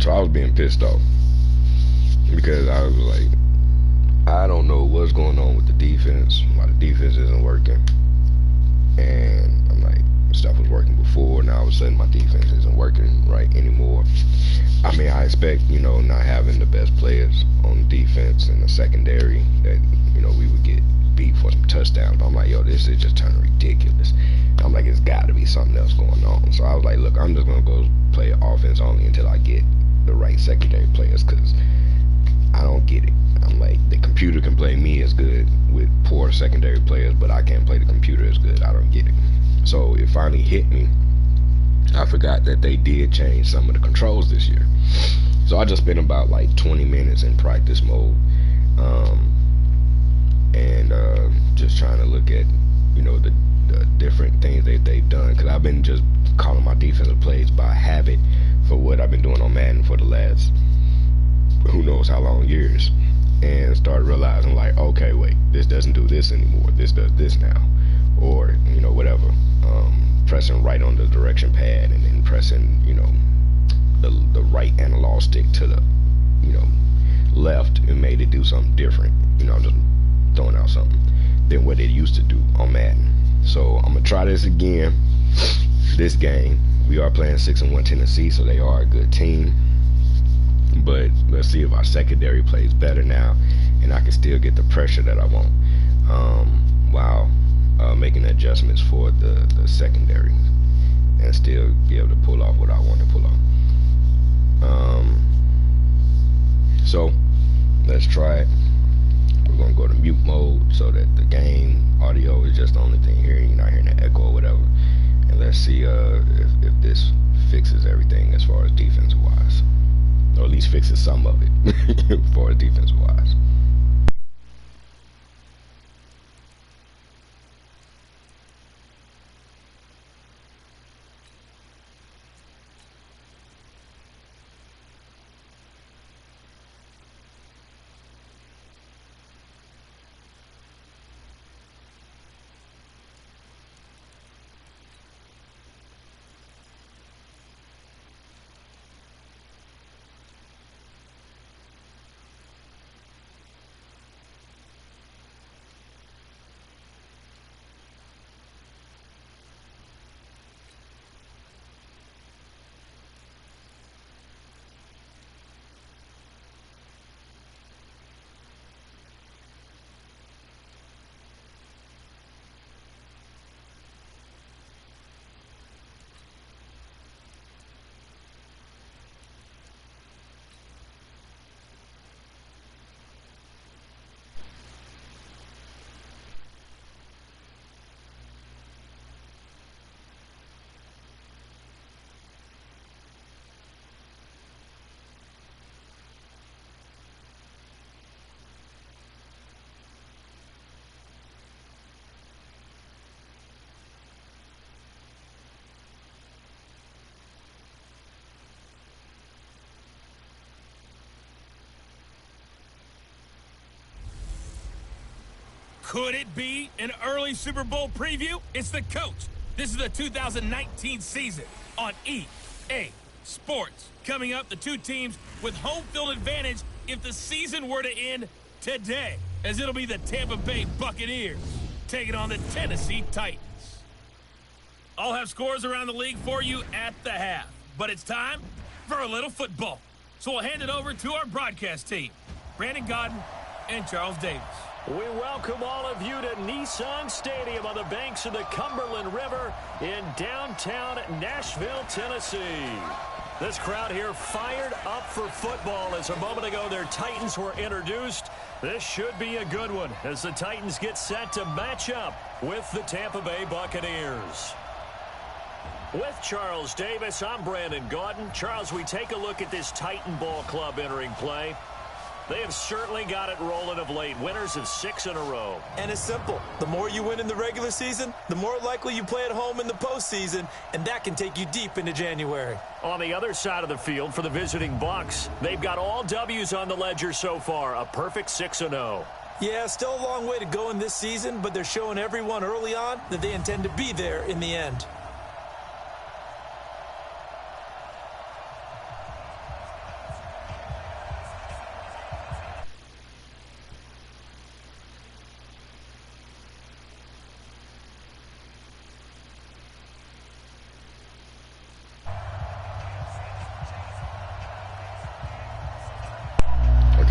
So I was being pissed off because I was like, I don't know what's going on with the defense, why the defense isn't working. And I'm like, stuff was working before, now all of a sudden my defense isn't working right anymore. I mean, I expect, not having the best players on defense and the secondary that, we would get beat for some touchdowns. But I'm like, yo, this is just turning ridiculous. I'm like, it's got to be something else going on. So I was like, look, I'm just going to go play offense only until I get the right secondary players, because I don't get it. I'm like, the computer can play me as good with poor secondary players, but I can't play the computer as good. I don't get it. So it finally hit me. I forgot that they did change some of the controls this year. So I just spent about like 20 minutes in practice mode, and just trying to look at, the different things that they've done. Because I've been just calling my defensive plays by habit for what I've been doing on Madden for the last who knows how long years, and started realizing like, okay, wait, this doesn't do this anymore, this does this now, or whatever. Pressing right on the direction pad and then pressing the right analog stick to the left, and made it do something different. I'm just throwing out something than what it used to do on Madden. So I'm gonna try this again this game. We are playing 6-1 Tennessee, so they are a good team. But let's see if our secondary plays better now, and I can still get the pressure that I want, while making adjustments for the secondary, and still be able to pull off what I want to pull off. So let's try it. We're going to go to mute mode so that the game audio is just the only thing here. You're not hearing the echo or whatever. And let's see if this fixes everything as far as defense-wise. Or at least fixes some of it for defense-wise. Could it be an early Super Bowl preview? It's the coach. This is the 2019 season on EA Sports. Coming up, the two teams with home field advantage if the season were to end today, as it'll be the Tampa Bay Buccaneers taking on the Tennessee Titans. I'll have scores around the league for you at the half, but it's time for a little football. So we'll hand it over to our broadcast team, Brandon Godden and Charles Davis. We welcome all of you to Nissan Stadium on the banks of the Cumberland River in downtown Nashville, Tennessee. This crowd here fired up for football as a moment ago their Titans were introduced. This should be a good one as the Titans get set to match up with the Tampa Bay Buccaneers. With Charles Davis, I'm Brandon Gaudin. Charles, we take a look at this Titan Ball Club entering play. They have certainly got it rolling of late. Winners of 6 in a row. And it's simple. The more you win in the regular season, the more likely you play at home in the postseason, and that can take you deep into January. On the other side of the field for the visiting Bucs, they've got all W's on the ledger so far, a perfect 6-0. Yeah, still a long way to go in this season, but they're showing everyone early on that they intend to be there in the end.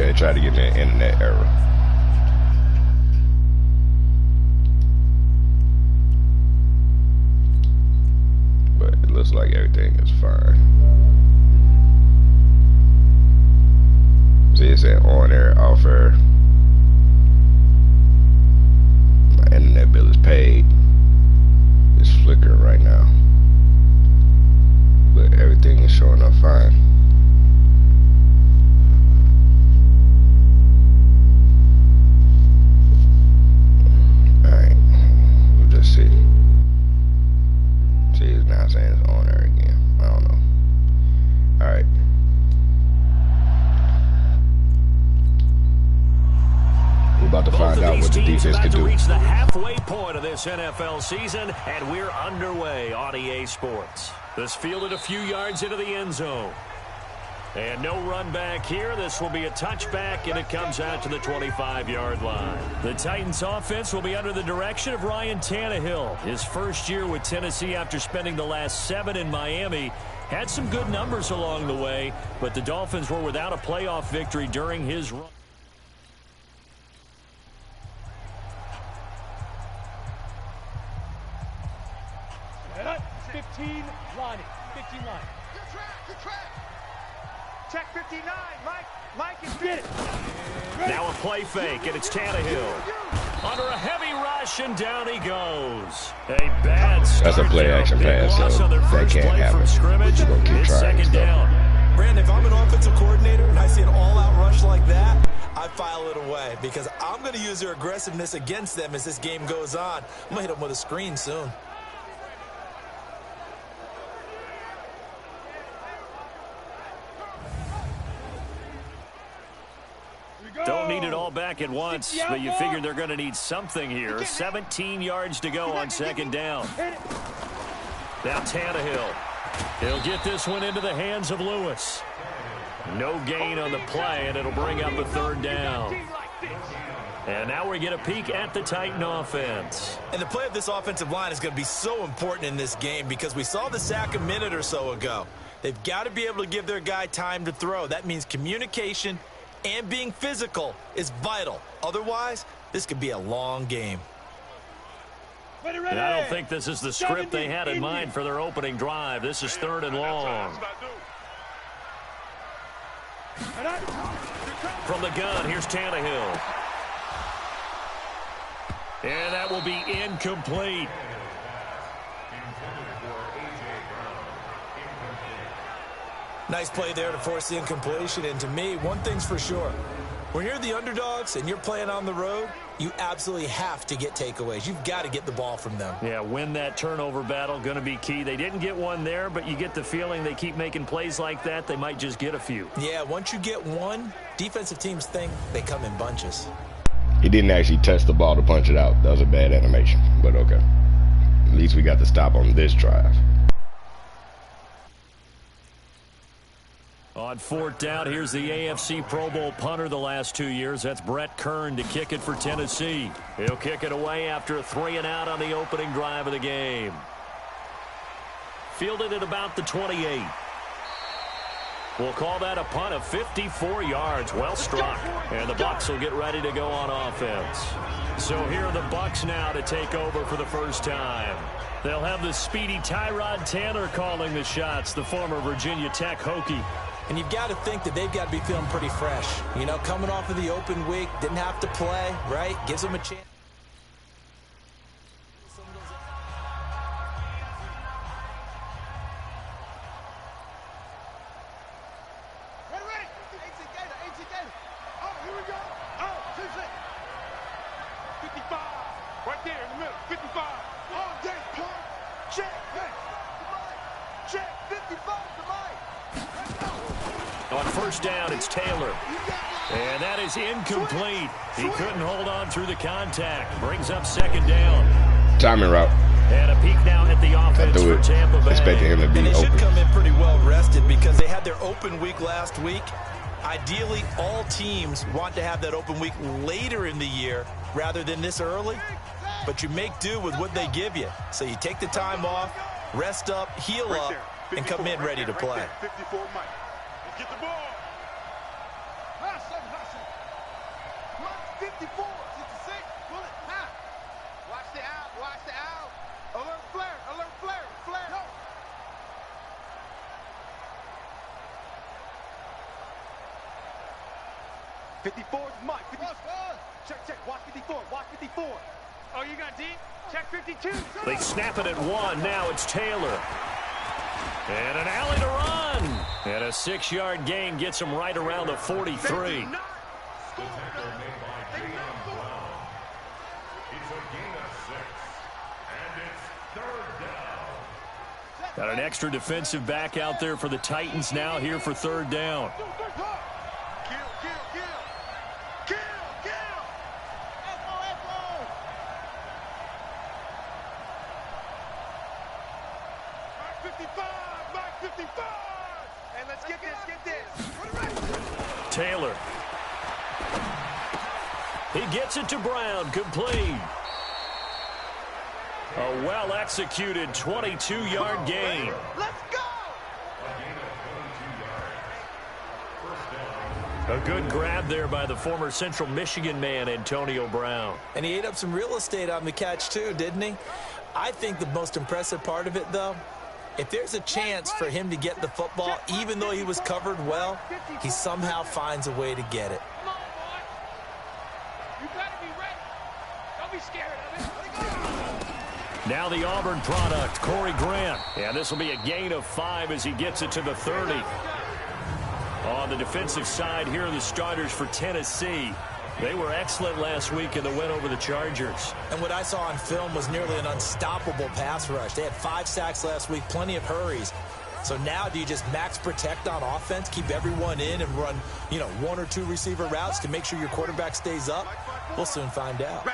They tried to get me an internet error. But it looks like everything is fine. See, it said on air offer. My internet bill is paid. It's flickering right now. But everything is showing up fine. Alright, we'll just see. See, it's now saying it's on there again. I don't know. Alright. We're about to find out what the defense can do. Reach the halfway point of this NFL season, and we're underway on EA Sports. This fielded a few yards into the end zone. And no run back here. This will be a touchback, and it comes out to the 25-yard line. The Titans offense will be under the direction of Ryan Tannehill. His first year with Tennessee after spending the last 7 in Miami. Had some good numbers along the way, but the Dolphins were without a playoff victory during his run. Lonnie, 15 line. Good track. Check 59, Mike is get it. Now a play fake, and it's Tannehill. Under a heavy rush, and down he goes. A bad start. That's a play action pass, so that can't happen. But you're going to keep trying second down. Brandon, if I'm an offensive coordinator and I see an all-out rush like that, I file it away because I'm going to use their aggressiveness against them as this game goes on. I'm going to hit them with a screen soon. Don't need it all back at once, but you figure they're going to need something here. 17 yards to go on second down. Now Tannehill. He'll get this one into the hands of Lewis. No gain on the play, and it'll bring up a third down. And now we get a peek at the Titan offense. And the play of this offensive line is going to be so important in this game because we saw the sack a minute or so ago. They've got to be able to give their guy time to throw. That means communication and being physical is vital. Otherwise, this could be a long game. And I don't think this is the script they had in mind for their opening drive. This is 3rd and long. From the gun, here's Tannehill. And that will be incomplete. Nice play there to force the incompletion. And to me, one thing's for sure. When you're the underdogs and you're playing on the road, you absolutely have to get takeaways. You've got to get the ball from them. Yeah, win that turnover battle, going to be key. They didn't get one there, but you get the feeling they keep making plays like that, they might just get a few. Yeah, once you get one, defensive teams think they come in bunches. He didn't actually touch the ball to punch it out. That was a bad animation, but okay. At least we got the stop on this drive. On 4th down, here's the AFC Pro Bowl punter the last 2 years. That's Brett Kern to kick it for Tennessee. He'll kick it away after a 3-and-out on the opening drive of the game. Fielded at about the 28. We'll call that a punt of 54 yards. Well struck. And the Bucs will get ready to go on offense. So here are the Bucs now to take over for the first time. They'll have the speedy Tyrod Taylor calling the shots, the former Virginia Tech Hokie. And you've got to think that they've got to be feeling pretty fresh. You know, coming off of the open week, didn't have to play, right? Gives them a chance. Ready. 18 Gator. Oh, here we go. Oh, 55. Right there in the middle. 55. Oh, day point. Check. Hey. Check. 55 to Mike. On 1st down, it's Taylor. And that is incomplete. He couldn't hold on through the contact. Brings up 2nd down. Timing route. And a peek now at the offense for Tampa Bay. Expecting him to be and they open. should come in pretty well rested because they had their open week last week. Ideally, all teams want to have that open week later in the year rather than this early. But you make do with what they give you. So you take the time off, rest up, heal up, and come in ready to play. 54 Mike. Let's get the ball. Watch 54. 66. Pull it. High. Watch the out. Watch the out. Alert flare. Alert flare. Flare. No. '54 is Mike. 50. Check. Watch 54. Watch 54. Oh, you got deep? Check 52. They snap it at 1. Now it's Taylor. And an alley to run. And a 6-yard gain gets him right around the 43. Got an extra defensive back out there for the Titans now here for 3rd down. And let's get this. Taylor. He gets it to Brown, complete. A well-executed 22-yard gain. Let's go! A good grab there by the former Central Michigan man, Antonio Brown. And he ate up some real estate on the catch, too, didn't he? I think the most impressive part of it, though, if there's a chance for him to get the football, even though he was covered well, he somehow finds a way to get it. Come on, boy. You better be ready. Don't be scared of it. Now the Auburn product, Corey Grant. Yeah, this will be a gain of 5 as he gets it to the 30. On the defensive side, here are the starters for Tennessee. They were excellent last week in the win over the Chargers. And what I saw on film was nearly an unstoppable pass rush. They had 5 sacks last week, plenty of hurries. So now do you just max protect on offense, keep everyone in and run, 1 or 2 receiver routes to make sure your quarterback stays up? We'll soon find out.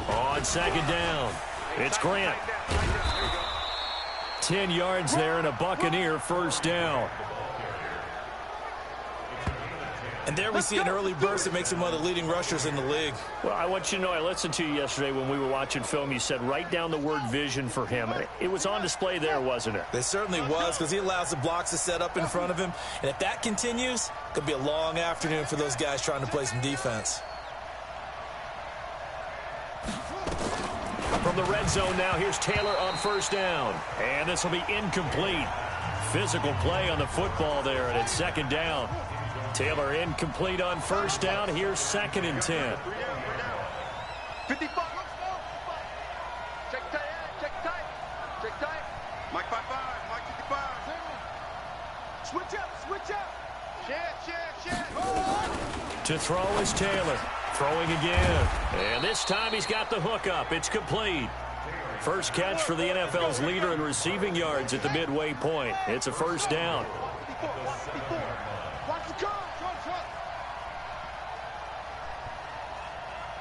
On 2nd down, it's Grant. 10 yards there and a Buccaneer 1st down. And there we see an early burst that makes him one of the leading rushers in the league. Well, I want you to know, I listened to you yesterday when we were watching film. You said write down the word vision for him. It was on display there, wasn't it? It certainly was, because he allows the blocks to set up in front of him. And if that continues, it could be a long afternoon for those guys trying to play some defense. From the red zone now, here's Taylor on 1st down. And this will be incomplete. Physical play on the football there, and it's 2nd down. Taylor incomplete on 1st down. Here's 2nd and 10. 55. Check tight. Check tight. Check tight. Mike 5-5. Mike 55. Switch up. Shit. To throw is Taylor. Throwing again. And this time he's got the hook up. It's complete. First catch for the NFL's leader in receiving yards at the midway point. It's a 1st down. Watch the curve.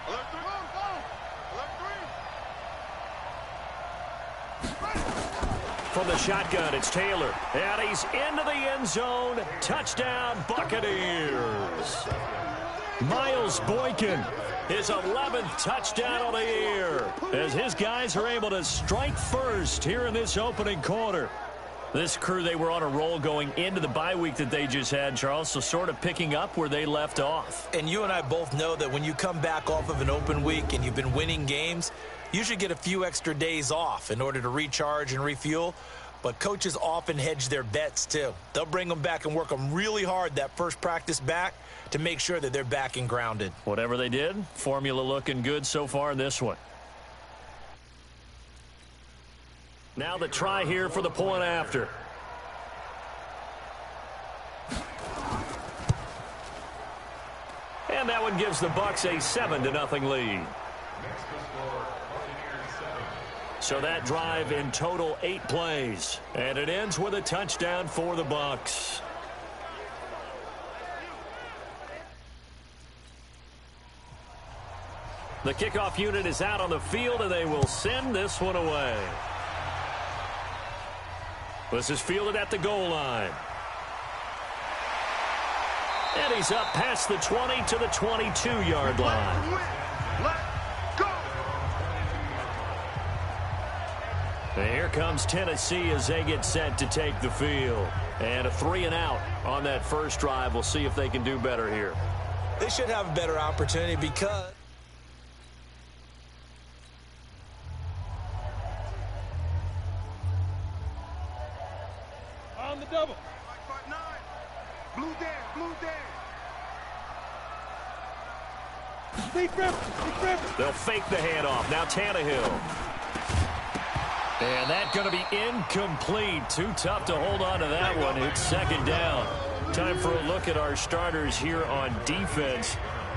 Alert 3. From the shotgun, it's Taylor. And he's into the end zone. Touchdown, Buccaneers. Miles Boykin, his 11th touchdown of the year, as his guys are able to strike first here in this opening quarter. This crew, they were on a roll going into the bye week that they just had, Charles, so sort of picking up where they left off. And you and I both know that when you come back off of an open week and you've been winning games, you should get a few extra days off in order to recharge and refuel. But coaches often hedge their bets, too. They'll bring them back and work them really hard that first practice back to make sure that they're back and grounded. Whatever they did, formula looking good so far in this one. Now the try here for the point after. And that one gives the Bucs a 7-0 lead. So that drive in total 8 plays. And it ends with a touchdown for the Bucs. The kickoff unit is out on the field, and they will send this one away. This is fielded at the goal line. And he's up past the 20 to the 22-yard line. And here comes Tennessee as they get set to take the field. And a 3-and-out on that first drive. We'll see if they can do better here. They should have a better opportunity because on the double. Blue down, blue down. Deep river, deep river. They'll fake the handoff. Now Tannehill. And that's going to be incomplete. Too tough to hold on to that one. It's second down. Time for a look at our starters here on defense.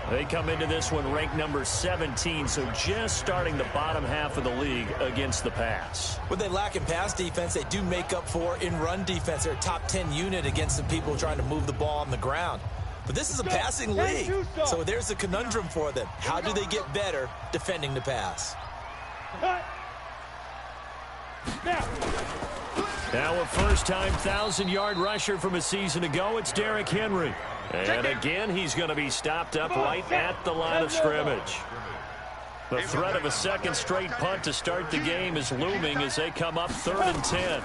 They come into this one ranked number 17, so just starting the bottom half of the league against the pass. what they lack in pass defense, they do make up for in run defense. They're a top 10 unit against the people trying to move the ball on the ground. But this is a passing league, so there's the conundrum for them. How do they get better defending the pass? Now a first-time 1,000-yard rusher from a season ago, it's Derrick Henry. And again, he's going to be stopped up right at the line of scrimmage. The threat of a second straight punt to start the game is looming as they come up 3rd and 10.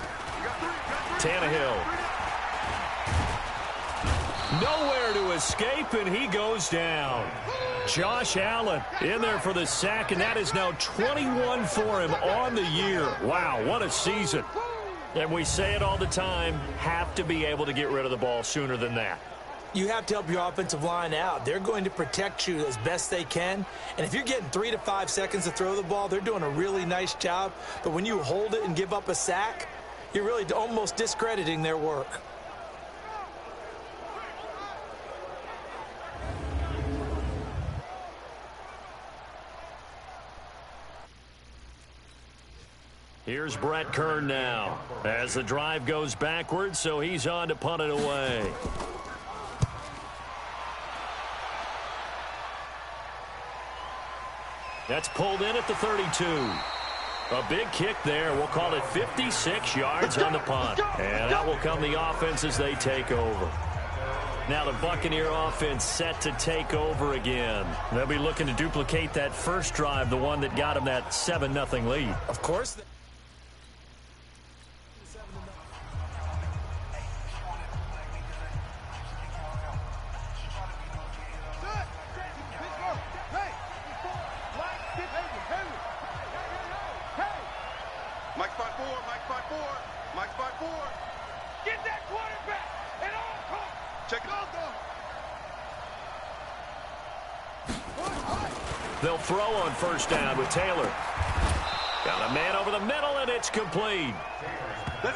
Tannehill. Nowhere to escape, and he goes down. Josh Allen in there for the sack, and that is now 21 for him on the year. Wow, what a season. And we say it all the time, have to be able to get rid of the ball sooner than that. You have to help your offensive line out. They're going to protect you as best they can. And if you're getting 3 to 5 seconds to throw the ball, they're doing a really nice job. But when you hold it and give up a sack, you're really almost discrediting their work. Here's Brett Kern now as the drive goes backwards, so he's on to punt it away. That's pulled in at the 32. A big kick there. We'll call it 56 yards on the punt. And that will come the offense as they take over. Now the Buccaneer offense set to take over again. They'll be looking to duplicate that first drive, the one that got them that 7-0 lead. Of course. They'll throw on first down with Taylor. Got a man over the middle, and it's complete.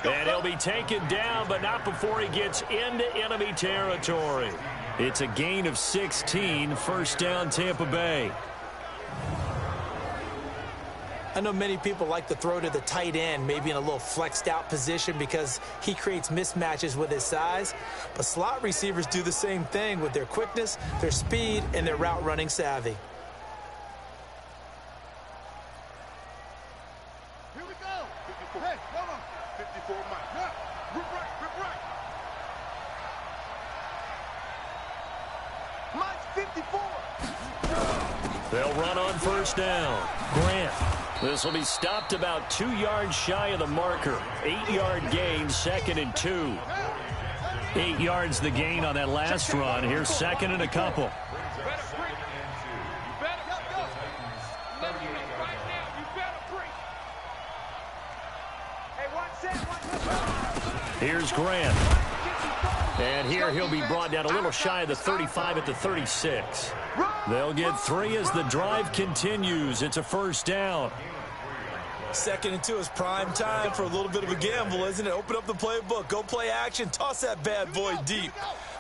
And he'll be taken down, but not before he gets into enemy territory. It's a gain of 16, first down Tampa Bay. I know many people like to throw to the tight end, maybe in a little flexed out position because he creates mismatches with his size. But slot receivers do the same thing with their quickness, their speed, and their route running savvy. Here we go. 54. Hey, hold on. 54, Mike. Yeah. Rip right, rip right. Mike's 54. They'll run on first down. Grant. This will be stopped about 2 yards shy of the marker. 8-yard gain, 2nd and 2. 8 yards the gain on that last run. Here's 2nd and a couple. Here's Grant. And here he'll be brought down a little shy of the 35 at the 36. They'll get 3 as the drive continues. It's a first down. 2nd and 2 is prime time for a little bit of a gamble, isn't it? Open up the playbook, go play action, toss that bad boy deep.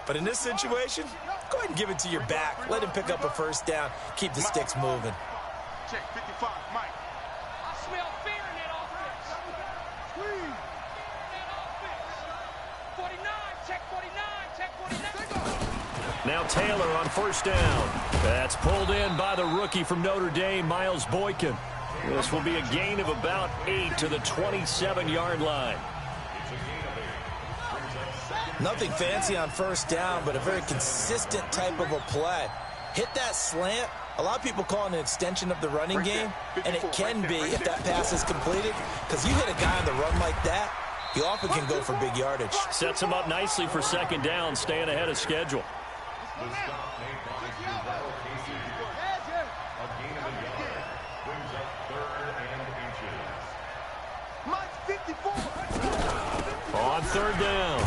But in this situation, go ahead and give it to your back. Let him pick up a first down. Keep the sticks moving. Check 55, Mike. I smell fear in that offense. Please. 49, check 49, check 49. Now Taylor on first down. That's pulled in by the rookie from Notre Dame, Miles Boykin. This will be a gain of about 8 to the 27-yard line. Nothing fancy on first down, but a very consistent type of a play. Hit that slant, A lot of people call it an extension of the running game, and it can be if that pass is completed, because you hit a guy on the run like that, he often can go for big yardage. Sets him up nicely for second down, staying ahead of schedule. The stop made by Duval Casey. A gain of a yard. Brings up 3rd and inches. On third down,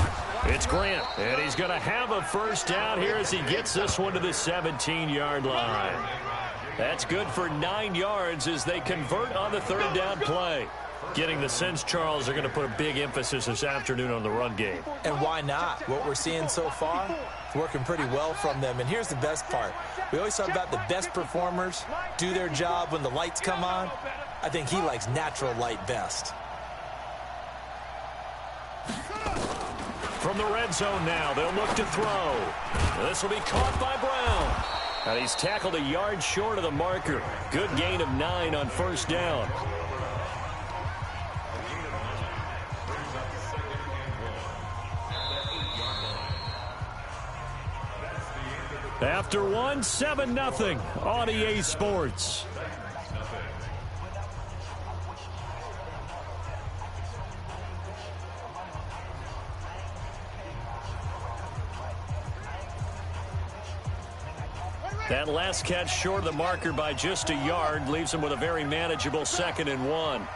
it's Grant, and he's going to have a first down here as he gets this one to the 17-yard line. That's good for 9 yards as they convert on the third down play. Getting the sense, Charles, are going to put a big emphasis this afternoon on the run game. And why not? What we're seeing so far is working pretty well from them. And here's the best part. We always talk about the best performers do their job when the lights come on. I think he likes natural light best. From the red zone now, they'll look to throw. This will be caught by Brown. And he's tackled a yard short of the marker. Good gain of 9 on first down. After 1, 7-0 on EA Sports. That last catch short of the marker by just a yard leaves him with a very manageable 2nd and 1.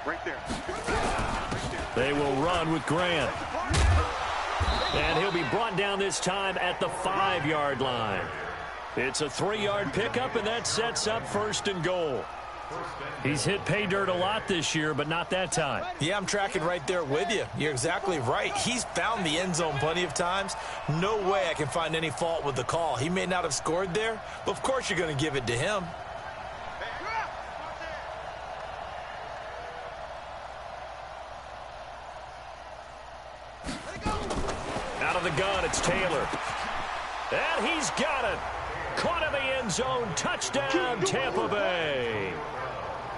Right there. They will run with Grant. And he'll be brought down this time at the 5-yard line. It's a 3-yard pickup, and that sets up 1st and goal. He's hit pay dirt a lot this year, but not that time. Yeah, I'm tracking right there with you. You're exactly right. He's found the end zone plenty of times. No way I can find any fault with the call. He may not have scored there, but of course you're going to give it to him. Out of the gun, it's Taylor. And he's got it. Caught in the end zone. Touchdown, Tampa Bay.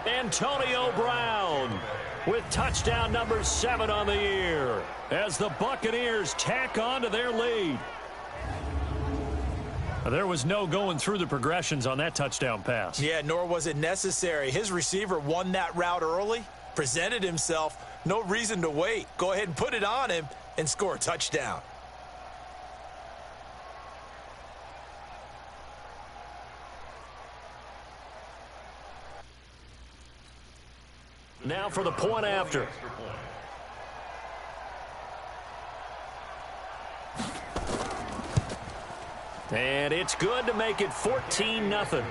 Antonio Brown with touchdown number 7 on the year as the Buccaneers tack on to their lead. There was no going through the progressions on that touchdown pass. Yeah, nor was it necessary. His receiver won that route early, presented himself. No reason to wait. Go ahead and put it on him and score a touchdown. Now for the point after. And it's good to make it 14-0.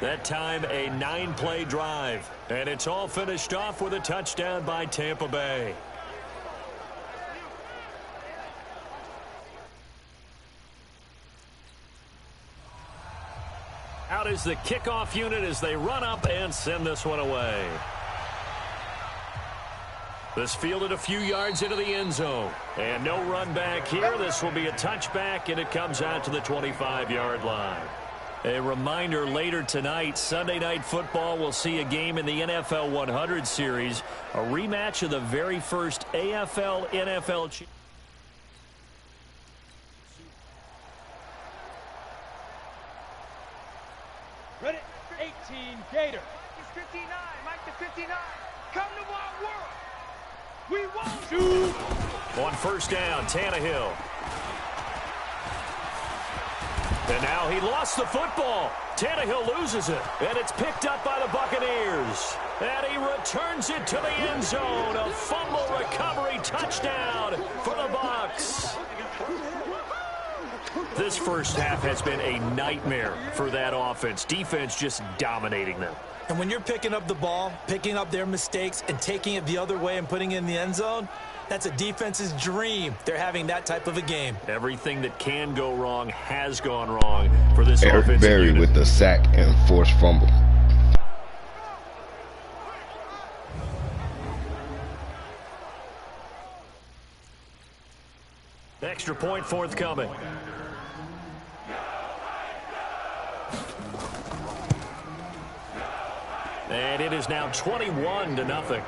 That time a 9-play drive. And it's all finished off with a touchdown by Tampa Bay. Out is the kickoff unit as they run up and send this one away. This fielded a few yards into the end zone. And no run back here. This will be a touchback, and it comes out to the 25-yard line. A reminder, later tonight, Sunday Night Football will see a game in the NFL 100 series, a rematch of the very first AFL-NFL Ready? 18, Gator. It's 59, Mike the 59. Come to my world. We won't shoot. On first down, Tannehill. And now he lost the football. Tannehill loses it. And it's picked up by the Buccaneers. And he returns it to the end zone. A fumble recovery touchdown for the Bucs. This first half has been a nightmare for that offense. Defense just dominating them. And when you're picking up the ball, picking up their mistakes, and taking it the other way and putting it in the end zone, that's a defense's dream. They're having that type of a game. Everything that can go wrong has gone wrong for this Eric offensive Berry unit. with the sack and forced fumble. Extra point forthcoming. And it is now 21-0.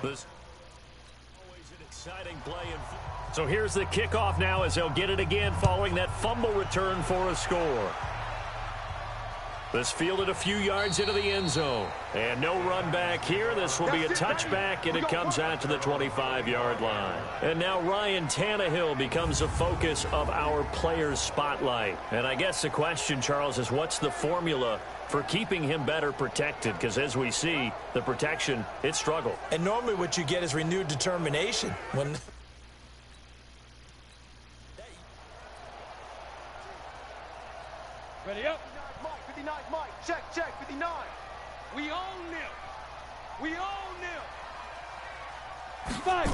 This play. So here's the kickoff now as they'll get it again following that fumble return for a score. This fielded a few yards into the end zone. And no run back here. This will be a touchback, and it comes out to the 25-yard line. And now Ryan Tannehill becomes the focus of our players' spotlight. And I guess the question, Charles, is what's the formula for keeping him better protected? Because as we see, the protection, it struggled. And normally what you get is renewed determination. When Ready up. 59, Mike. Check, 59. We own them. We own them. Five.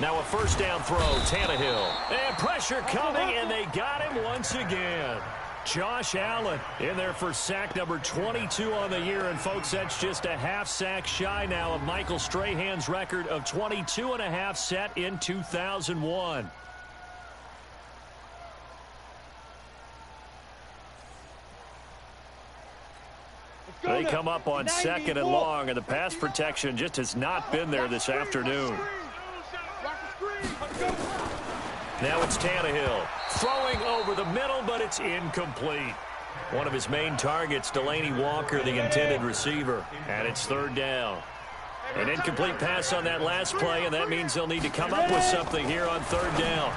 Now a first down throw, Tannehill. And pressure coming, and they got him once again. Josh Allen in there for sack number 22 on the year. And, folks, that's just a half sack shy now of Michael Strahan's record of 22 and a half set in 2001. They come up on second and long, and the pass protection just has not been there this afternoon. Now it's Tannehill throwing over the middle, but it's incomplete. One of his main targets, Delaney Walker, the intended receiver, and it's third down. An incomplete pass on that last play, and that means they'll need to come up with something here on third down.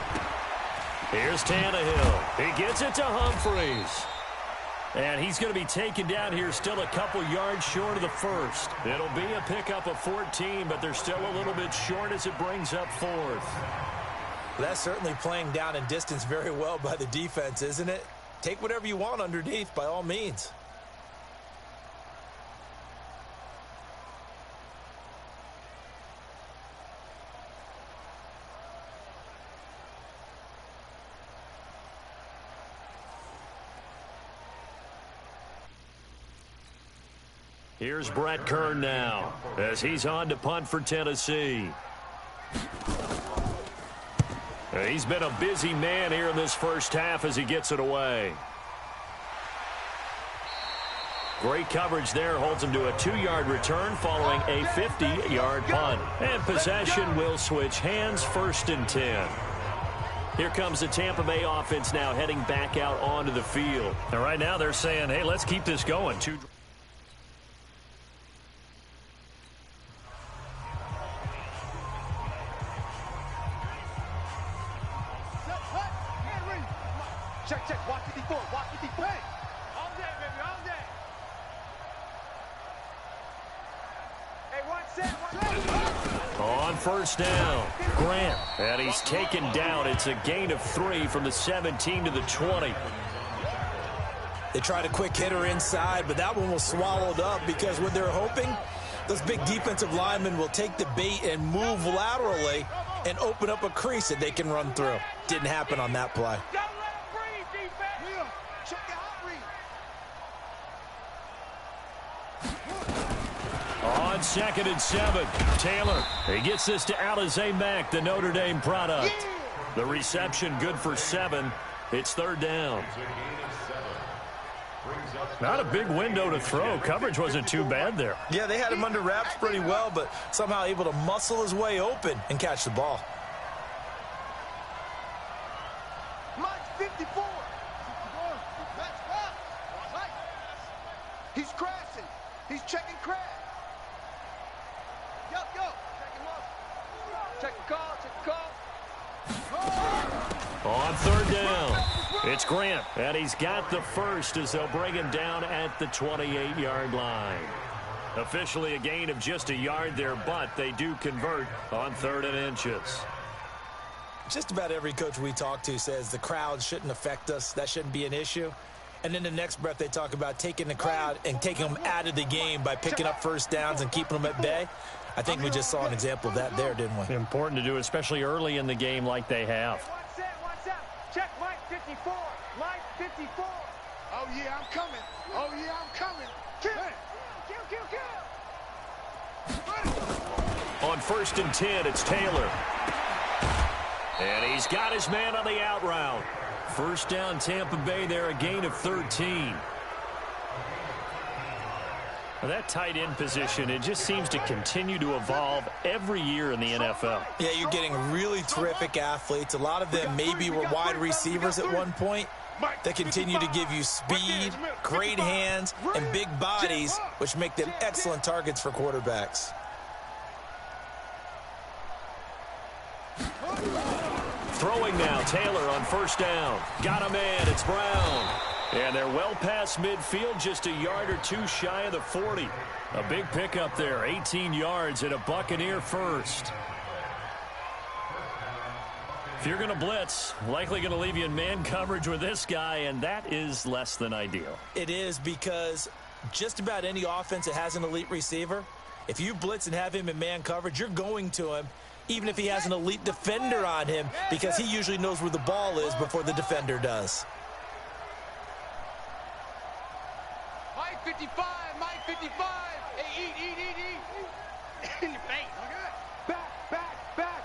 Here's Tannehill. He gets it to Humphries. And he's going to be taken down here still a couple yards short of the first. It'll be a pickup of 14, but they're still a little bit short as it brings up fourth. That's certainly playing down in distance very well by the defense, isn't it? Take whatever you want underneath, by all means. Here's Brett Kern now as he's on to punt for Tennessee. He's been a busy man here in this first half as he gets it away. Great coverage there, holds him to a 2-yard return following a 50-yard punt. And possession will switch hands, 1st and 10. Here comes the Tampa Bay offense now heading back out onto the field. And right now they're saying, hey, let's keep this going. Check, watch 54, watch 54. All day, baby, all day. Hey, one set. On first down, Grant. And he's taken down. It's a gain of 3 from the 17 to the 20. They tried a quick hitter inside, but that one was swallowed up because what they're hoping, those big defensive linemen will take the bait and move laterally and open up a crease that they can run through. Didn't happen on that play. On 2nd and 7, Taylor. He gets this to Alizé Mack, the Notre Dame product. The reception good for 7. It's third down. Not a big window to throw. Coverage wasn't too bad there. Yeah, they had him under wraps pretty well, but somehow able to muscle his way open and catch the ball. Mike's 54. He's crashing. He's checking crash. Yo. Check him up. Check the call. On third down, it's Grant, and he's got the first as they'll bring him down at the 28-yard line. Officially a gain of just a yard there, but they do convert on 3rd and inches. Just about every coach we talk to says the crowd shouldn't affect us. That shouldn't be an issue. And in the next breath, they talk about taking the crowd and taking them out of the game by picking up first downs and keeping them at bay. I think we just saw an example of that there, didn't we? Important to do, especially early in the game like they have. One set. Check Mike 54. Mike 54. Oh, yeah, I'm coming. Kill. On 1st and 10, it's Taylor. And he's got his man on the out route. First down, Tampa Bay there, a gain of 13. Well, that tight end position, it just seems to continue to evolve every year in the NFL. Yeah, you're getting really terrific athletes. A lot of them maybe were wide receivers at one point. They continue to give you speed, great hands, and big bodies, which make them excellent targets for quarterbacks. Throwing now, Taylor on first down. Got a man, it's Brown. And they're well past midfield, just a yard or two shy of the 40. A big pickup there, 18 yards and a Buccaneer first. If you're going to blitz, likely going to leave you in man coverage with this guy, and that is less than ideal. It is, because just about any offense that has an elite receiver, if you blitz and have him in man coverage, you're going to him, even if he has an elite defender on him, because he usually knows where the ball is before the defender does. Mike 55, Mike 55. Hey, eat. In your face. Back.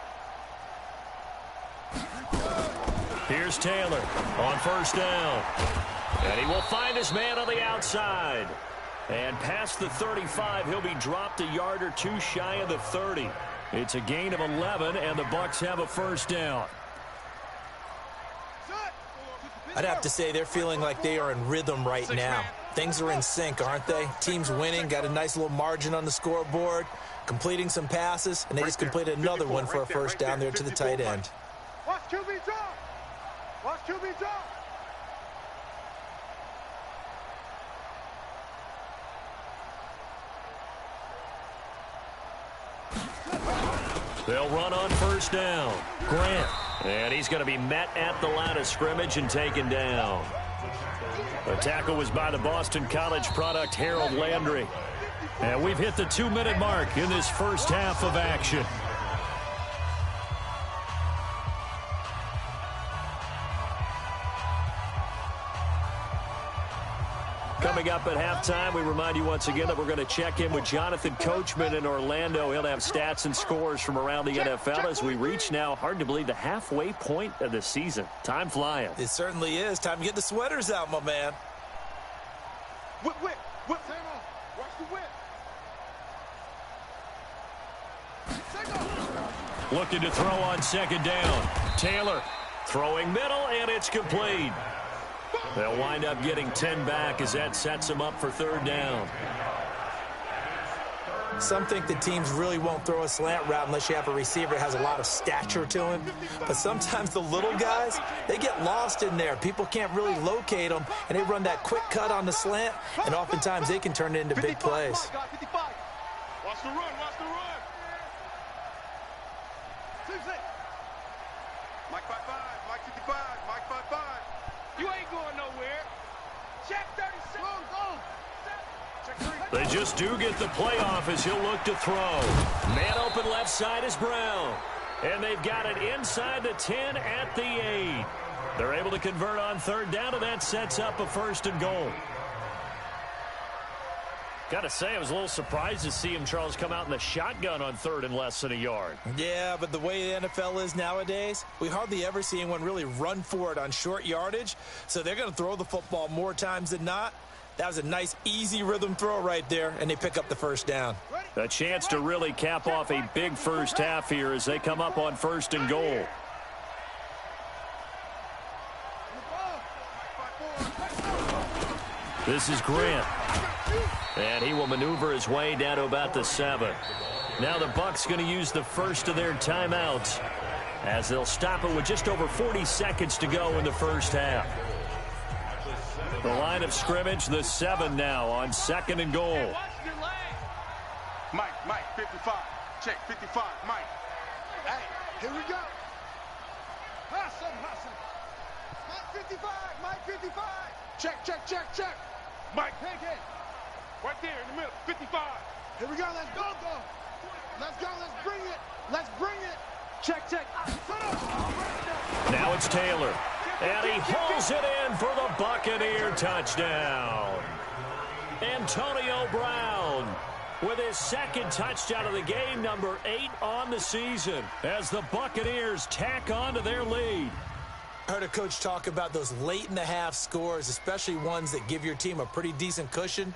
Here's Taylor on first down. And he will find his man on the outside. And past the 35, he'll be dropped a yard or two shy of the 30. It's a gain of 11, and the Bucs have a first down. I'd have to say they're feeling like they are in rhythm right now. Things are in sync, aren't they? Team's winning, got a nice little margin on the scoreboard, completing some passes, and they just completed another one for a first down there to the tight end. Watch QB drop. Watch QB drop. They'll run on first down. Grant. And he's going to be met at the line of scrimmage and taken down. The tackle was by the Boston College product, Harold Landry. And we've hit the 2-minute mark in this first half of action. Coming up at halftime, we remind you once again that we're going to check in with Jonathan Coachman in Orlando. He'll have stats and scores from around the NFL as we reach now, hard to believe, the halfway point of the season. Time flying. It certainly is. Time to get the sweaters out, my man. Whip. Hang on. Watch the whip. Looking to throw on second down. Taylor throwing middle, and it's complete. They'll wind up getting 10 back as that sets them up for third down. Some think the teams really won't throw a slant route unless you have a receiver that has a lot of stature to him. But sometimes the little guys, they get lost in there. People can't really locate them, and they run that quick cut on the slant, and oftentimes they can turn it into big plays. Watch the run. Mike 55, Mike 55, Mike 55. You ain't going nowhere. Check 36. Go. Check 3. They just do get the playoff as he'll look to throw. Man open left side is Brown. And they've got it inside the 10 at the 8. They're able to convert on third down, and that sets up a first and goal. Got to say, I was a little surprised to see him, Charles, come out in the shotgun on third and less than a yard. Yeah, but the way the NFL is nowadays, we hardly ever see anyone really run for it on short yardage. So they're going to throw the football more times than not. That was a nice, easy rhythm throw right there, and they pick up the first down. A chance to really cap off a big first half here as they come up on first and goal. This is Grant. And he will maneuver his way down to about the 7. Now the Bucs going to use the first of their timeouts as they'll stop it with just over 40 seconds to go in the first half. The line of scrimmage, the 7 now on second and goal. Mike 55. Check 55, Mike. Hey, here we go. Hustle. Mike 55, Mike 55. Check. Mike, hey. Right there in the middle, 55. Here we go, let's go. Let's bring it. Check. Now it's Taylor. And he hauls it in for the Buccaneer touchdown. Antonio Brown with his second touchdown of the game, number 8 on the season, as the Buccaneers tack on to their lead. I heard a coach talk about those late-in-the-half scores, especially ones that give your team a pretty decent cushion.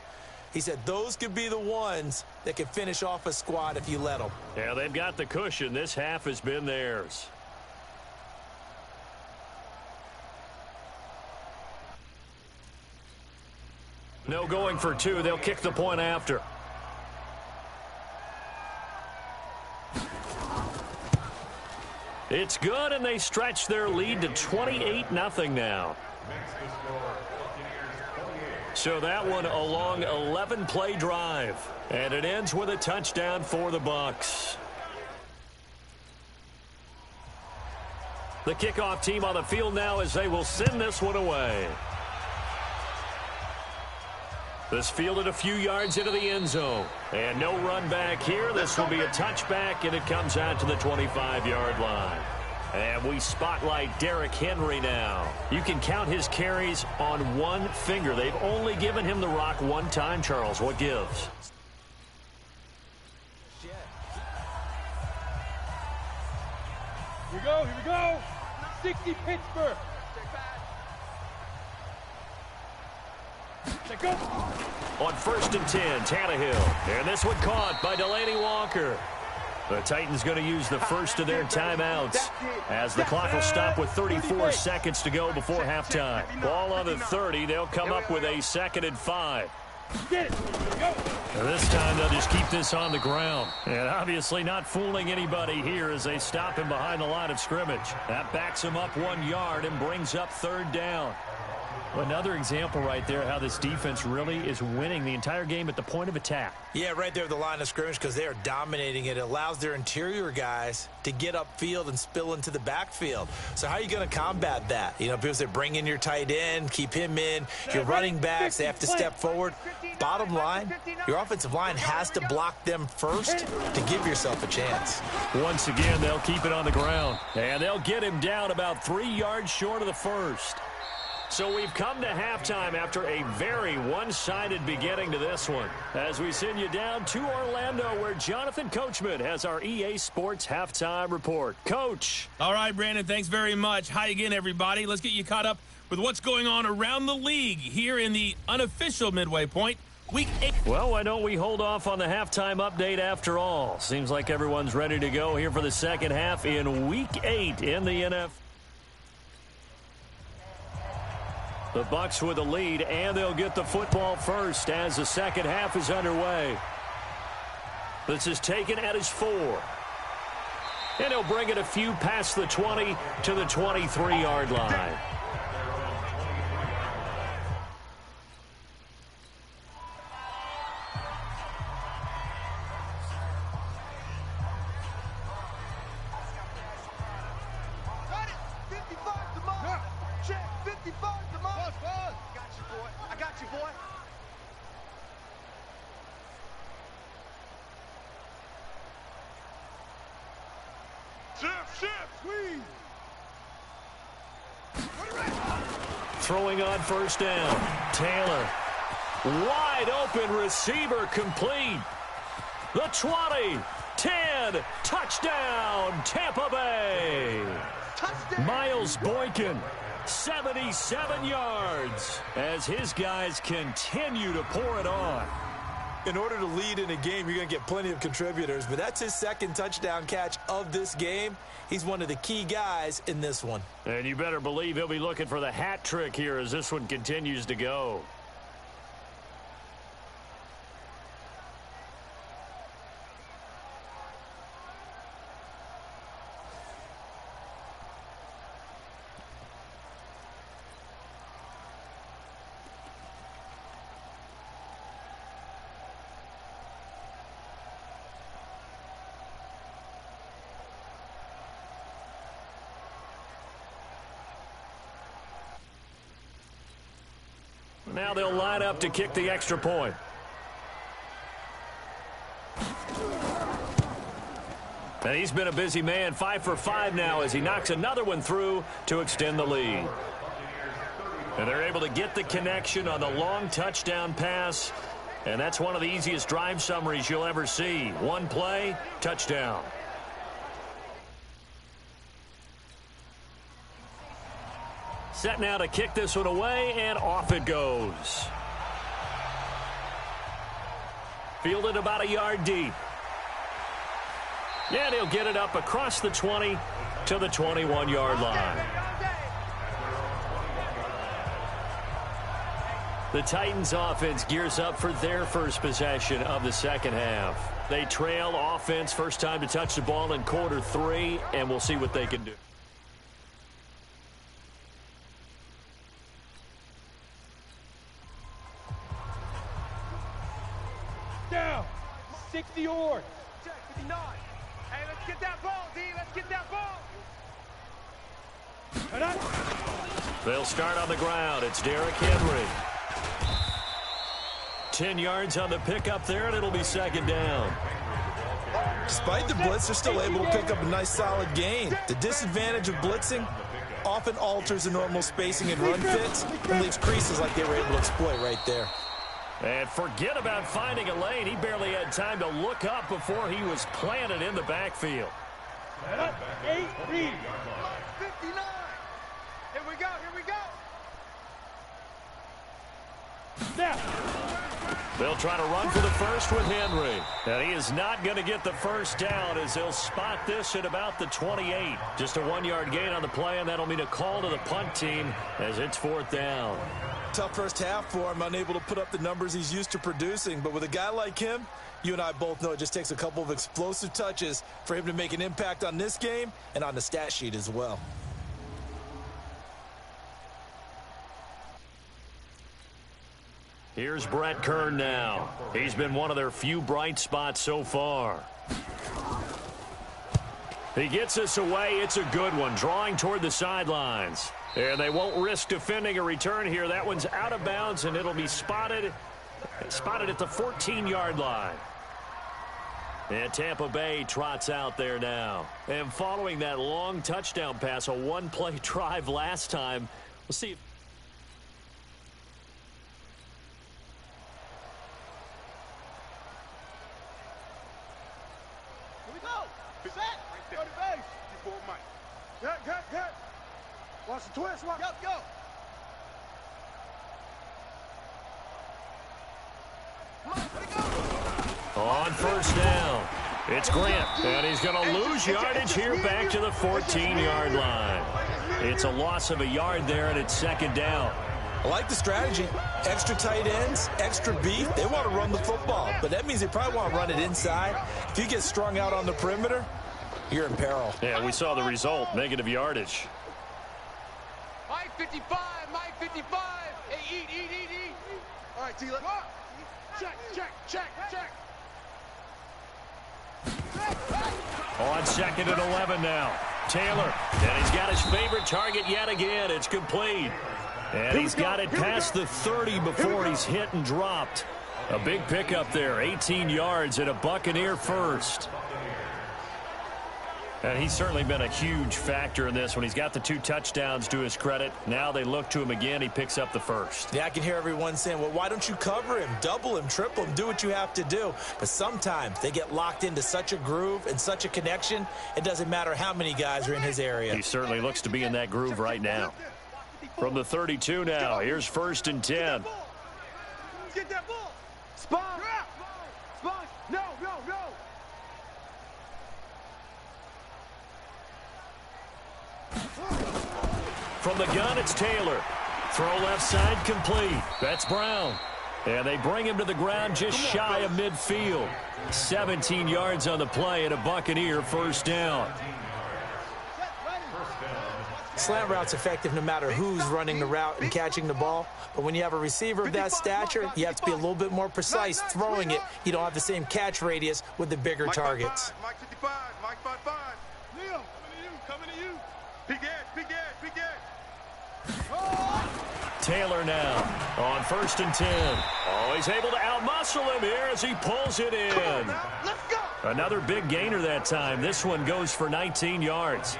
He said those could be the ones that could finish off a squad if you let them. Yeah, they've got the cushion. This half has been theirs. No going for two. They'll kick the point after. It's good, and they stretch their lead to 28-0 now. So that one a long 11-play drive. And it ends with a touchdown for the Bucs. The kickoff team on the field now as they will send this one away. This fielded a few yards into the end zone. And no run back here. This will be a touchback, and it comes out to the 25-yard line. And we spotlight Derrick Henry now. You can count his carries on one finger. They've only given him the rock one time, Charles. What gives? Here we go, here we go. 60 Pittsburgh. Check go. On 1st and 10, Tannehill. And this one caught by Delaney Walker. The Titans going to use the first of their timeouts as the clock will stop with 34 seconds to go before halftime. Ball on the 30. They'll come up with a 2nd and 5. Get it. Go. And this time they'll just keep this on the ground. And obviously not fooling anybody here as they stop him behind the line of scrimmage. That backs him up 1 yard and brings up 3rd down. Another example right there how this defense really is winning the entire game at the point of attack. Yeah, right there at the line of scrimmage because they are dominating it. It allows their interior guys to get upfield and spill into the backfield. So how are you going to combat that? You know, because they bring in your tight end, keep him in. Your running backs, they have to step forward. Bottom line, your offensive line has to block them first to give yourself a chance. Once again, they'll keep it on the ground. And they'll get him down about 3 yards short of the first. So we've come to halftime after a very one-sided beginning to this one. As we send you down to Orlando where Jonathan Coachman has our EA Sports Halftime Report. Coach. All right, Brandon, thanks very much. Hi again, everybody. Let's get you caught up with what's going on around the league here in the unofficial midway point. Week 8. Well, why don't we hold off on the halftime update after all? Seems like everyone's ready to go here for the second half in Week 8 in the NFL. The Bucs with the lead, and they'll get the football first as the second half is underway. This is taken at his 4. And he'll bring it a few past the 20 to the 23-yard line. Throwing on 1st down. Taylor. Wide open receiver complete. The 20. 10. Touchdown. Tampa Bay. Touchdown. Miles Boykin. 77 yards as his guys continue to pour it on. In order to lead in a game, you're going to get plenty of contributors, but that's his 2nd touchdown catch of this game. He's one of the key guys in this one. And you better believe he'll be looking for the hat trick here as this one continues to go. Now they'll line up to kick the extra point. And he's been a busy man, 5 for 5 now as he knocks another one through to extend the lead. And they're able to get the connection on the long touchdown pass. And that's one of the easiest drive summaries you'll ever see. One play, touchdown. Set now to kick this one away, and off it goes. Fielded about a yard deep. And he'll get it up across the 20 to the 21-yard line. The Titans offense gears up for their first possession of the second half. They trail offense, first time to touch the ball in quarter 3, and we'll see what they can do. Down. 60 yards. Check 59. Hey, let's get that ball, D. Let's get that ball. They'll start on the ground. It's Derrick Henry. 10 yards on the pickup there, and it'll be second down. Despite the blitz, they're still able to pick up a nice solid gain. The disadvantage of blitzing often alters the normal spacing and run fits and leaves creases like they were able to exploit right there. And forget about finding a lane. He barely had time to look up before he was planted in the backfield. 8 read. 59. Here we go. Here we go. Snap. They'll try to run for the first with Henry. And he is not going to get the first down as they'll spot this at about the 28. Just a 1-yard gain on the play, and that'll mean a call to the punt team as it's fourth down. Tough first half for him, unable to put up the numbers he's used to producing. But with a guy like him, you and I both know it just takes a couple of explosive touches for him to make an impact on this game and on the stat sheet as well. Here's Brett Kern now. He's been one of their few bright spots so far. He gets us away. It's a good one, drawing toward the sidelines. And they won't risk defending a return here. That one's out of bounds, and it'll be spotted at the 14-yard line. And Tampa Bay trots out there now. And following that long touchdown pass, a one-play drive last time, we'll see if Watch the twist. Watch. Go. on first down, it's Grant, and he's going to lose yardage here back to the 14-yard line. It's a loss of a yard there, and it's second down. I like the strategy. Extra tight ends, extra beef. They want to run the football, but that means they probably want to run it inside. If you get strung out on the perimeter, you're in peril. Yeah, we saw the result, negative yardage. Mike 55, Mike 55. Hey, eat. All right, T, let's go. Check. On second and 11 now. Taylor, and he's got his favorite target yet again. It's complete. And he's got it past the 30 before he's hit and dropped. A big pickup there, 18 yards and a Buccaneer first. And he's certainly been a huge factor in this when he's got the 2 touchdowns to his credit. Now they look to him again. He picks up the first. Yeah, I can hear everyone saying, well, why don't you cover him, double him, triple him, do what you have to do. But sometimes they get locked into such a groove and such a connection, it doesn't matter how many guys are in his area. He certainly looks to be in that groove right now. From the 32 now, here's first and 10. Get that ball. Spawn. No. From the gun, it's Taylor. Throw left side complete. That's Brown. And they bring him to the ground just shy of midfield. 17 yards on the play and a Buccaneer first down. Slant route's effective no matter who's running the route and catching the ball. But when you have a receiver of that stature, you have to be a little bit more precise throwing it. You don't have the same catch radius with the bigger targets. Mike 55, Mike 55. Liam, coming to you. Big edge. Taylor now on first and 10. Oh, he's able to outmuscle him here as he pulls it in. Let's go. Another big gainer that time. This one goes for 19 yards.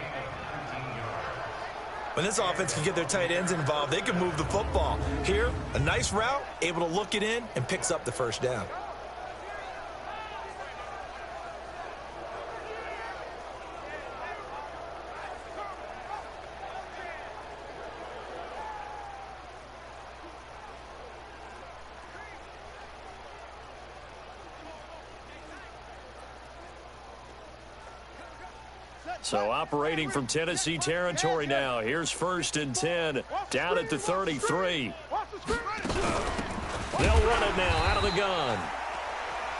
When this offense can get their tight ends involved, they can move the football. Here, a nice route, able to look it in, and picks up the first down. So operating from Tennessee territory now. Here's 1st and 10 down at the 33. They'll run it now out of the gun.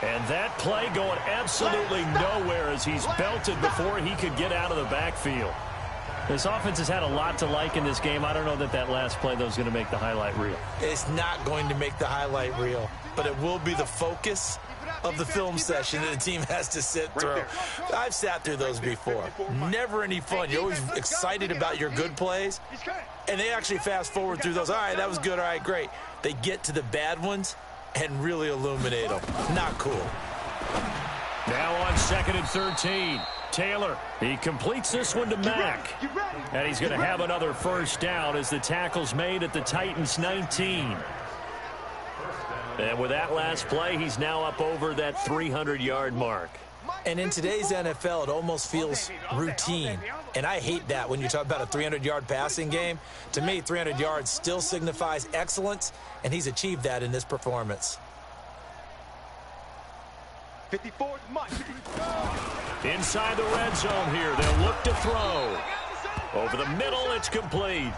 And that play going absolutely nowhere as he's belted before he could get out of the backfield. This offense has had a lot to like in this game. I don't know that last play, though, is going to make the highlight reel. It's not going to make the highlight reel, but it will be the focus of the film session that the team has to sit through. I've sat through those before. Never any fun. You're always excited about your good plays, and they actually fast forward through those. All right, that was good. All right, great. They get to the bad ones and really illuminate them. Not cool. Now on 2nd and 13. Taylor, he completes this one to Mack. And he's going to have another first down as the tackle's made at the Titans' 19. And with that last play, he's now up over that 300-yard mark. And in today's NFL, it almost feels routine. And I hate that when you talk about a 300-yard passing game. To me, 300 yards still signifies excellence, and he's achieved that in this performance. 54 is Mike. Inside the red zone here, they'll look to throw. Over the middle, it's complete.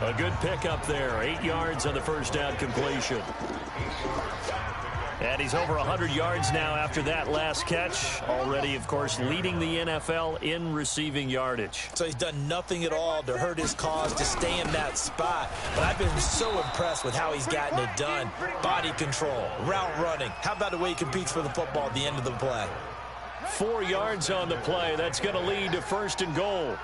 A good pickup there, 8 yards on the first down completion. And he's over 100 yards now after that last catch. Already, of course, leading the NFL in receiving yardage. So he's done nothing at all to hurt his cause, to stay in that spot. But I've been so impressed with how he's gotten it done. Body control, route running. How about the way he competes for the football at the end of the play? 4 yards on the play. That's going to lead to 1st and goal.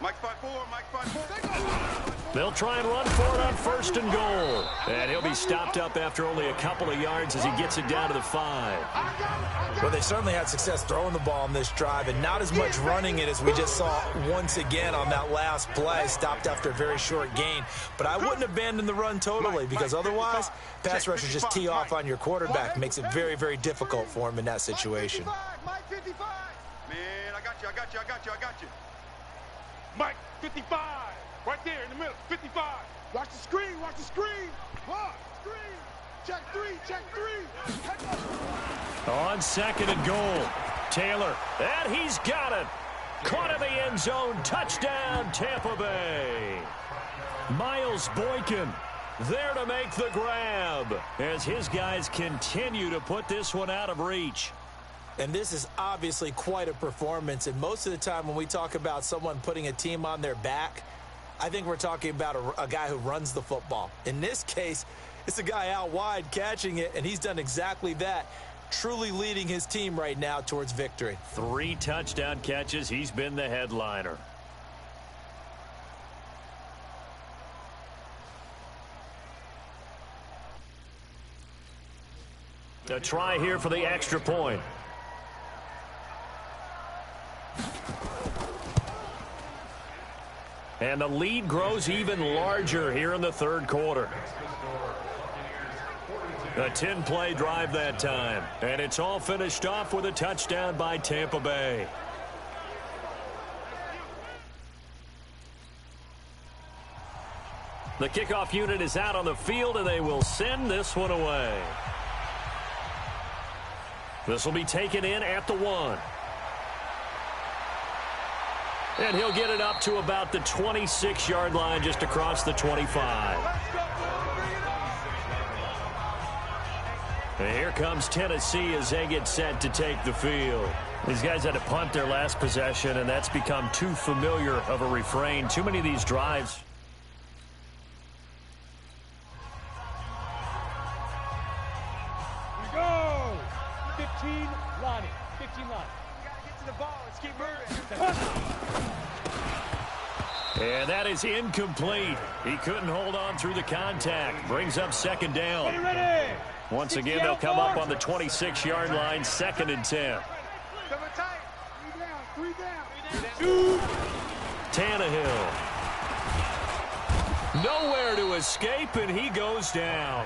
Mike 5-4, Mike 5-4. They'll try and run for it on 1st and goal. And he'll be stopped up after only a couple of yards as he gets it down to the 5. Well, they certainly had success throwing the ball on this drive, and not as much running it as we just saw once again on that last play. Stopped after a very short gain. But I wouldn't abandon the run totally, because otherwise, pass rushers just tee off on your quarterback. Makes it very, very difficult for him in that situation. Mike 55. Man, I got you. Mike 55. Right there in the middle, 55. Watch the screen. Screen. Check three. On 2nd and goal, Taylor, and he's got it. Caught in the end zone, touchdown, Tampa Bay. Miles Boykin there to make the grab as his guys continue to put this one out of reach. And this is obviously quite a performance, and most of the time when we talk about someone putting a team on their back, I think we're talking about a guy who runs the football. In this case, it's a guy out wide catching it, and he's done exactly that, truly leading his team right now towards victory. 3 touchdown catches. He's been the headliner. A try here for the extra point. And the lead grows even larger here in the 3rd quarter. A 10-play drive that time. And it's all finished off with a touchdown by Tampa Bay. The kickoff unit is out on the field, and they will send this one away. This will be taken in at the 1. And he'll get it up to about the 26-yard line, just across the 25. And here comes Tennessee as they get set to take the field. These guys had to punt their last possession, and that's become too familiar of a refrain. Too many of these drives. Here we go. 15, Lonnie. 15, Lonnie. To the ball. Let's keep moving. And that is incomplete. He couldn't hold on through the contact. Brings up 2nd down. Ready. Once again, they'll come up on the 26-yard line, 2nd and 10. Cover tight. 3 down. Tannehill. Nowhere to escape, and he goes down.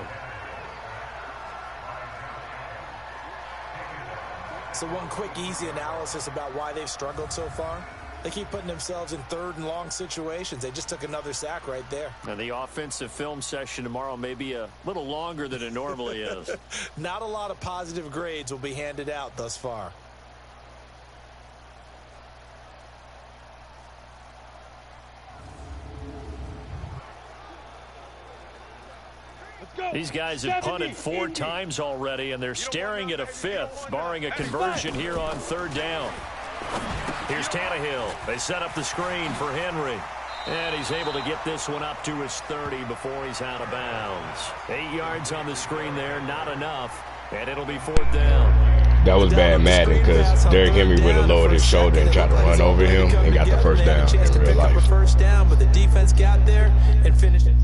So one quick, easy analysis about why they've struggled so far. They keep putting themselves in third and long situations. They just took another sack right there. And the offensive film session tomorrow may be a little longer than it normally is. Not a lot of positive grades will be handed out thus far. These guys have punted 4 times already, and they're staring at a 5th, barring a conversion here on 3rd down. Here's Tannehill. They set up the screen for Henry. And he's able to get this one up to his 30 before he's out of bounds. 8 yards on the screen there, not enough. And it'll be 4th down. That was bad Madden because Derrick Henry would have lowered his shoulder and tried to run over him and got the first down in real life. First down, but the defense got there and finished it.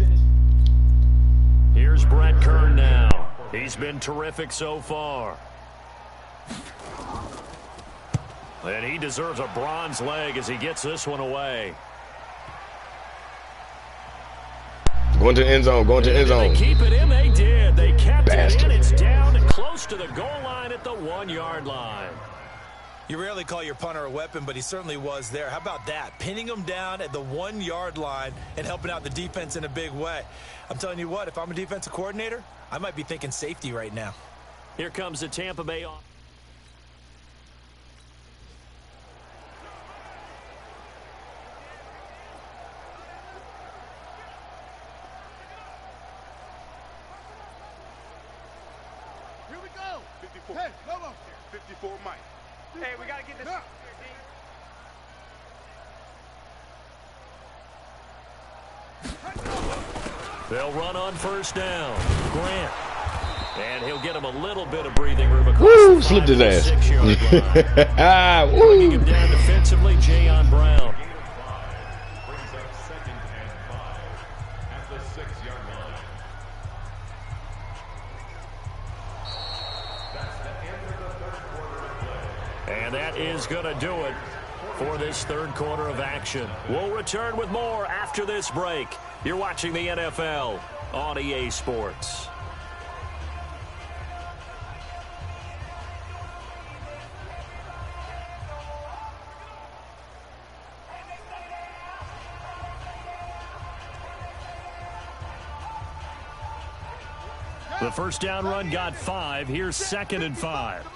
Here's Brett Kern now. He's been terrific so far. And he deserves a bronze leg as he gets this one away. Going to the end zone, going to the end zone. They keep it in, they did. They kept it in. It's down and close to the goal line at the 1-yard line. You rarely call your punter a weapon, but he certainly was there. How about that? Pinning him down at the 1-yard line and helping out the defense in a big way. I'm telling you what, if I'm a defensive coordinator, I might be thinking safety right now. Here comes the Tampa Bay offense. Here we go. 54. Hey, come on. 54, Mike. Hey, we got to get this. Yeah. They'll run on 1st down. Grant. And he'll get him a little bit of breathing room across Woo! the Slipped his ass. 6-yard line. Woo! Bringing him down defensively, Jayon Brown. Brings up 2nd and 5 at the 6-yard line. That's the end of the 3rd quarter of play. And that is going to do it for this 3rd quarter of action. We'll return with more after this break. You're watching the NFL on EA Sports. The 1st down run got 5. Here's 2nd and 5.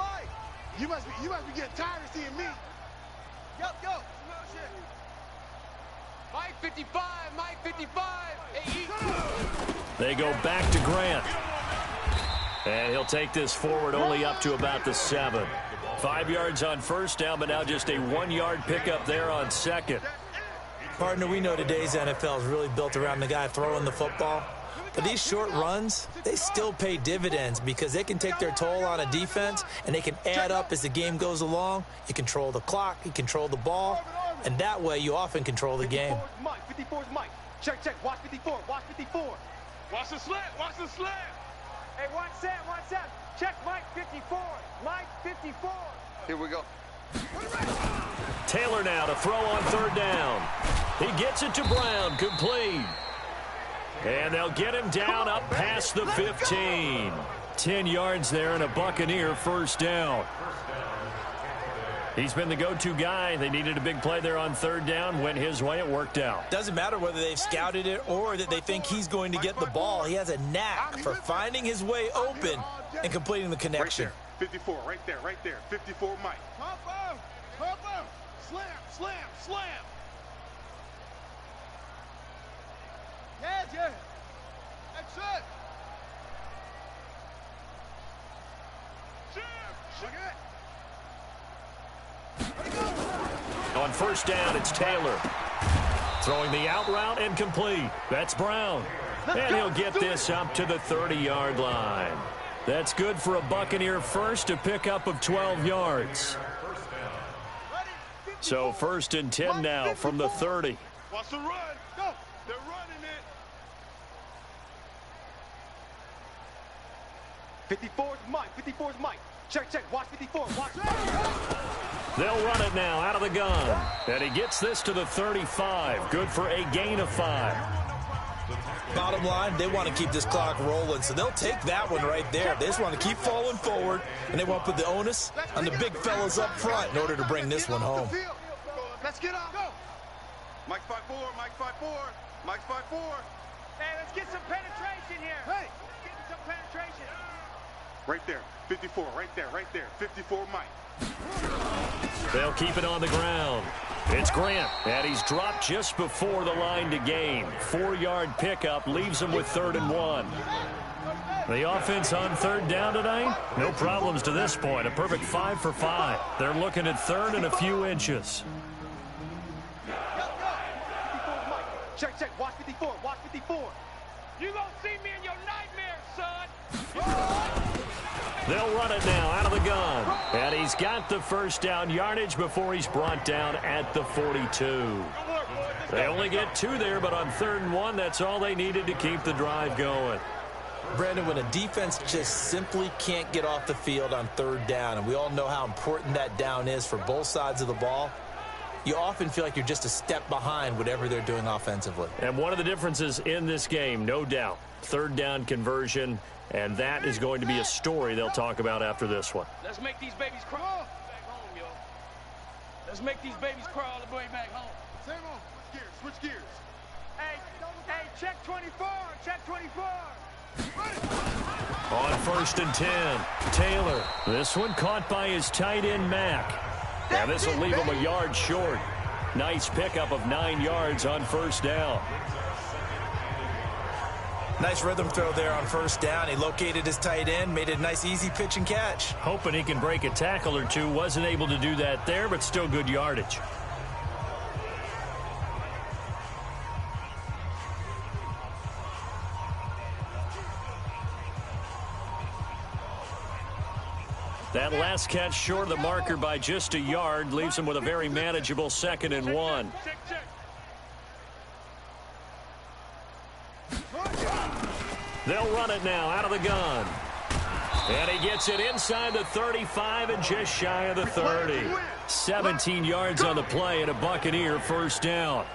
You must be getting tired of seeing me. Go. Mike 55, Mike 55. Hey, They go back to Grant. And he'll take this forward only up to about the 7. 5 yards on 1st down, but now just a 1-yard pickup there on 2nd. Partner, we know today's NFL is really built around the guy throwing the football. But these short runs, they still pay dividends because they can take their toll on a defense and they can add up as the game goes along. You control the clock, you control the ball, and that way you often control the game. 54 is Mike. Check. Watch 54. Watch 54. Watch the slant. Hey, watch that. Check Mike 54. Mike 54. Here we go. Taylor now to throw on 3rd down. He gets it to Brown, complete. And they'll get him down up past the 15. 10 yards there and a Buccaneer 1st down. He's been the go-to guy. They needed a big play there on 3rd down. Went his way. It worked out. Doesn't matter whether they've scouted it or that they think he's going to get the ball. He has a knack for finding his way open and completing the connection. Right there. 54, right there. 54, Mike. Pump him. Slam. Yeah. That's it. Look at it. On 1st down, it's Taylor. Throwing the out route and complete. That's Brown. And he'll get this up to the 30-yard line. That's good for a Buccaneer first, a pickup of 12 yards. So 1st and 10 now from the 30. Watch the run. Go. They're running it. 54 is Mike. Check. Watch 54. Watch. They'll run it now out of the gun. And he gets this to the 35. Good for a gain of 5. Bottom line, they want to keep this clock rolling, so they'll take that one right there. They just want to keep falling forward, and they want to put the onus on the big fellas up front in order to bring this one home. Let's get up. Go. Mike 5-4, Mike 5-4, Mike 5-4. Hey, let's get some penetration here. Hey. Let's get some penetration. Right there, 54, right there, 54, Mike. They'll keep it on the ground. It's Grant, and he's dropped just before the line to gain. 4-yard pickup leaves him with 3rd and 1. The offense on 3rd down tonight, no problems to this point. A perfect 5 for 5. They're looking at 3rd and a few inches. Check, check. Watch 54. Watch 54. You gonna see me in your nightmares, son. They'll run it now out of the gun. And he's got the first down yardage before he's brought down at the 42. They only get 2 there, but on 3rd and 1, that's all they needed to keep the drive going. Brandon, when a defense just simply can't get off the field on 3rd down, and we all know how important that down is for both sides of the ball, you often feel like you're just a step behind whatever they're doing offensively. And one of the differences in this game, no doubt, 3rd down conversion, and that is going to be a story they'll talk about after this one. Let's make these babies crawl back home, yo. Let's make these babies crawl the way back home. Same on. Switch gears. Hey, check 24. Check 24. On 1st and 10, Taylor. This one caught by his tight end, Mack. And this will leave him a yard short. Nice pickup of 9 yards on 1st down. Nice rhythm throw there on 1st down. He located his tight end, made it a nice easy pitch and catch. Hoping he can break a tackle or two. Wasn't able to do that there, but still good yardage. That last catch short of the marker by just a yard leaves him with a very manageable 2nd and 1. They'll run it now out of the gun. And he gets it inside the 35 and just shy of the 30. 17 yards on the play and a Buccaneer 1st down.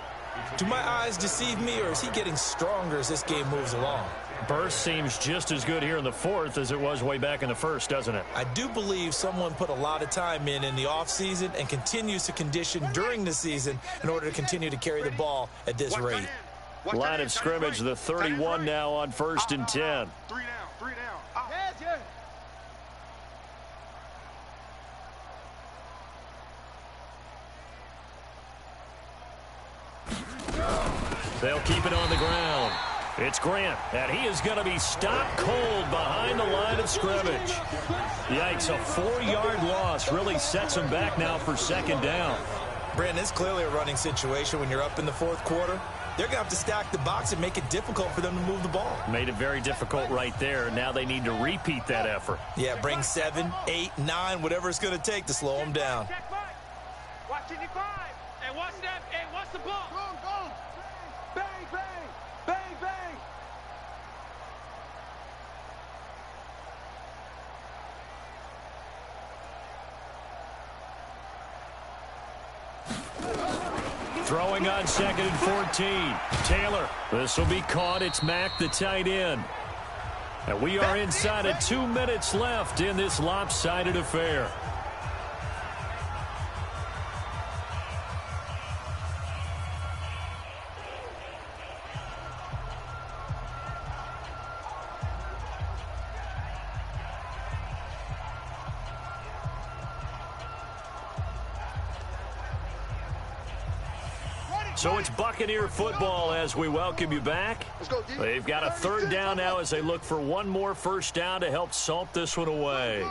Do my eyes deceive me, or is he getting stronger as this game moves along? Burst seems just as good here in the 4th as it was way back in the 1st, doesn't it? I do believe someone put a lot of time in the offseason and continues to condition during the season in order to continue to carry the ball at this rate. Line of scrimmage, the 31 now on 1st and 10. 3 down, 3 down. They'll keep it on the ground. It's Grant, and he is going to be stopped cold behind the line of scrimmage. Yikes, a 4-yard loss really sets him back now for 2nd down. Brandon, it's clearly a running situation when you're up in the 4th quarter. They're going to have to stack the box and make it difficult for them to move the ball. Made it very difficult right there. Now they need to repeat that effort. Yeah, bring 7, 8, 9, whatever it's going to take to slow them down. Watch 55. And watch that. And watch the ball. Go. Bang, bang. Bang, bang. Throwing on 2nd and 14. Taylor. This will be caught. It's Mack, the tight end. And we are inside of 2 minutes left in this lopsided affair. So it's Buccaneer football as we welcome you back. They've got a 3rd down now as they look for one more 1st down to help salt this one away.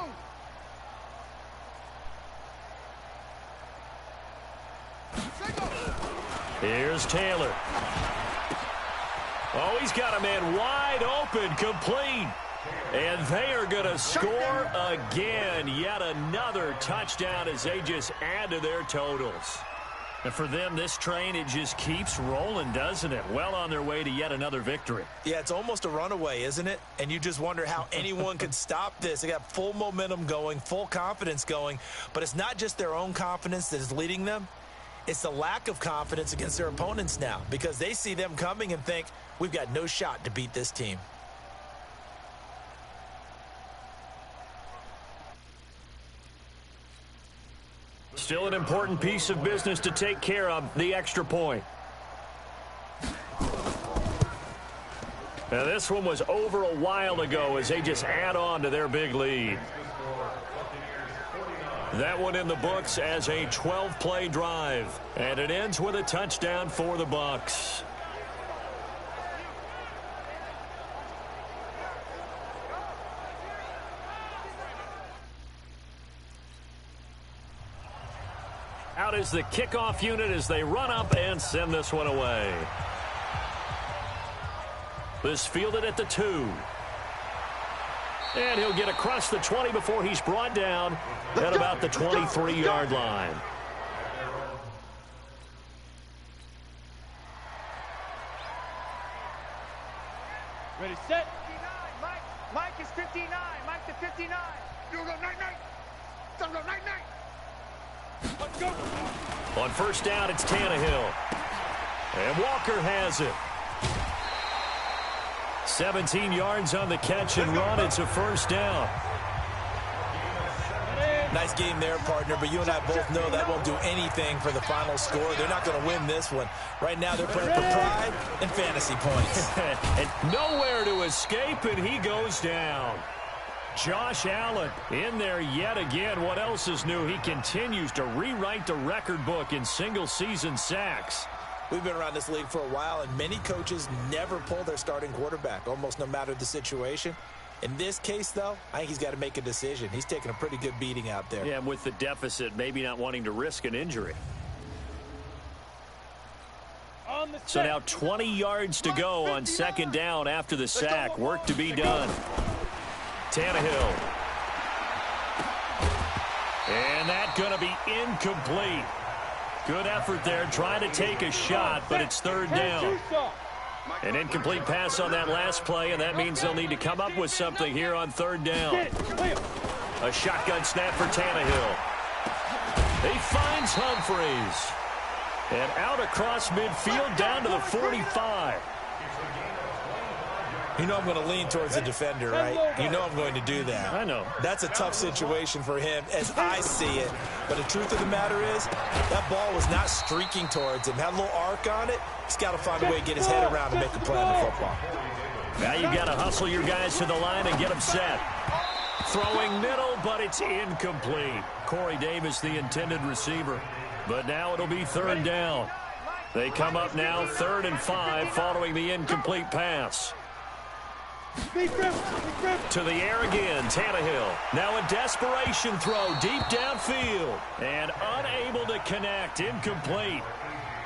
Here's Taylor. Oh, he's got a man wide open, complete. And they are going to score again. Yet another touchdown as they just add to their totals. And for them, this train, it just keeps rolling, doesn't it? Well on their way to yet another victory. Yeah, it's almost a runaway, isn't it? And you just wonder how anyone could stop this. They got full momentum going, full confidence going. But it's not just their own confidence that is leading them. It's the lack of confidence against their opponents now because they see them coming and think, we've got no shot to beat this team. Still an important piece of business to take care of, the extra point. Now this one was over a while ago as they just add on to their big lead. That one in the books as a 12-play drive. And it ends with a touchdown for the Bucs. Out is the kickoff unit as they run up and send this one away. This fielded at the 2. And he'll get across the 20 before he's brought down at about the 23-yard line. Ready, set. 59, Mike is 59. Mike to 59. You go night-night. Go night-night. Let's go. On first down, it's Tannehill. And Walker has it. 17 yards on the catch and run. It's a first down. Nice game there, partner, but you and I both know that won't do anything for the final score. They're not going to win this one. Right now, they're playing for pride and fantasy points. And nowhere to escape, and he goes down. Josh Allen in there yet again. What else is new? He continues to rewrite the record book in single-season sacks. We've been around this league for a while, and many coaches never pull their starting quarterback, almost no matter the situation. In this case, though, I think he's got to make a decision. He's taking a pretty good beating out there. Yeah, and with the deficit, maybe not wanting to risk an injury. So now 20 yards to go on second down after the sack. Work to be done. Tannehill. And that's going to be incomplete. Good effort there, trying to take a shot, but it's third down. An incomplete pass on that last play, and that means they'll need to come up with something here on third down. A shotgun snap for Tannehill. He finds Humphreys. And out across midfield down to the 45. You know I'm going to lean towards the defender, right? You know I'm going to do that. I know. That's a tough situation for him as I see it. But the truth of the matter is, that ball was not streaking towards him. Had a little arc on it. He's got to find a way to get his head around and make a play on the football. Now you've got to hustle your guys to the line and get them set. Throwing middle, but it's incomplete. Corey Davis, the intended receiver. But now it'll be third down. They come up now 3rd and 5 following the incomplete pass. To the air again, Tannehill. Now a desperation throw deep downfield. And unable to connect, incomplete.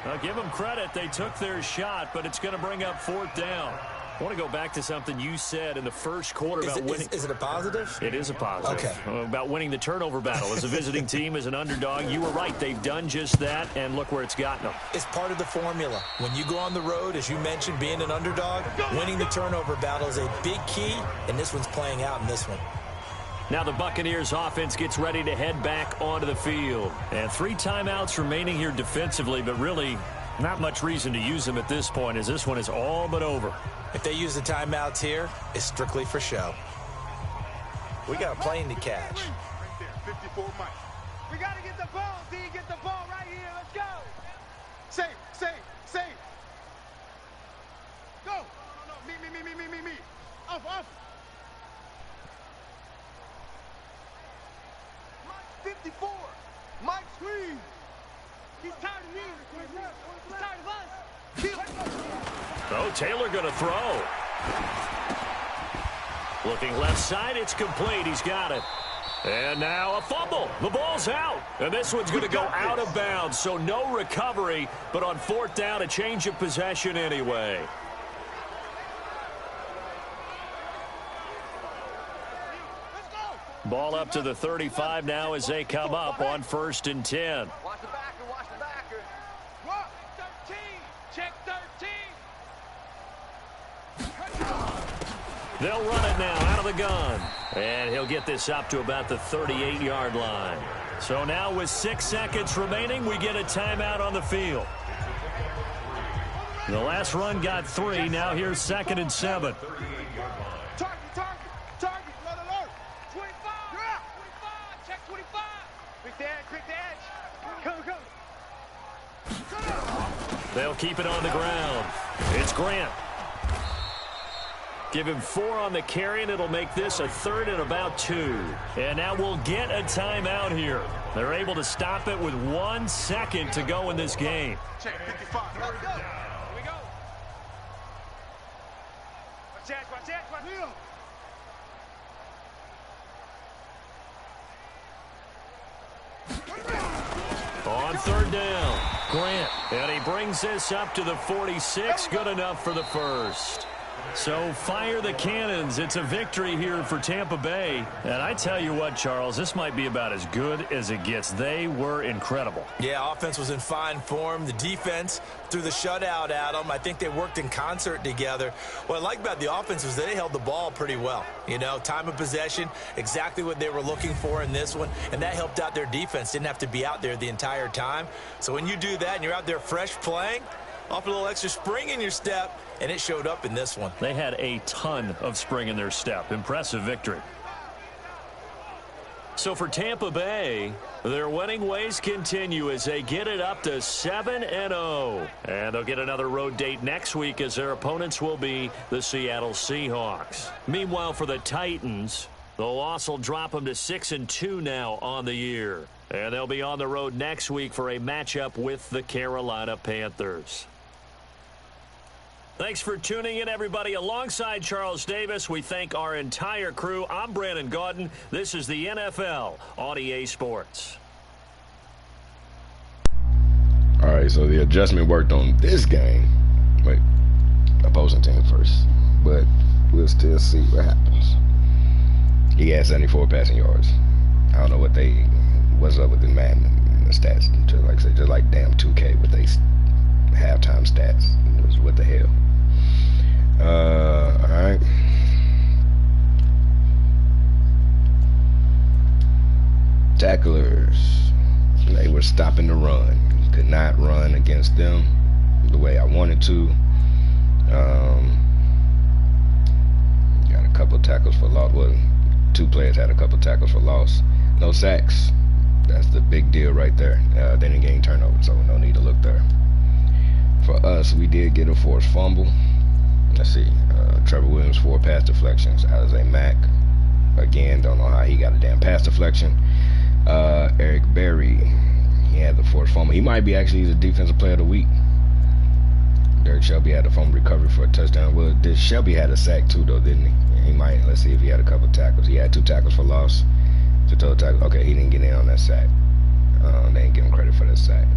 I'll give them credit. They took their shot, but it's going to bring up 4th down. I want to go back to something you said in the first quarter about winning. Is it a positive? It is a positive. Okay. About winning the turnover battle. As a visiting team, as an underdog, you were right. They've done just that, and look where it's gotten them. It's part of the formula. When you go on the road, as you mentioned, being an underdog, winning the turnover battle is a big key, and this one's playing out in this one. Now the Buccaneers offense gets ready to head back onto the field. And 3 timeouts remaining here defensively, but really not much reason to use them at this point as this one is all but over. If they use the timeouts here, it's strictly for show. We got a plane to catch. Right there, 54 Mike. We got to get the ball, D. Get the ball right here. Let's go. Save. Go. No. Me. Off. Mike 54. Mike Squeeze. He's tired of me. He's tired of us. Oh, Taylor going to throw. Looking left side, it's complete. He's got it. And now a fumble. The ball's out. And this one's going to go out of bounds, so no recovery. But on 4th down, a change of possession anyway. Ball up to the 35 now as they come up on 1st and 10. Watch the backer. What? 13. Check 13. They'll run it now out of the gun. And he'll get this up to about the 38-yard line. So now with 6 seconds remaining, we get a timeout on the field. The last run got 3. Now here's 2nd and 7. Target. Red alert. 25. 25. Check 25. Quick the edge. They'll keep it on the ground. It's Grant. Give him 4 on the carry, and it'll make this a 3rd and about 2. And now we'll get a timeout here. They're able to stop it with 1 second to go in this game. Check 55. Let's go. Here we go. Watch that, watch that, watch that. On 3rd down, Grant. And he brings this up to the 46. Good enough for the first. So fire the cannons. It's a victory here for Tampa Bay. And I tell you what, Charles, this might be about as good as it gets. They were incredible. Yeah, offense was in fine form. The defense threw the shutout at them. I think they worked in concert together. What I like about the offense was they held the ball pretty well. You know, time of possession, exactly what they were looking for in this one. And that helped out their defense. Didn't have to be out there the entire time. So when you do that and you're out there fresh playing, off a little extra spring in your step, and it showed up in this one. They had a ton of spring in their step. Impressive victory. So for Tampa Bay, their winning ways continue as they get it up to 7-0. And they'll get another road date next week as their opponents will be the Seattle Seahawks. Meanwhile, for the Titans, the loss will drop them to 6-2 now on the year. And they'll be on the road next week for a matchup with the Carolina Panthers. Thanks for tuning in, everybody. Alongside Charles Davis, we thank our entire crew. I'm Brandon Gaudin. This is the NFL on EA Sports. All right, so the adjustment worked on this game. Wait, opposing team first. But we'll still see what happens. He had 74 passing yards. I don't know what's up with the Madden and the stats. Just like damn 2K with they halftime stats. It was what the hell. Alright. Tacklers. They were stopping the run. Could not run against them the way I wanted to. Got a couple tackles for loss. Well, 2 players had a couple tackles for loss. No sacks. That's the big deal right there. They didn't gain turnover, so no need to look there. For us, we did get a forced fumble. Let's see. Trevor Williams, 4 pass deflections. Alizé Mack, again, don't know how he got a damn pass deflection. Eric Berry, he had the forced fumble. He might be actually the defensive player of the week. Derek Shelby had a fumble recovery for a touchdown. Well, Shelby had a sack too, though, didn't he? He might. Let's see if he had a couple tackles. He had 2 tackles for loss. Okay, he didn't get in on that sack. They didn't give him credit for that sack.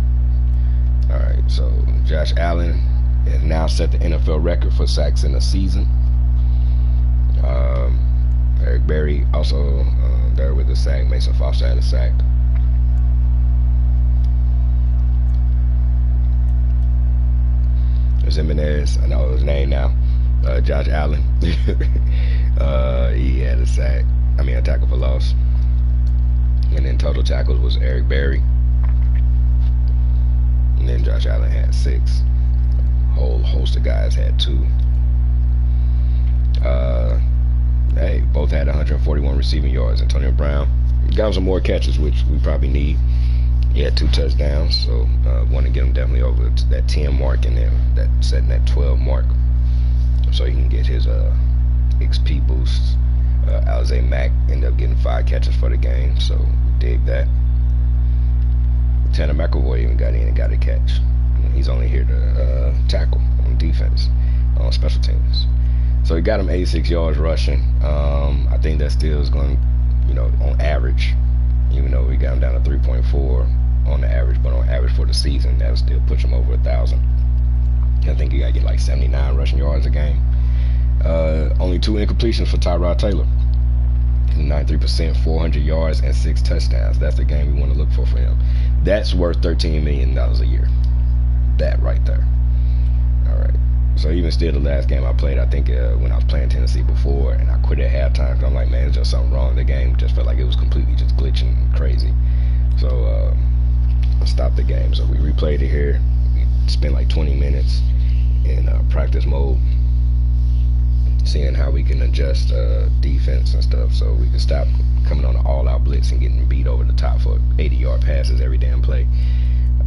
All right, so Josh Allen has now set the NFL record for sacks in a season. Eric Berry also there with a sack. Mason Foster had a sack. Jimenez, I know his name now. Josh Allen. He had a sack. A tackle for loss. And then total tackles was Eric Berry. And then Josh Allen had 6. A whole host of guys had 2. Hey, both had 141 receiving yards. Antonio Brown got him some more catches, which we probably need. He had 2 touchdowns, so want to get him definitely over to that 10 mark and then setting that 12 mark so he can get his XP boosts. Alizé Mack ended up getting 5 catches for the game, so dig that. Tanner McElroy even got in and got a catch. He's only here to tackle on defense, on special teams. So he got him 86 yards rushing. I think that still is going, on average, even though we got him down to 3.4 on the average, but on average for the season, that would still push him over 1,000. I think he got to get like 79 rushing yards a game. Only 2 incompletions for Tyrod Taylor. 93%, 400 yards, and 6 touchdowns. That's the game we want to look for him. That's worth $13 million a year. That right there. All right. So even still, the last game I played, I think when I was playing Tennessee before, and I quit at halftime, because I'm like, man, there's just something wrong. The game just felt like it was completely just glitching crazy. So I stopped the game. So we replayed it here. We spent like 20 minutes in practice mode, seeing how we can adjust defense and stuff so we can stop coming on an all-out blitz and getting beat over the top for 80-yard passes every damn play.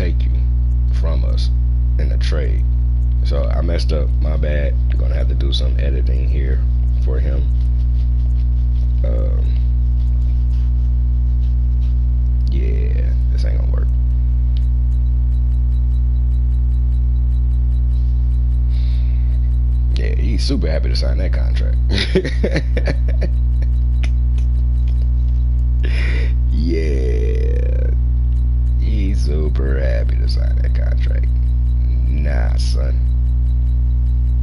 take you from us in the trade. So I messed up. My bad. I'm gonna have to do some editing here for him. Yeah, this ain't gonna work. Yeah, he's super happy to sign that contract. Yeah, he's super happy to sign that contract. Nah, son.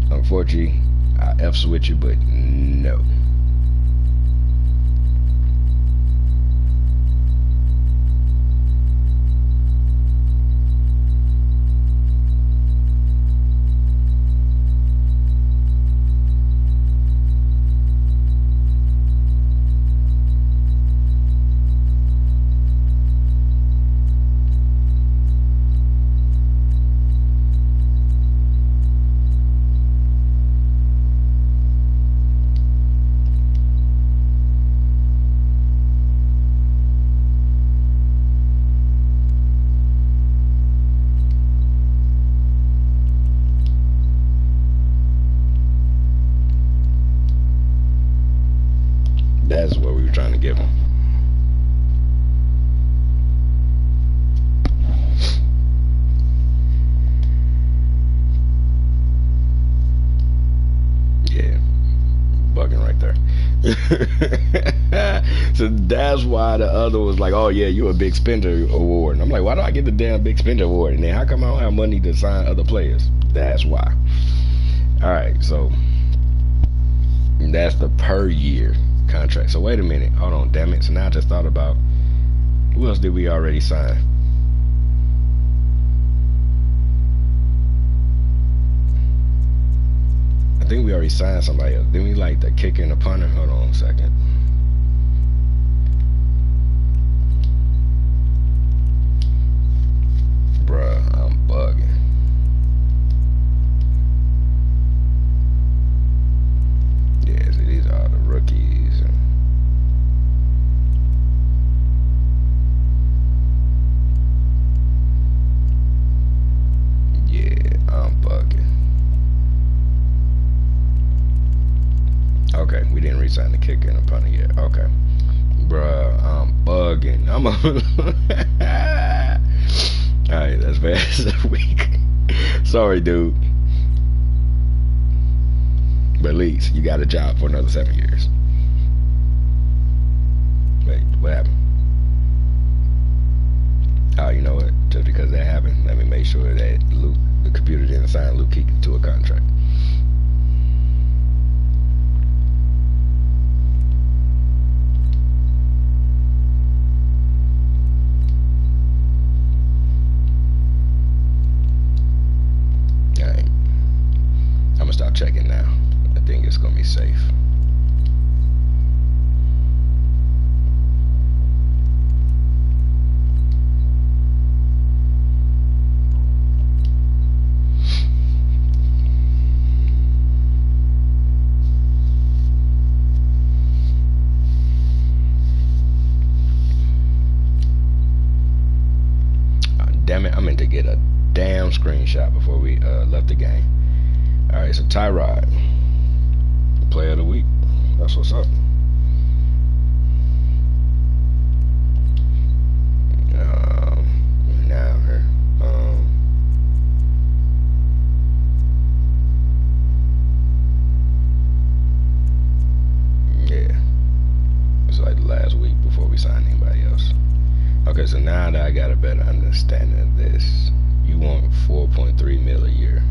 Unfortunately, I F's with you, but no. That's what we were trying to give him. Yeah, bugging right there. So that's why the other was like, oh yeah, you a big spender award. And I'm like, why do I get the damn big spender award? And then how come I don't have money to sign other players? That's why. Alright, so that's the per year contract. So wait a minute, hold on, damn it. So now I just thought about, who else did we already sign? I think we already signed somebody else. Didn't we, like the kicker and the punter? Hold on a second. Bruh, I'm bugging. Yeah, see, these are the rookies. Yeah, I'm bugging. Okay, we didn't re-sign the kicker and the punter yet. Okay. Bruh, I'm bugging. I'm Alright, that's fast a week. Sorry, dude. But at least you got a job for another 7 years. Wait, what happened? Oh, you know what? Just because that happened, let me make sure that Luke, the computer didn't sign Luke Keegan to a contract. Alright. I'm gonna stop checking now. I think it's gonna be safe. Damn it, I meant to get a damn screenshot before we left the game. Alright, so Tyrod, player of the week. That's what's up. Now here. Yeah. It's like the last week before we sign anybody else. Okay, so now that I got a better understanding of this, you want 4.3 mil a year.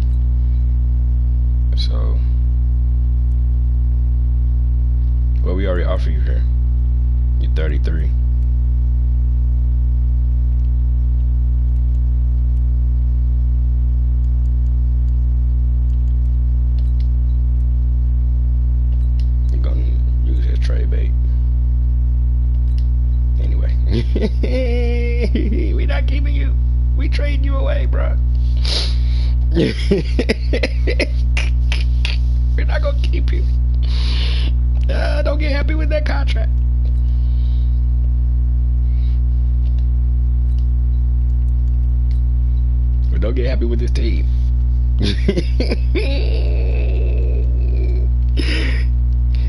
So, well, we already offer you here. You're 33. You're gonna use his trade bait. Anyway, we not keeping you. We trading you away, bro. We're not gonna keep you. Don't get happy with that contract. get happy with this team.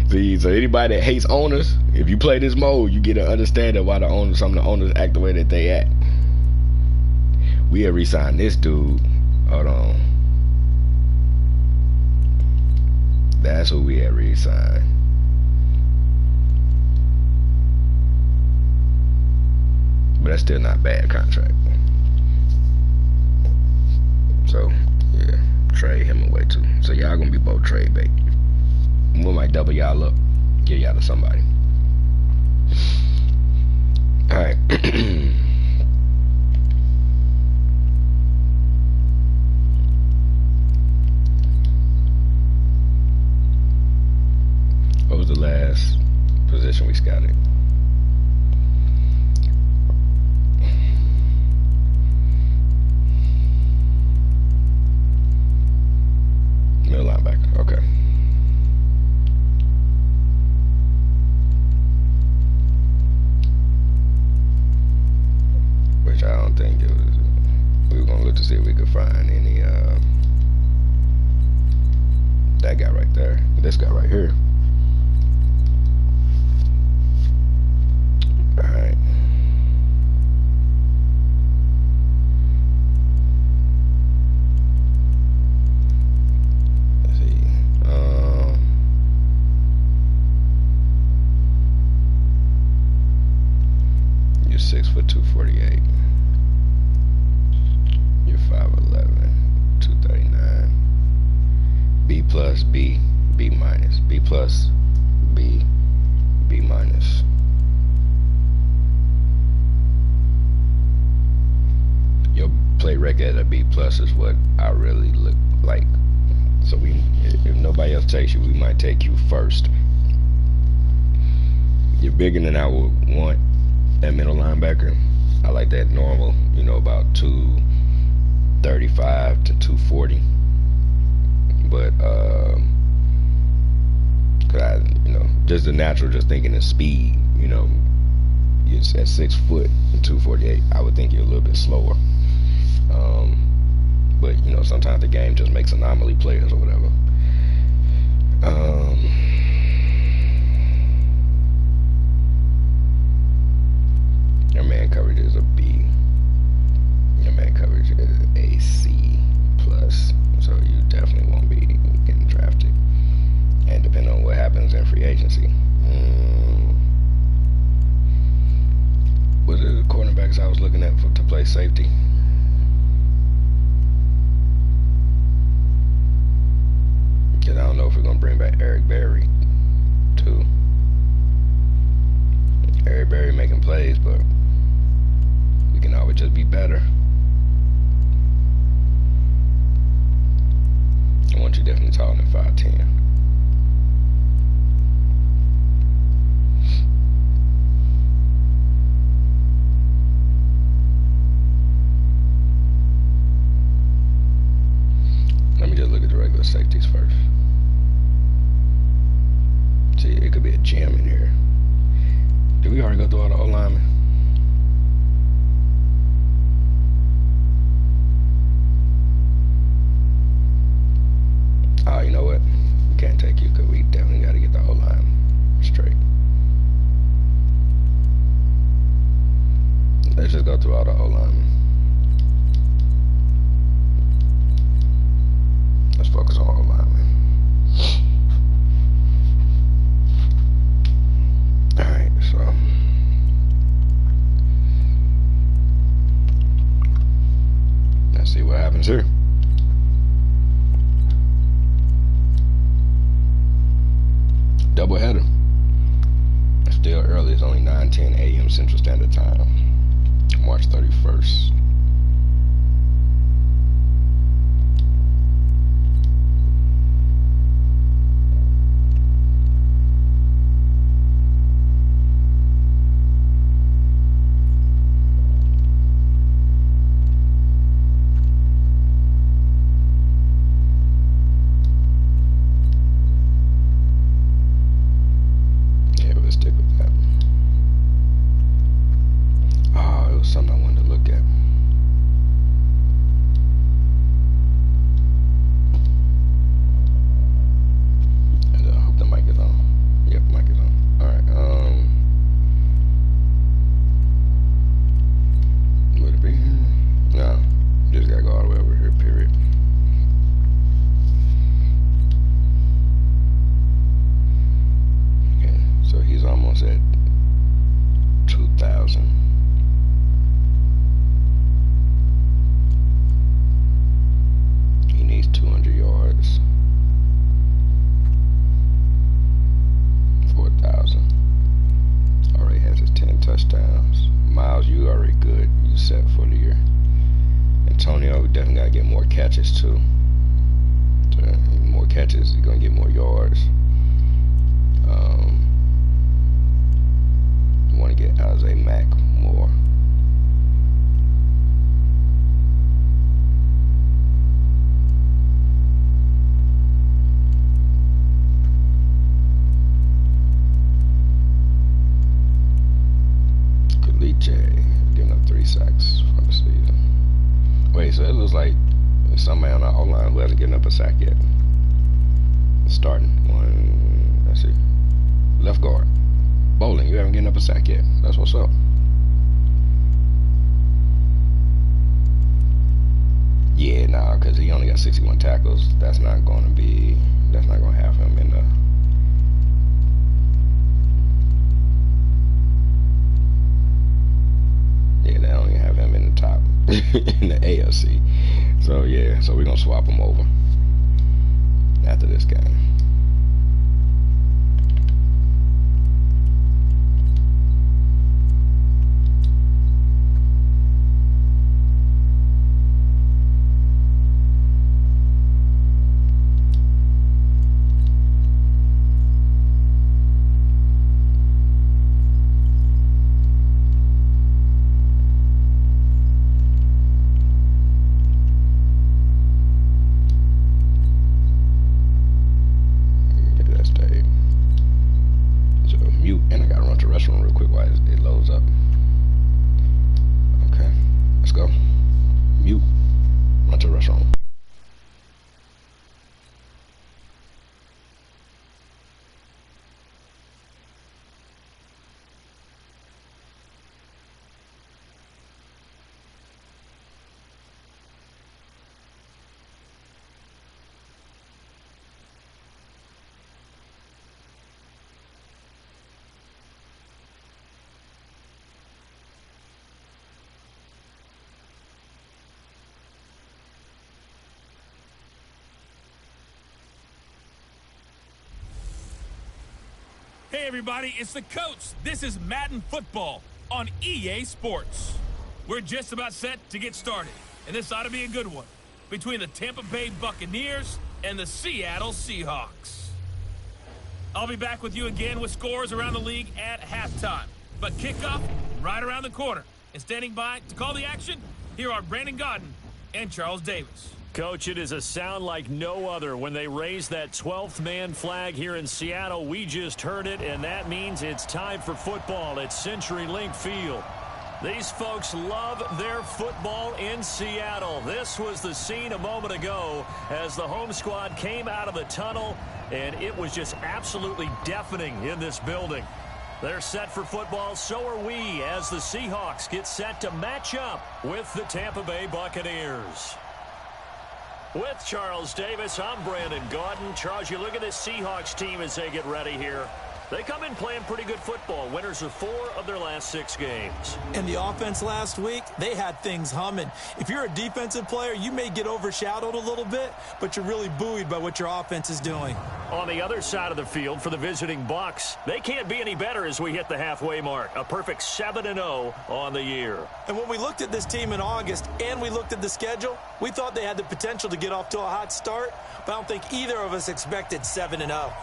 See, so anybody that hates owners, if you play this mode, you get to understand why some of the owners act the way that they act. We have re-signed this dude. Hold on. That's who we have re-signed. But that's still not a bad contract. So, yeah, trade him away too. So y'all gonna be both trade bait. We might double y'all up, get y'all to somebody. All right. What was the last position we scouted? Middle linebacker. Okay. Which I don't think it was. We were gonna look to see if we could find any. That guy right there. This guy right here. All right. Let's see. You're 6'2", 248. You're 5'11", 239. B plus, B, B minus, B plus, B, B minus. Your play record at a B plus is what I really look like. So if nobody else takes you, we might take you first. You're bigger than I would want at middle linebacker. I like that normal, about 235 to 240. But just the natural, just thinking of speed, you're at 6 foot and 248. I would think you're a little bit slower. But sometimes the game just makes anomaly players or whatever. Your man coverage is a B. Your man coverage is a C plus. So you definitely won't be getting drafted. And depending on what happens in free agency. Was it the cornerbacks I was looking at to play safety? Because I don't know if we're going to bring back Eric Berry too. Eric Berry making plays, but we can always just be better. I want you definitely taller than 5'10". Let me just look at the regular safeties first. See, it could be a gym in here. Did we already go through all the O-linemen? Oh, you know what? We can't take you because we definitely got to get the O-line straight. Let's just go through all the O-linemen. Let's focus on O-linemen. Alright, so let's see what happens here. Doubleheader. Still early. It's only 9:10 a.m. Central Standard Time. March 31st. set for the year. Antonio definitely got to get more catches too. More catches, he's gonna get more yards. Want to get Isaiah Mack more. Giving up 3 sacks for the season. Wait, so it looks like somebody on our O-line who hasn't given up a sack yet. Starting one, let's see, left guard. Bowling, you haven't given up a sack yet. That's what's up. Yeah, nah, because he only got 61 tackles. That's not going to have him in the. Yeah, they only have him in the top in the AFC. So yeah, so we're gonna swap him over after this game. And I gotta run to the restroom real quick while it loads up. Okay, let's go. Mute. Run to the restroom. Hey everybody, it's the coach. This is Madden Football on EA Sports. We're just about set to get started, and this ought to be a good one between the Tampa Bay Buccaneers and the Seattle Seahawks. I'll be back with you again with scores around the league at halftime, but kickoff right around the corner. And standing by to call the action, here are Brandon Gaudin and Charles Davis. Coach, it is a sound like no other when they raise that 12th man flag here in Seattle. We just heard it, and that means it's time for football at CenturyLink Field. These folks love their football in Seattle. This was the scene a moment ago as the home squad came out of the tunnel, and it was just absolutely deafening in this building. They're set for football, so are we, as the Seahawks get set to match up with the Tampa Bay Buccaneers. With Charles Davis, I'm Brandon Gaudin. Charles, you look at this Seahawks team as they get ready here. They come in playing pretty good football. Winners of 4 of their last 6 games. And the offense last week, they had things humming. If you're a defensive player, you may get overshadowed a little bit, but you're really buoyed by what your offense is doing. On the other side of the field for the visiting Bucs, they can't be any better as we hit the halfway mark. A perfect 7-0 on the year. And when we looked at this team in August and we looked at the schedule, we thought they had the potential to get off to a hot start, but I don't think either of us expected 7-0.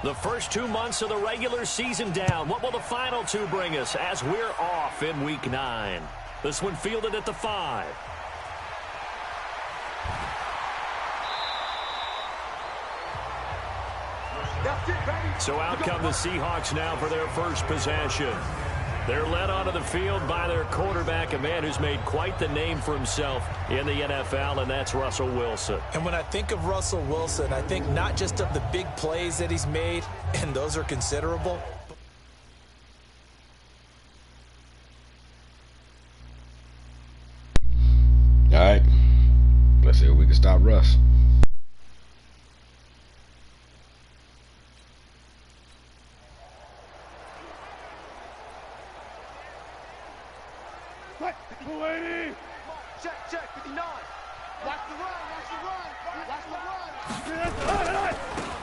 The first 2 months of the regular season down. What will the final 2 bring us as we're off in Week 9? This one fielded at the 5. So out come the Seahawks now for their first possession. They're led onto the field by their quarterback, a man who's made quite the name for himself in the NFL, and that's Russell Wilson. And when I think of Russell Wilson, I think not just of the big plays that he's made, and those are considerable. All right, let's see if we can stop Russ. 280. Check, 59. Watch the run.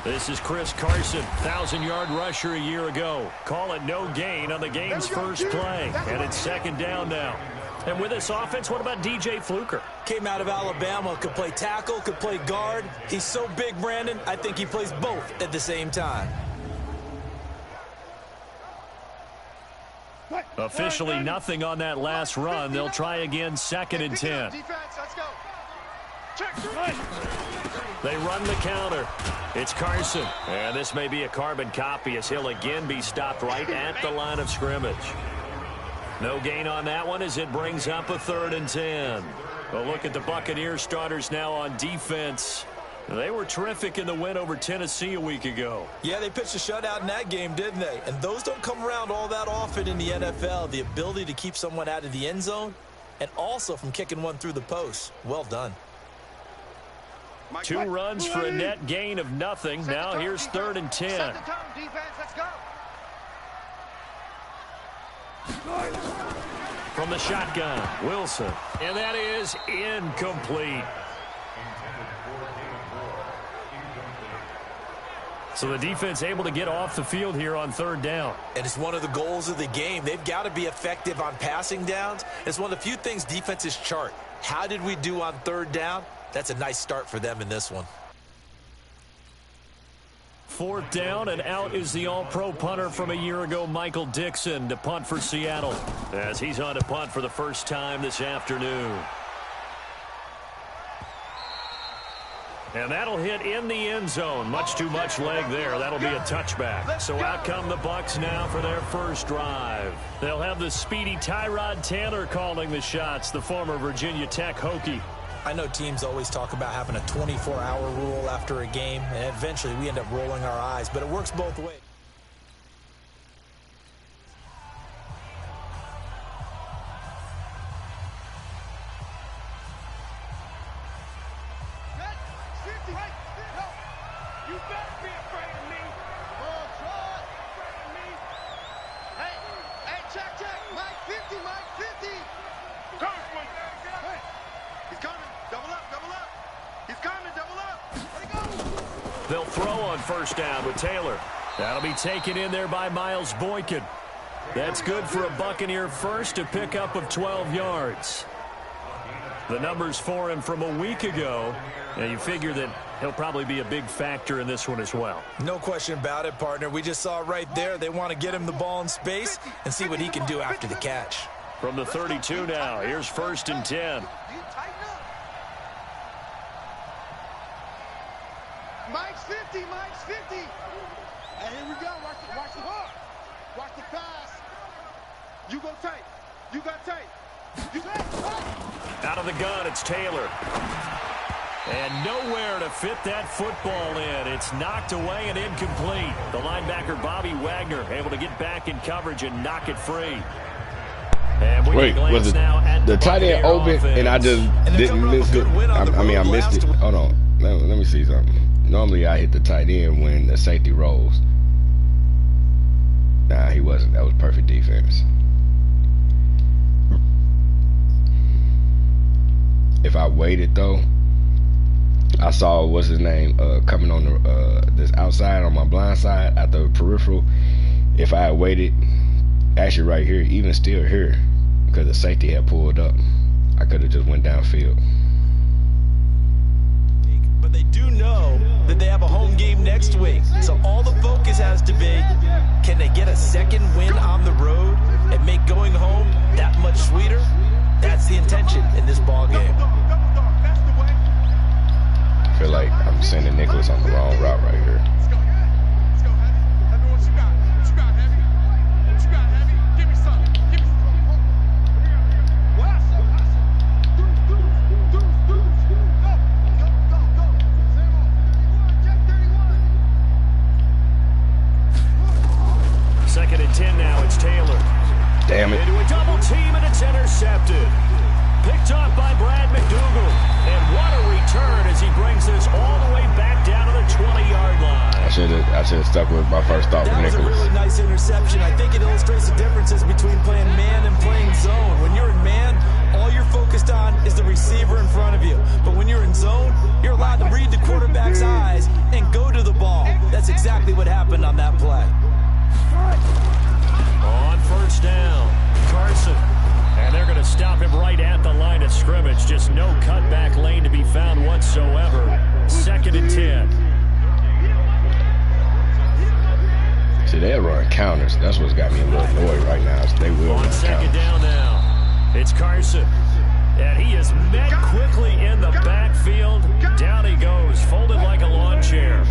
This is Chris Carson, 1,000-yard rusher a year ago. Call it no gain on the game's first play. And it's second down now. And with this offense, what about DJ Fluker? Came out of Alabama, could play tackle, could play guard. He's so big, Brandon, I think he plays both at the same time. Officially nothing on that last run. They'll try again, 2nd and 10. Defense, let's go. They run the counter. It's Carson. And this may be a carbon copy as he'll again be stopped right at the line of scrimmage. No gain on that one as it brings up a 3rd and 10. Well, look at the Buccaneers starters now on defense. They were terrific in the win over Tennessee a week ago. Yeah, they pitched a shutout in that game, didn't they? And those don't come around all that often in the NFL. The ability to keep someone out of the end zone and also from kicking one through the post. Well done. 2 runs for a net gain of nothing. Now here's 3rd and 10. Set the tone, defense, let's go. From the shotgun, Wilson. And that is incomplete. So the defense able to get off the field here on 3rd down. And it's one of the goals of the game. They've got to be effective on passing downs. It's one of the few things defenses chart. How did we do on 3rd down? That's a nice start for them in this one. 4th down, and out is the all-pro punter from a year ago, Michael Dixon, to punt for Seattle, as he's on to punt for the first time this afternoon. And that'll hit in the end zone. Much too much leg there. That'll be a touchback. So out come the Bucs now for their first drive. They'll have the speedy Tyrod Taylor calling the shots, the former Virginia Tech Hokie. I know teams always talk about having a 24-hour rule after a game, and eventually we end up rolling our eyes, but it works both ways. You better be afraid of me. Afraid of me. Hey, check. Mike 50, Mike 50. Hey, he's coming. Double up. He's coming, double up. Let it go. They'll throw on 1st down with Taylor. That'll be taken in there by Miles Boykin. That's good for a Buccaneer first, a pickup of 12 yards. The numbers for him from a week ago. Now you figure that he'll probably be a big factor in this one as well. No question about it, partner. We just saw it right there. They want to get him the ball in space and see what he can do after the catch. From the 32 now, here's 1st and 10. Mike's 50. And here we go. Watch the hook. Watch the pass. You go tight. You got tight. Out of the gun, it's Taylor. And nowhere to fit that football in. It's knocked away and incomplete. The linebacker, Bobby Wagner, able to get back in coverage and knock it free. And wait, was it the tight end open and I just didn't miss it? I mean, I missed it. Hold on. Let me see something. Normally, I hit the tight end when the safety rolls. Nah, he wasn't. That was perfect defense. If I waited, though, I saw, what's his name, coming on the this outside on my blind side at the peripheral. If I had waited, actually right here, even still here, because the safety had pulled up, I could have just went downfield. But they do know that they have a home game next week. So all the focus has to be, can they get a second win on the road and make going home that much sweeter? That's the intention in this ball game. I feel like I'm sending Nicholas on the wrong route right here. Let's go, Heavy, what you got? What you got, Heavy? What you got, Heavy? Give me some. Go. 2nd and 10 now, it's Taylor. Damn it. Into a double team, and it's intercepted. Picked off by Brad McDougal. And what a return as he brings this all the way back down to the 20-yard line. I should have stuck with my first thought with That was Nicholas. a really nice interception. I think it illustrates the differences between playing man and playing zone. When you're in man, all you're focused on is the receiver in front of you. But when you're in zone, you're allowed to read the quarterback's eyes and go to the ball. That's exactly what happened on that play. On first down, Carson. And they're going to stop him right at the line of scrimmage. Just no cutback lane to be found whatsoever. 2nd and 10. See, they'll run counters. That's what's got me a little annoyed right now. Is they will On run 2nd counters. down now, it's Carson. And he is met quickly in the backfield. Down he goes, folded like a lawn chair.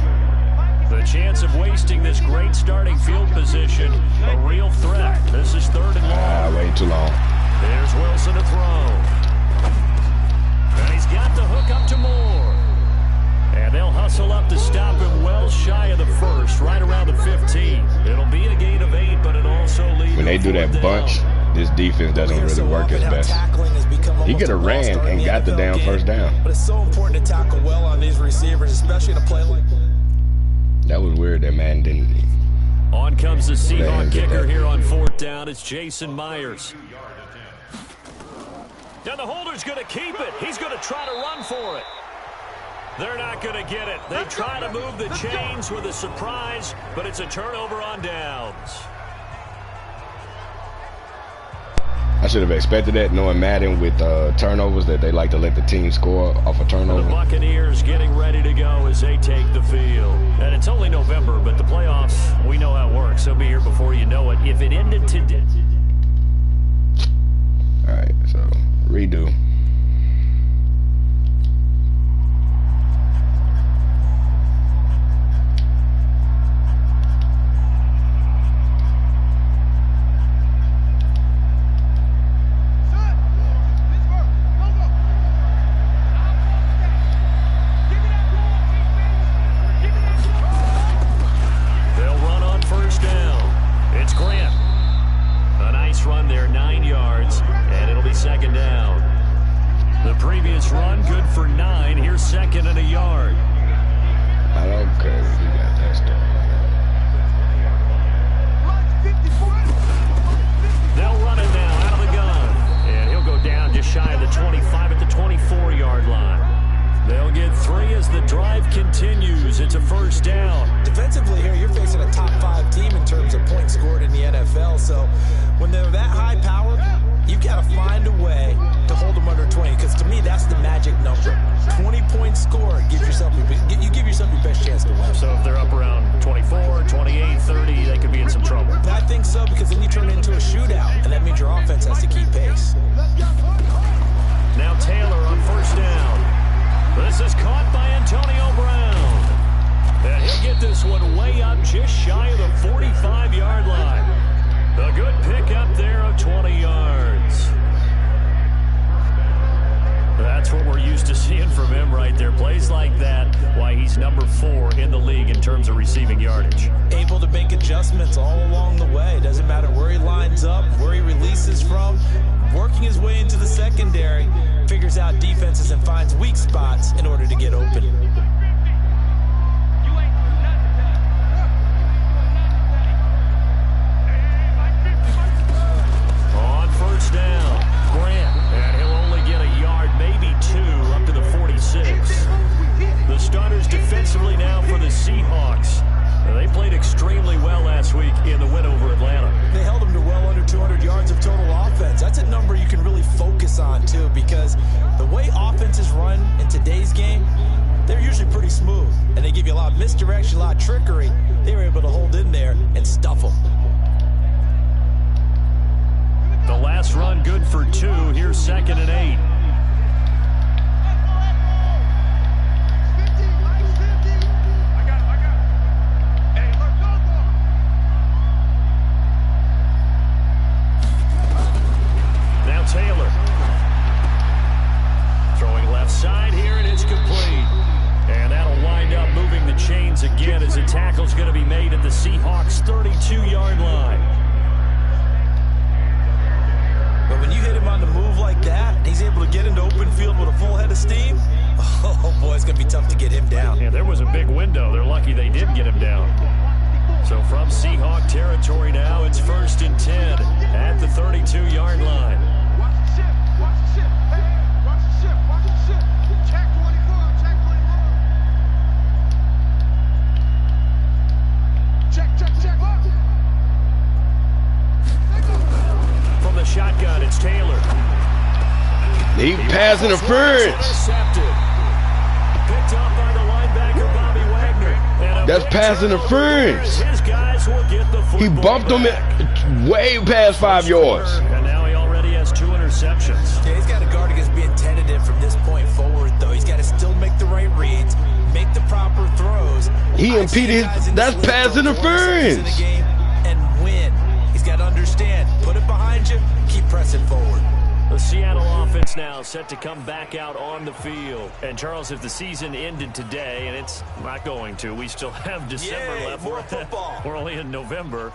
The chance of wasting this great starting field position, a real threat. This is 3rd and long. Waiting too long. There's Wilson to throw. And he's got the hook up to Moore. And they'll hustle up to stop him well shy of the first, right around the 15. It'll be a gain of 8, but it also leads. When they do that bunch, this defense doesn't really work as best. He could have ran and got the damn first down. But it's so important to tackle well on these receivers, especially in a play like that. That was weird that man didn't. On comes the Seahawk get kicker that. here on 4th down. It's Jason Myers. And the holder's going to keep it. He's going to try to run for it. They're not going to get it. They try to move the chains with a surprise, but it's a turnover on downs. I should have expected that, knowing Madden with turnovers, that they like to let the team score off a The turnover. Buccaneers getting ready to go as they take the field. And it's only November, but the playoffs, we know how it works. They'll be here before you know it. If it ended today. All right, so redo. They'll run on first down. It's Grant. A nice run there, 9 yards, and it'll be 2nd down. The previous run, good for 9. Here's 2nd and a yard. I don't care if he got that stuff. They'll run it now out of the gun. And he'll go down just shy of the 25 at the 24-yard line. They'll get 3 as the drive continues. It's a first down. Defensively here, you're facing a top 5 team in terms of points scored in the NFL. So when they're that high powered, you've got to find a way to hold them under 20. Because to me, that's the magic number. 20 points scored gives yourself you give yourself your best chance to win. So if they're up around 24, 28, 30, they could be in some trouble. I think so, because then you turn it into a shootout, and that means your offense has to keep pace. Now Taylor on first down. This is caught by Antonio Brown. And he'll get this one way up just shy of the 45-yard line. A good pickup there of 20 yards. That's what we're used to seeing from him right there. Plays like that, why he's number 4 in the league in terms of receiving yardage. Able to make adjustments all along the way. Doesn't matter where he lines up, where he releases from. Working his way into the secondary, figures out defenses and finds weak spots in order to get open. On first down, Grant. And he'll only get a yard, maybe 2, up to the 46. The starters defensively now for the Seahawks. They played extremely well last week in the win over Atlanta. They held them to well under 200 yards of total offense. That's a number you can really focus on, too, because the way offenses run in today's game, they're usually pretty smooth, and they give you a lot of misdirection, a lot of trickery. They were able to hold in there and stuff them. The last run good for 2. Here's 2nd and 8. Now Taylor. Throwing left side here, and it's complete. And that'll wind up moving the chains again as a tackle's going to be made at the Seahawks' 32-yard line. But when you hit him on the move like that, he's able to get into open field with a full head of steam, Oh, boy, it's going to be tough to get him down. Yeah, there was a big window. They're lucky they did get him down. So from Seahawk territory now, it's 1st and 10 at the 32-yard line. Watch the ship. Watch the ship. Hey, watch the ship. Watch the ship. Check 24. Check 24. Check, check, check. From the shotgun, it's Taylor. He pass interference. Intercepted. Picked up by the linebacker, Bobby Wagner. And That's pass interference. His guys will get the He football bumped him back. way past 5 yards. And now he already has 2 interceptions. Yeah, he's got to guard against being tentative from this point forward, though. He's got to still make the right reads, make the proper throws. He impeded his, that's pass interference. In the game and win. He's got to understand, put it behind you, keep pressing forward. The Seattle offense now set to come back out on the field. And, Charles, if the season ended today, and it's not going to, we still have December left. More football. We're only in November.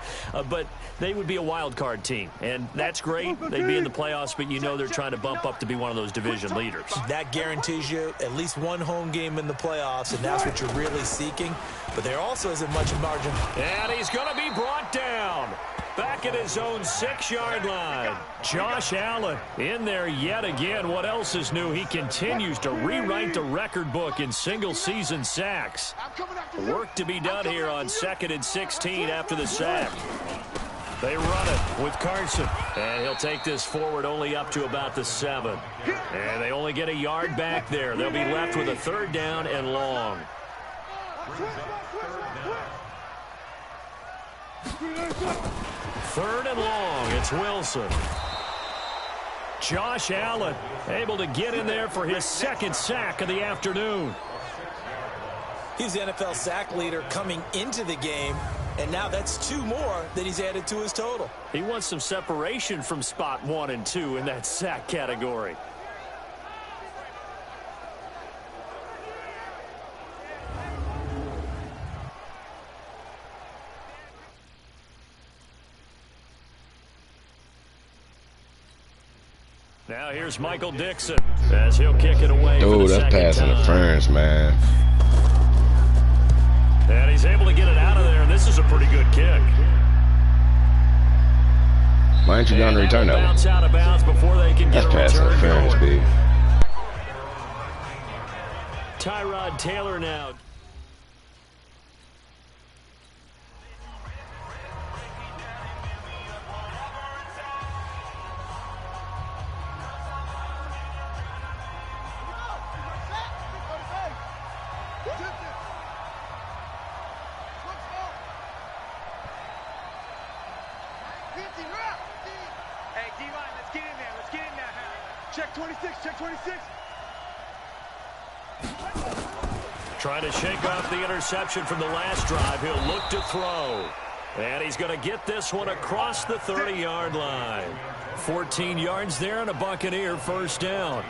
But they would be a wild card team. And that's great. They'd be in the playoffs, but you know they're trying to bump up to be one of those division leaders. That guarantees you at least one home game in the playoffs, and that's what you're really seeking. But there also isn't much margin. And he's going to be brought down. Back at his own 6-yard line. Josh Allen in there yet again. What else is new? He continues to rewrite the record book in single-season sacks. Work to be done here on 2nd and 16 after the sack. They run it with Carson. And he'll take this forward only up to about the 7. And they only get a yard back there. They'll be left with a 3rd down and long. 3rd and long. It's Wilson. Josh Allen able to get in there for his 2nd sack of the afternoon. He's the NFL sack leader coming into the game, and now that's 2 more that he's added to his total. He wants some separation from spot 1 and 2 in that sack category. Now here's Michael Dixon as he'll kick it away. Dude, that's pass interference, man. And he's able to get it out of there, and this is a pretty good kick. Why ain't you going to return that one? Bounce out of bounds before they can get That's pass interference, big. Tyrod Taylor now. Hey, D-line, let's get in there. Let's get in there. Check 26. Check 26. Trying to shake off the interception from the last drive. He'll look to throw. And he's going to get this one across the 30-yard line. 14 yards there and a Buccaneer 1st down.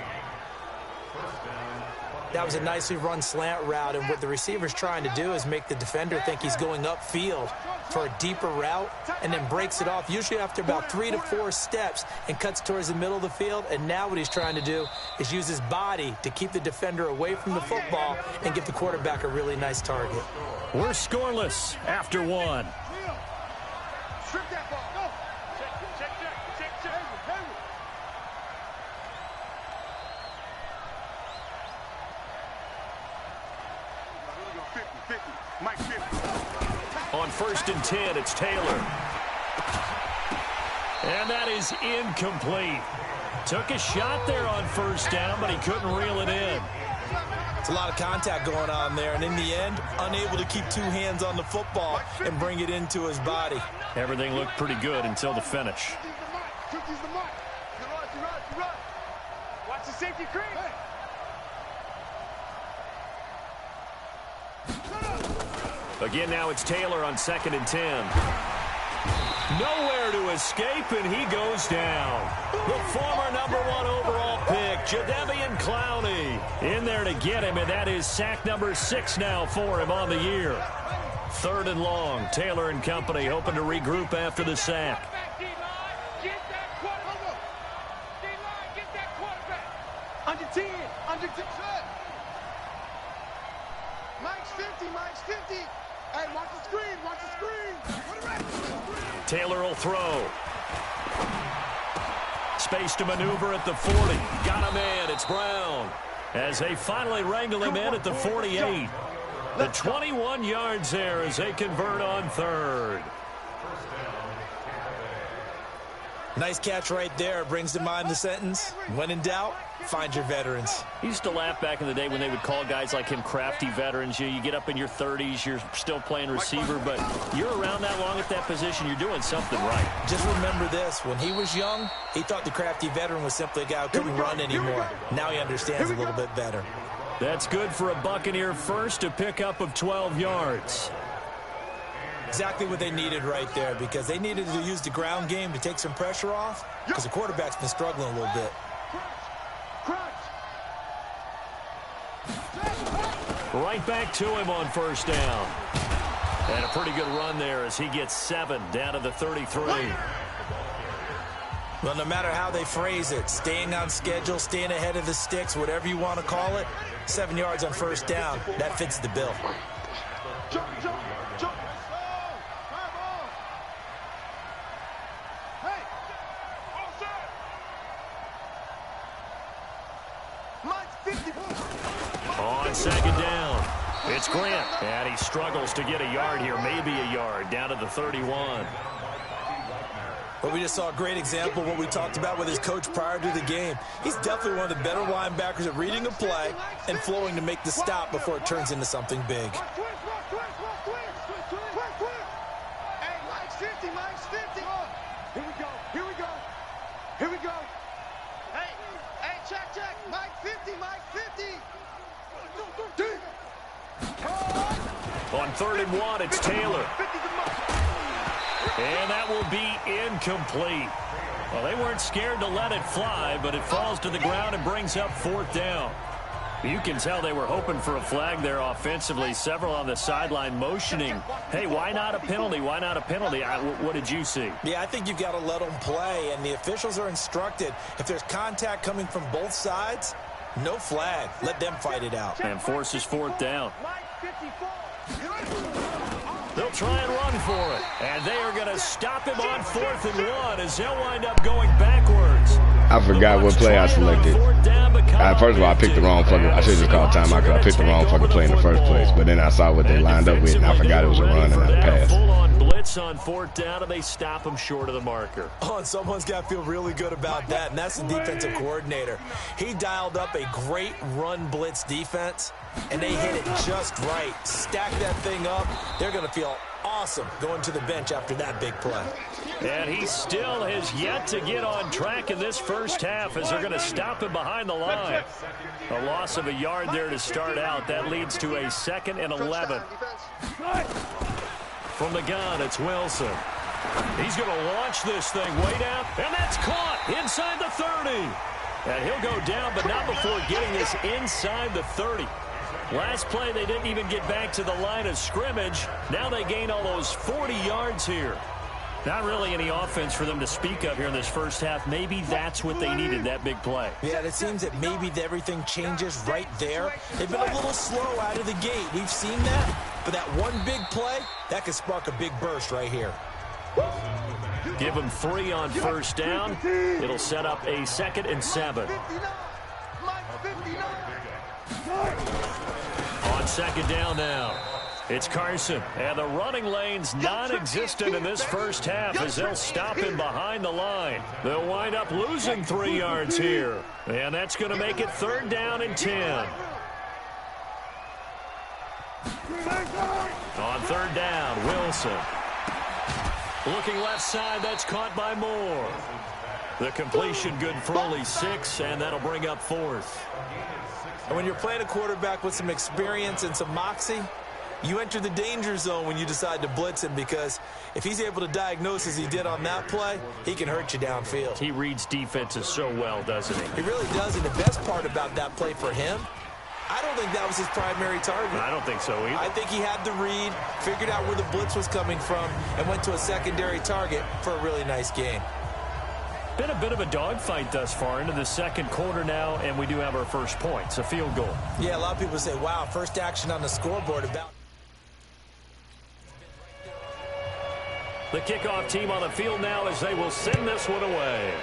That was a nicely run slant route, and what the receiver's trying to do is make the defender think he's going upfield for a deeper route and then breaks it off, usually after about 3 to 4 steps, and cuts towards the middle of the field. And now what he's trying to do is use his body to keep the defender away from the football and give the quarterback a really nice target. We're scoreless after 1. Strip that ball. Go. Check. Mike 50. On 1st and 10, it's Taylor. And that is incomplete. Took a shot there on 1st down, but he couldn't reel it in. It's a lot of contact going on there, and in the end, unable to keep 2 hands on the football and bring it into his body. Everything looked pretty good until the finish. 50's the mark. You run. Watch the safety creep. Again, now it's Taylor on 2nd and 10. Nowhere to escape, and he goes down. The former #1 overall pick, Jadeveon Clowney, in there to get him, and that is sack number 6 now for him on the year. 3rd and long. Taylor and company hoping to regroup after the sack. Get that quarterback. D-line, get that quarterback. Under 10. 50, Mike's 50. Hey, watch the screen, watch the screen. Taylor will throw. Space to maneuver at the 40. Got him in. It's Brown. As they finally wrangle him in at the 48. The 21 yards there as they convert on third. Nice catch right there. Brings to mind the sentence, when in doubt, find your veterans. He used to laugh back in the day when they would call guys like him crafty veterans. You get up in your 30s, you're still playing receiver, but you're around that long at that position, you're doing something right. Just remember this. When he was young, he thought the crafty veteran was simply a guy who couldn't run anymore. Now he understands a little bit better. That's good for a Buccaneer first, a pickup of 12 yards. Exactly what they needed right there, because they needed to use the ground game to take some pressure off, because the quarterback's been struggling a little bit. Right back to him on first down. And a pretty good run there as he gets 7 down to the 33. Well, no matter how they phrase it, staying on schedule, staying ahead of the sticks, whatever you want to call it, 7 yards on first down, that fits the bill. Jump, jump, jump. Hey, all set. Mike's 50. On second down, it's Grant. And he struggles to get a yard here, maybe a yard, down to the 31. But we just saw a great example of what we talked about with his coach prior to the game. He's definitely one of the better linebackers at reading a play and flowing to make the stop before it turns into something big. Hey, Mike's 50, Mike's 50. Here we go, here we go, here we go. Hey, check. Mike 50, Mike 50. On 3rd and 1, it's Taylor. And that will be incomplete. Well, they weren't scared to let it fly, but it falls to the ground and brings up 4th down. You can tell they were hoping for a flag there offensively. Several on the sideline motioning, hey, why not a penalty? Why not a penalty? What did you see? Yeah, I think you've got to let them play, and the officials are instructed, if there's contact coming from both sides, no flag. Let them fight it out. And forces 4th down. Mike 54. They'll try and run for it. And they are going to stop him on 4th and 1 as they'll wind up going backwards. I forgot what play I selected. First of all, I picked the wrong fucking. I should have just called timeout because I picked the wrong fucking play in the first place. But then I saw what they lined up with, and I forgot it was a run and not a pass. Full-on blitz on 4th down, and they stop him short of the marker. Oh, and someone's got to feel really good about that, and that's the defensive coordinator. He dialed up a great run blitz defense, and they hit it just right. Stack that thing up. They're going to feel awesome going to the bench after that big play. And he still has yet to get on track in this first half as they're going to stop him behind the line. A loss of a yard there to start out. That leads to a 2nd and 11. From the gun, it's Wilson. He's going to launch this thing way down, and that's caught inside the 30. And he'll go down, but not before getting this inside the 30. Last play, they didn't even get back to the line of scrimmage. Now they gain almost 40 yards here. Not really any offense for them to speak of here in this first half. Maybe that's what they needed, that big play. Yeah, it seems that maybe everything changes right there. They've been a little slow out of the gate. We've seen that. But that one big play, that could spark a big burst right here. Give them 3 on first down. It'll set up a 2nd and 7. On second down now, it's Carson. And the running lane's non-existent in this first half as they'll stop him behind the line. They'll wind up losing 3 yards here. And that's going to make it 3rd down and 10. On 3rd down, Wilson. Looking left side, that's caught by Moore. The completion good for only 6, and that'll bring up 4th. And when you're playing a quarterback with some experience and some moxie, you enter the danger zone when you decide to blitz him, because if he's able to diagnose as he did on that play, he can hurt you downfield. He reads defenses so well, doesn't he? He really does, and the best part about that play for him, I don't think that was his primary target. I don't think so either. I think he had the read, figured out where the blitz was coming from, and went to a secondary target for a really nice game. Been a bit of a dogfight thus far into the second quarter now, and we do have our first points, a field goal. Yeah, a lot of people say, wow, first action on the scoreboard about. The kickoff team on the field now as they will send this one away.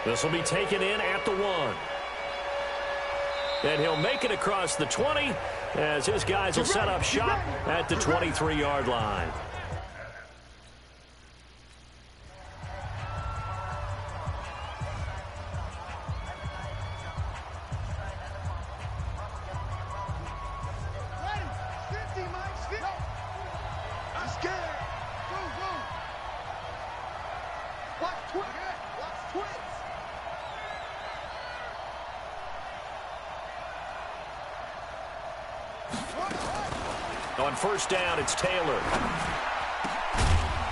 This will be taken in at the 1. And he'll make it across the 20 as his guys will set up shop at the 23-yard line. On first down, it's Taylor.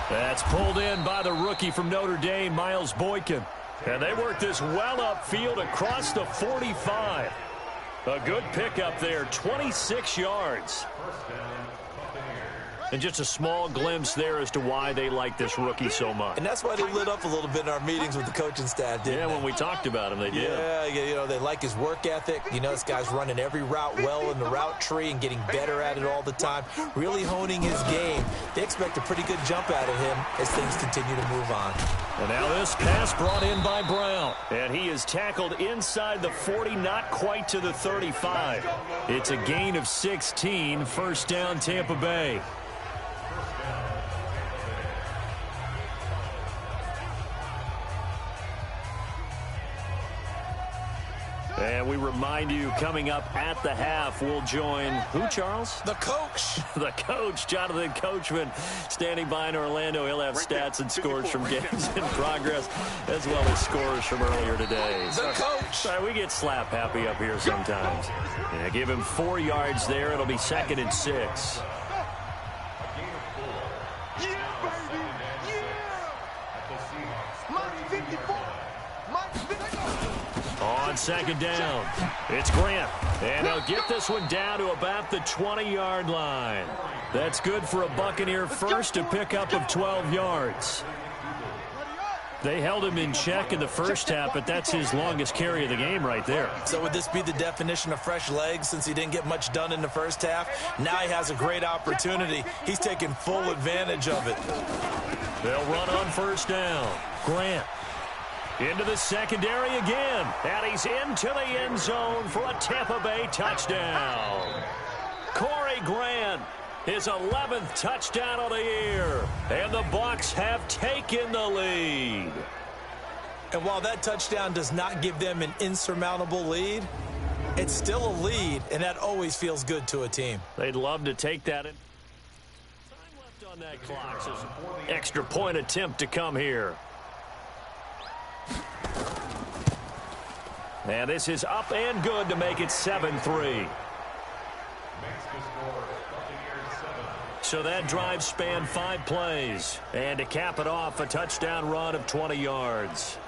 That's pulled in by the rookie from Notre Dame, Miles Boykin. And they work this well upfield across the 45. A good pickup there, 26 yards. And just a small glimpse there as to why they like this rookie so much. And that's why they lit up a little bit in our meetings with the coaching staff, didn't they? When we talked about him, they did. Yeah, you know, they like his work ethic. You know, this guy's running every route well in the route tree and getting better at it all the time, really honing his game. They expect a pretty good jump out of him as things continue to move on. And now this pass brought in by Brown. And he is tackled inside the 40, not quite to the 35. It's a gain of 16, first down Tampa Bay. And we remind you, coming up at the half, we'll join who, Charles? The coach. The coach, Jonathan Coachman, standing by in Orlando. He'll have stats and scores from games in progress, as well as scores from earlier today. The coach. We get slap happy up here sometimes. Yeah, give him 4 yards there. It'll be 2nd and 6. On second down, it's Grant. And he'll get this one down to about the 20-yard line. That's good for a Buccaneer first, a pickup of 12 yards. They held him in check in the first half, but that's his longest carry of the game right there. So would this be the definition of fresh legs since he didn't get much done in the first half? Now he has a great opportunity. He's taking full advantage of it. They'll run on first down. Grant. Into the secondary again. And he's into the end zone for a Tampa Bay touchdown. Corey Grant, his 11th touchdown of the year. And the Bucs have taken the lead. And while that touchdown does not give them an insurmountable lead, it's still a lead, and that always feels good to a team. They'd love to take that in. Time left on that clock. So extra point attempt to come here. And this is up and good to make it 7-3. So that drive spanned 5 plays. And to cap it off, a touchdown run of 20 yards.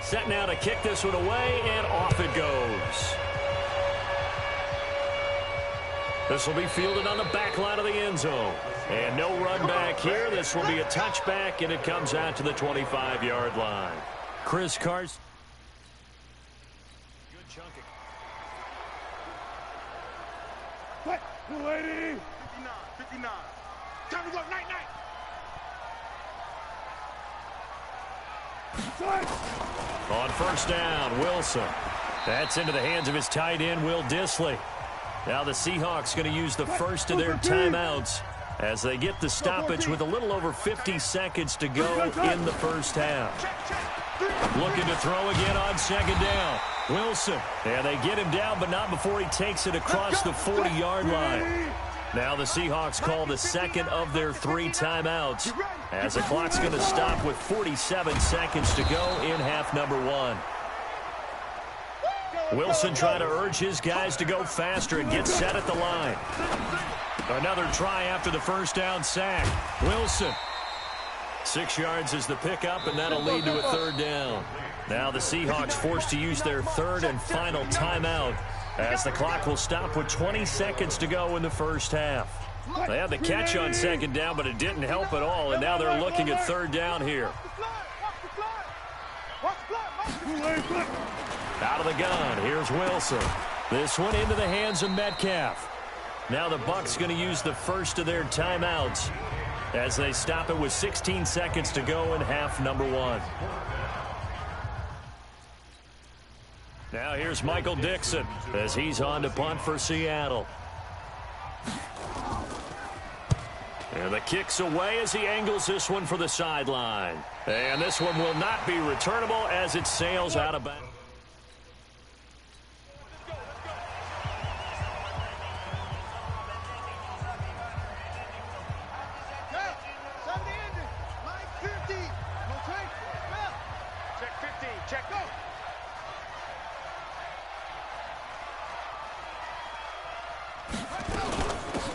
Set now to kick this one away, and off it goes. This will be fielded on the back line of the end zone. And no run back here. This will be a touchback, and it comes out to the 25-yard line. Chris Carson. Good chunking. What? You lady? 59. Time to go. Night. On first down, Wilson. That's into the hands of his tight end, Will Dissly. Now the Seahawks going to use the first of their timeouts as they get the stoppage with a little over 50 seconds to go in the first half. Looking to throw again on second down. Wilson. And they get him down, but not before he takes it across the 40-yard line. Now the Seahawks call the second of their 3 timeouts as the clock's going to stop with 47 seconds to go in half number 1. Wilson trying to urge his guys to go faster and get set at the line. Another try after the first down sack. Wilson 6 yards is the pickup, and that'll lead to a third down. Now the Seahawks forced to use their third and final timeout as the clock will stop with 20 seconds to go in the first half. They had the catch on second down, but it didn't help at all, and now they're looking at third down here. Out of the gun, here's Wilson. This one into the hands of Metcalf. Now the Bucs going to use the first of their timeouts as they stop it with 16 seconds to go in half number 1. Now here's Michael Dixon as he's on to punt for Seattle. And the kick's away as he angles this one for the sideline. And this one will not be returnable as it sails out of bounds.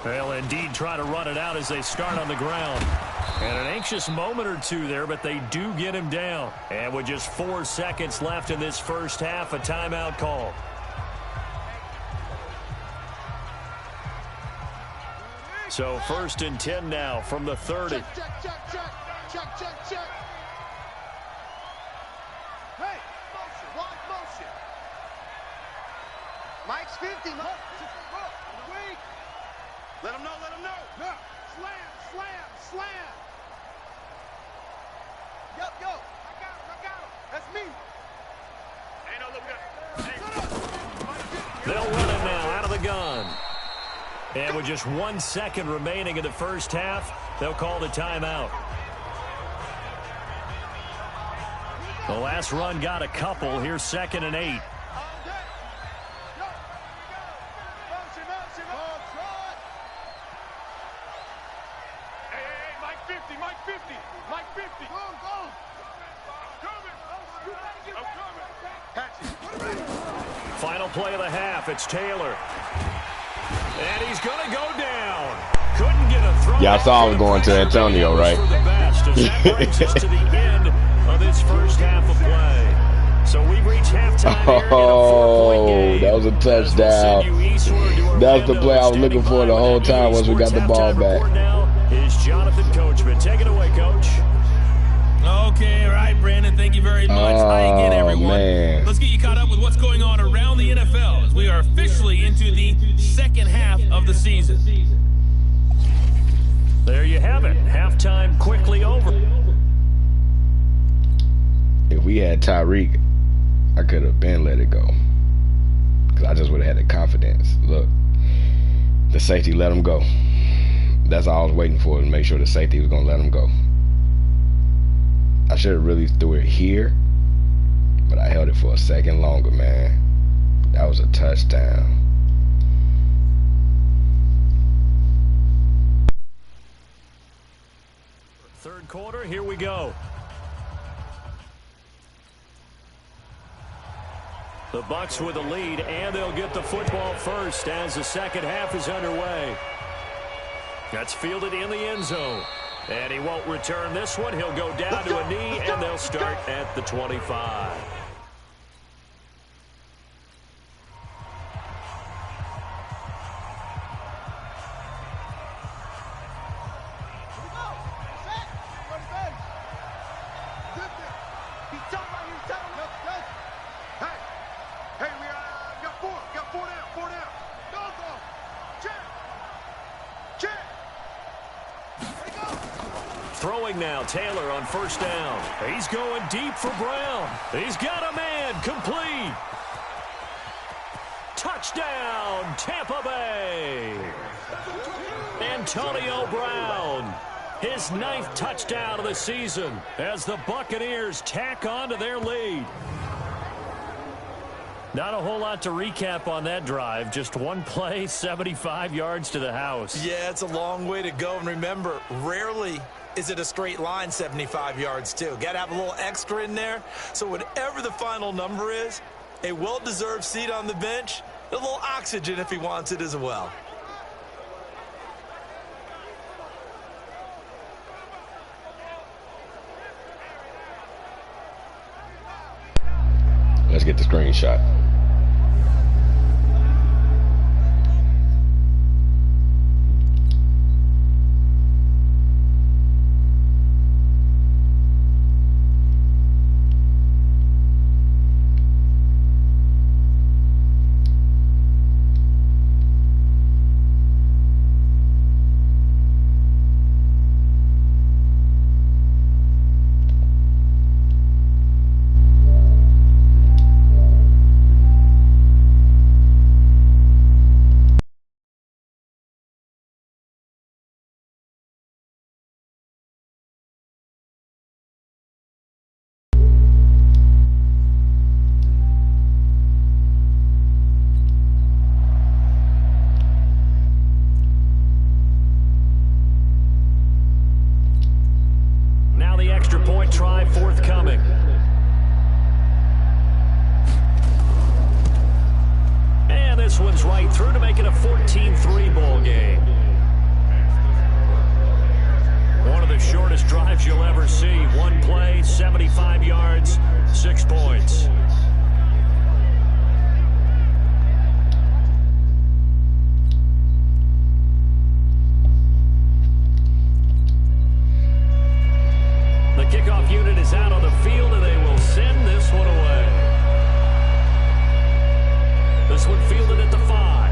They'll indeed try to run it out as they start on the ground. And an anxious moment or two there, but they do get him down. And with just 4 seconds left in this first half, a timeout call. So 1st and 10 now from the 30. Check. Hey, motion. Mike's 50. Look. Let him know. No. Slam. Yup, go. I got him. That's me. Ain't no look. They'll run him now out of the gun. And with just 1 second remaining in the first half, they'll call the timeout. The last run got a couple. Here's 2nd and 8. Mike 50. Go. Final play of the half. It's Taylor. And he's going to go down. Couldn't get a throw. Yeah, I saw him going to Antonio, right? That brings us to the end of this first half of play. So we've reached halftime here in a 4-point game. That was a touchdown. That was the play I was looking for the whole time once we got the ball back. Now is Jonathan Coachman. Take it away, Coach. Okay, all right, Brandon. Thank you very much. Hi again, everyone. Man. Let's get you caught up with what's going on around the NFL as we are officially into the second half of the season. There you have it. Halftime quickly over. If we had Tyreek, I could have been let it go. Because I just would have had the confidence. Look, the safety let him go. That's all I was waiting for, to make sure the safety was going to let him go. I should have really threw it here, but I held it for a second longer, man. That was a touchdown. Third quarter, here we go. The Bucs with a lead, and they'll get the football first as the second half is underway. That's fielded in the end zone. And he won't return this one. He'll go down to a knee, and they'll start at the 25. Throwing now, Taylor on first down. He's going deep for Brown. He's got a man, complete. Touchdown, Tampa Bay. Antonio Brown, his 9th touchdown of the season as the Buccaneers tack on to their lead. Not a whole lot to recap on that drive. Just one play, 75 yards to the house. Yeah, it's a long way to go. And remember, rarely is it a straight line 75 yards, too. Got to have a little extra in there. So whatever the final number is, a well-deserved seat on the bench, a little oxygen if he wants it as well. Let's get the screenshot. Extra point try forthcoming. And this one's right through to make it a 14-3 ball game. One of the shortest drives you'll ever see. One play, 75 yards, 6 points. The kickoff unit is out on the field, and they will send this one away. This one fielded at the 5.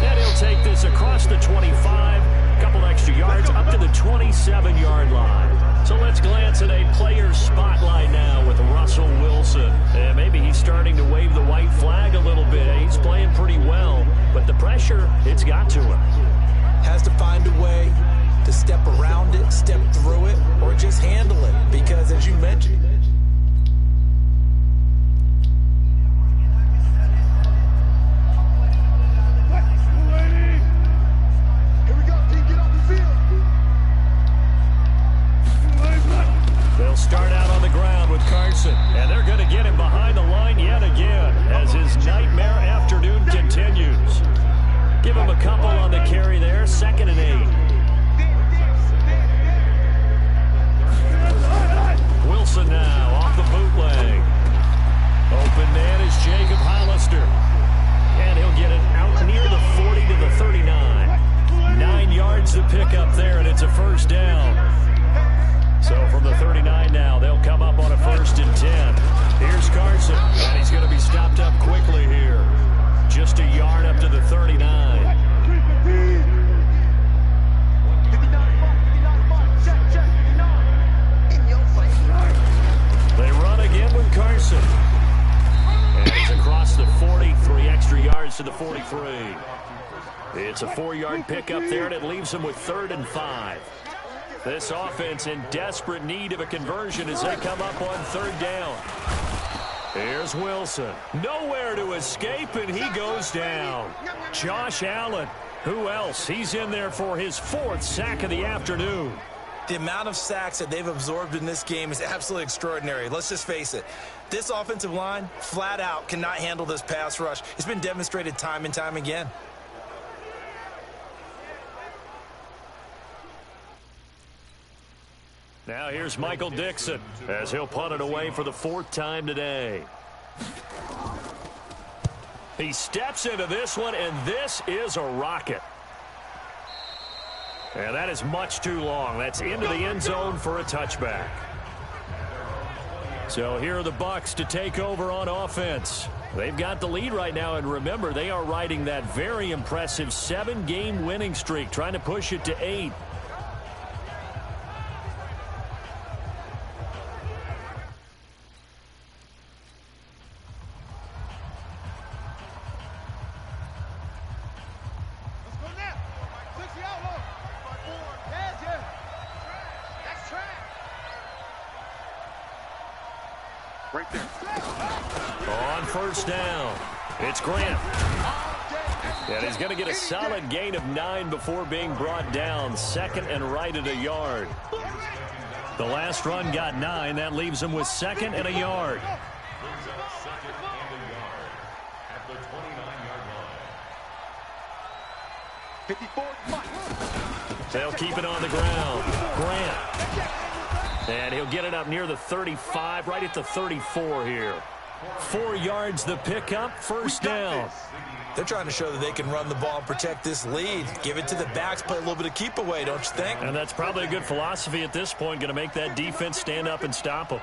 And he'll take this across the 25, a couple extra yards, up to the 27-yard line. So let's glance at a player's spotlight now with Russell Wilson. And maybe he's starting to wave the white flag a little bit. He's playing pretty well, but the pressure, it's got to him. Has to find a way to step around it, step through it, or just handle it. Because, as you mentioned, they'll start out on the ground with Carson, and they're going to get him behind the line yet again as his nightmare afternoon continues. Give him a couple on the carry there, 2nd and 8. Wilson now off the bootleg. Open man is Jacob Hollister. And he'll get it out near the 40 to the 39. 9 yards to pick up there, and it's a first down. So from the 39 now, they'll come up on a 1st and 10. Here's Carson, and he's going to be stopped up quickly here. Just a yard up to the 39. They run again with Carson. And he's across the 40, 3 extra yards to the 43. It's a 4-yard pickup there, and it leaves him with 3rd and 5. This offense in desperate need of a conversion as they come up on 3rd down. Here's Wilson. Nowhere to escape, and he goes down. Josh Allen. Who else? He's in there for his 4th sack of the afternoon. the amount of sacks that they've absorbed in this game is absolutely extraordinary. Let's just face it. This offensive line, flat out, cannot handle this pass rush. It's been demonstrated time and time again. Now here's Michael Dixon as he'll punt it away for the 4th time today. He steps into this one, and this is a rocket. And that is much too long. That's into the end zone for a touchback. So here are the Bucs to take over on offense. They've got the lead right now, and remember, they are riding that very impressive 7-game winning streak, trying to push it to 8. Right there. On first down, it's Grant. And he's going to get a solid gain of 9 before being brought down. 2nd and right at a yard. The last run got 9. That leaves him with 2nd and a yard. Brings up 2nd and a yard at the 29-yard line. 54. They'll keep it on the ground. Grant. And he'll get it up near the 35, right at the 34 here. 4 yards the pickup, first down. They're trying to show that they can run the ball and protect this lead. Give it to the backs, play a little bit of keep away, don't you think? And that's probably a good philosophy at this point, going to make that defense stand up and stop them.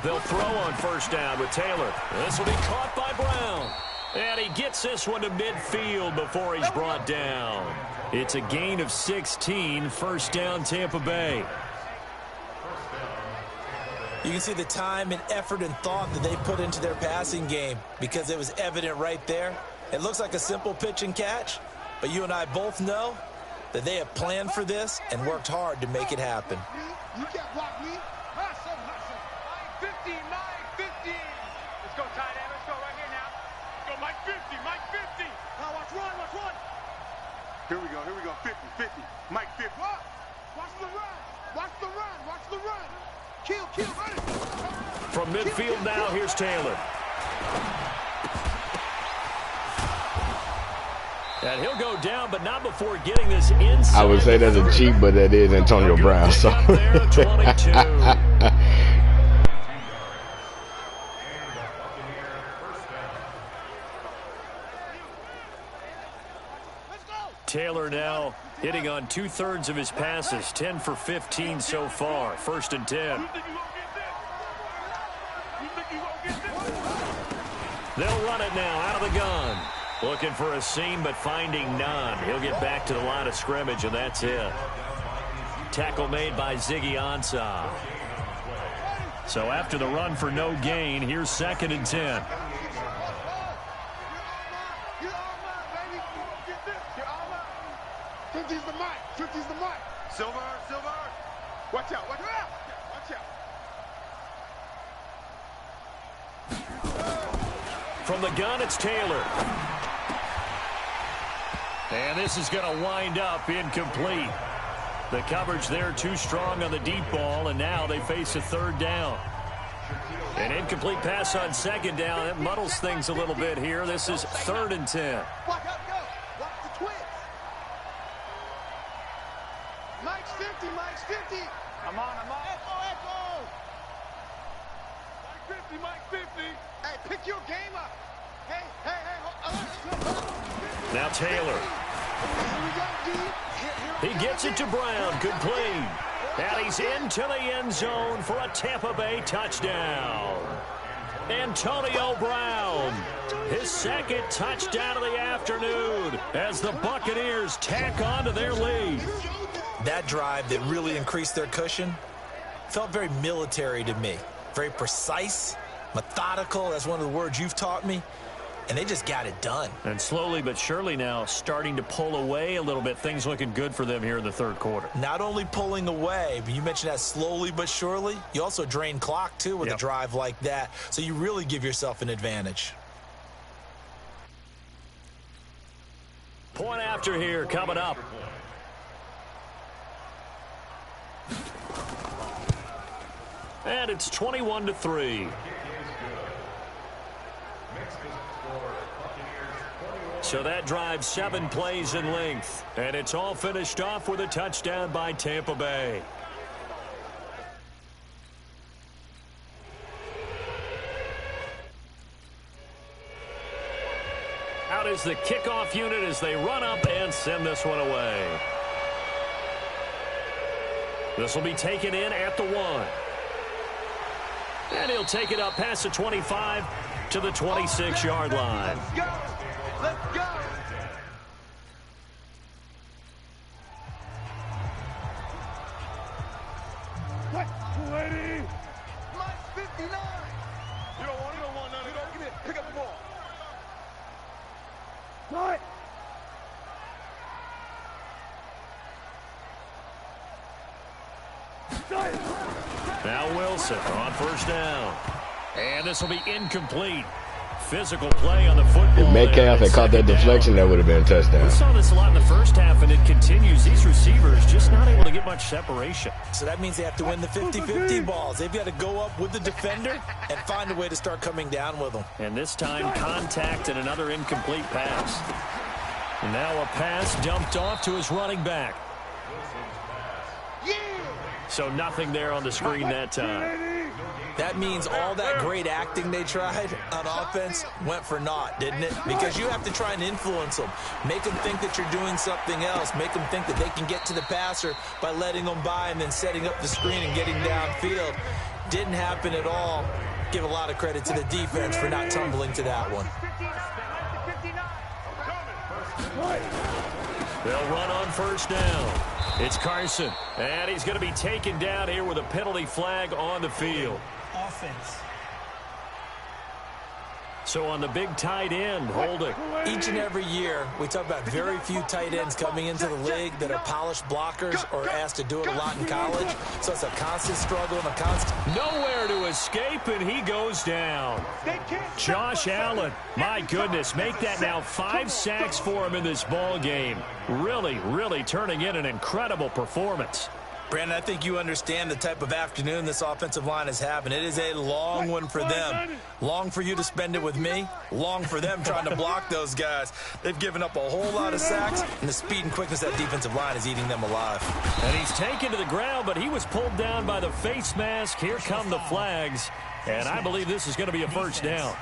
They'll throw on first down with Taylor. This will be caught by Brown. And he gets this one to midfield before he's brought down. It's a gain of 16, first down Tampa Bay. You can see the time and effort and thought that they put into their passing game because it was evident right there. It looks like a simple pitch and catch, but you and I both know that they have planned for this and worked hard to make it happen. You can't block me. Hustle, hustle. 50, 9, 50. Let's go, tight end. Let's go right here now. Let's go, Mike 50, Mike 50. Now watch run, watch run. Here we go, 50, 50. Mike 50. Watch the run, watch the run, watch the run. Kill, run it. From midfield now, here's Taylor. And he'll go down, but not before getting this inside. I would say that's a cheat, but that is Antonio Brown. So. Taylor now hitting on 2/3 of his passes, 10 for 15 so far. First and 10. They'll run it now out of the gun. Looking for a seam, but finding none. He'll get back to the line of scrimmage, and that's it. Tackle made by Ziggy Ansah. So after the run for no gain, here's second and 10. 50's the mic. 50's the mic. Silver. Watch out. Watch out. From the gun, it's Taylor. And this is going to wind up incomplete. The coverage there too strong on the deep ball, and now they face a third down. An incomplete pass on second down. It muddles things a little bit here. This is third and 10. Watch the twins. Mike's 50, Mike's 50. I'm on. Echo. Mike 50. Hey, pick your game up. Hey. Now Taylor. He gets it to Brown, complete. And he's into the end zone for a Tampa Bay touchdown. Antonio Brown, his second touchdown of the afternoon as the Buccaneers tack on to their lead. That drive that really increased their cushion felt very military to me. Very precise, methodical. That's one of the words you've taught me. And they just got it done. And slowly but surely now starting to pull away a little bit. Things looking good for them here in the third quarter. Not only pulling away, but you mentioned that slowly but surely. You also drain clock, too, with a drive like that. So you really give yourself an advantage. Point after here coming up. And it's 21-3. So that drive 7 plays in length. And it's all finished off with a touchdown by Tampa Bay. Out is the kickoff unit as they run up and send this one away. This will be taken in at the 1. And he'll take it up past the 25 to the 26-yard line. Let's go. What? 20. Mike 59. You don't want none of that. Give me it. Pick up the ball. What? Now Wilson on first down. And this will be incomplete. Physical play on the football. If Metcalf had caught that deflection, that would have been a touchdown. We saw this a lot in the first half, and it continues. These receivers just not able to get much separation. So that means they have to win the 50-50 balls. They've got to go up with the defender and find a way to start coming down with them. And this time, contact and another incomplete pass. And now a pass dumped off to his running back. So nothing there on the screen that time. That means all that great acting they tried on offense went for naught, didn't it? Because you have to try and influence them. Make them think that you're doing something else. Make them think that they can get to the passer by letting them by and then setting up the screen and getting downfield. Didn't happen at all. Give a lot of credit to the defense for not tumbling to that one. They'll run on first down. It's Carson, and he's going to be taken down here with a penalty flag on the field. Offense. So on the big tight end, holding. Each and every year, we talk about very few tight ends coming into the league that are polished blockers or asked to do it a lot in college. So it's a constant struggle and a constant... Nowhere to escape, and he goes down. Josh Allen, my goodness, make that now 5 sacks for him in this ball game. Really, really turning in an incredible performance. Brandon, I think you understand the type of afternoon this offensive line is having. It is a long one for them. Long for you to spend it with me. Long for them trying to block those guys. They've given up a whole lot of sacks, and the speed and quickness of that defensive line is eating them alive. And he's taken to the ground, but he was pulled down by the face mask. Here come the flags, and I believe this is going to be a first down.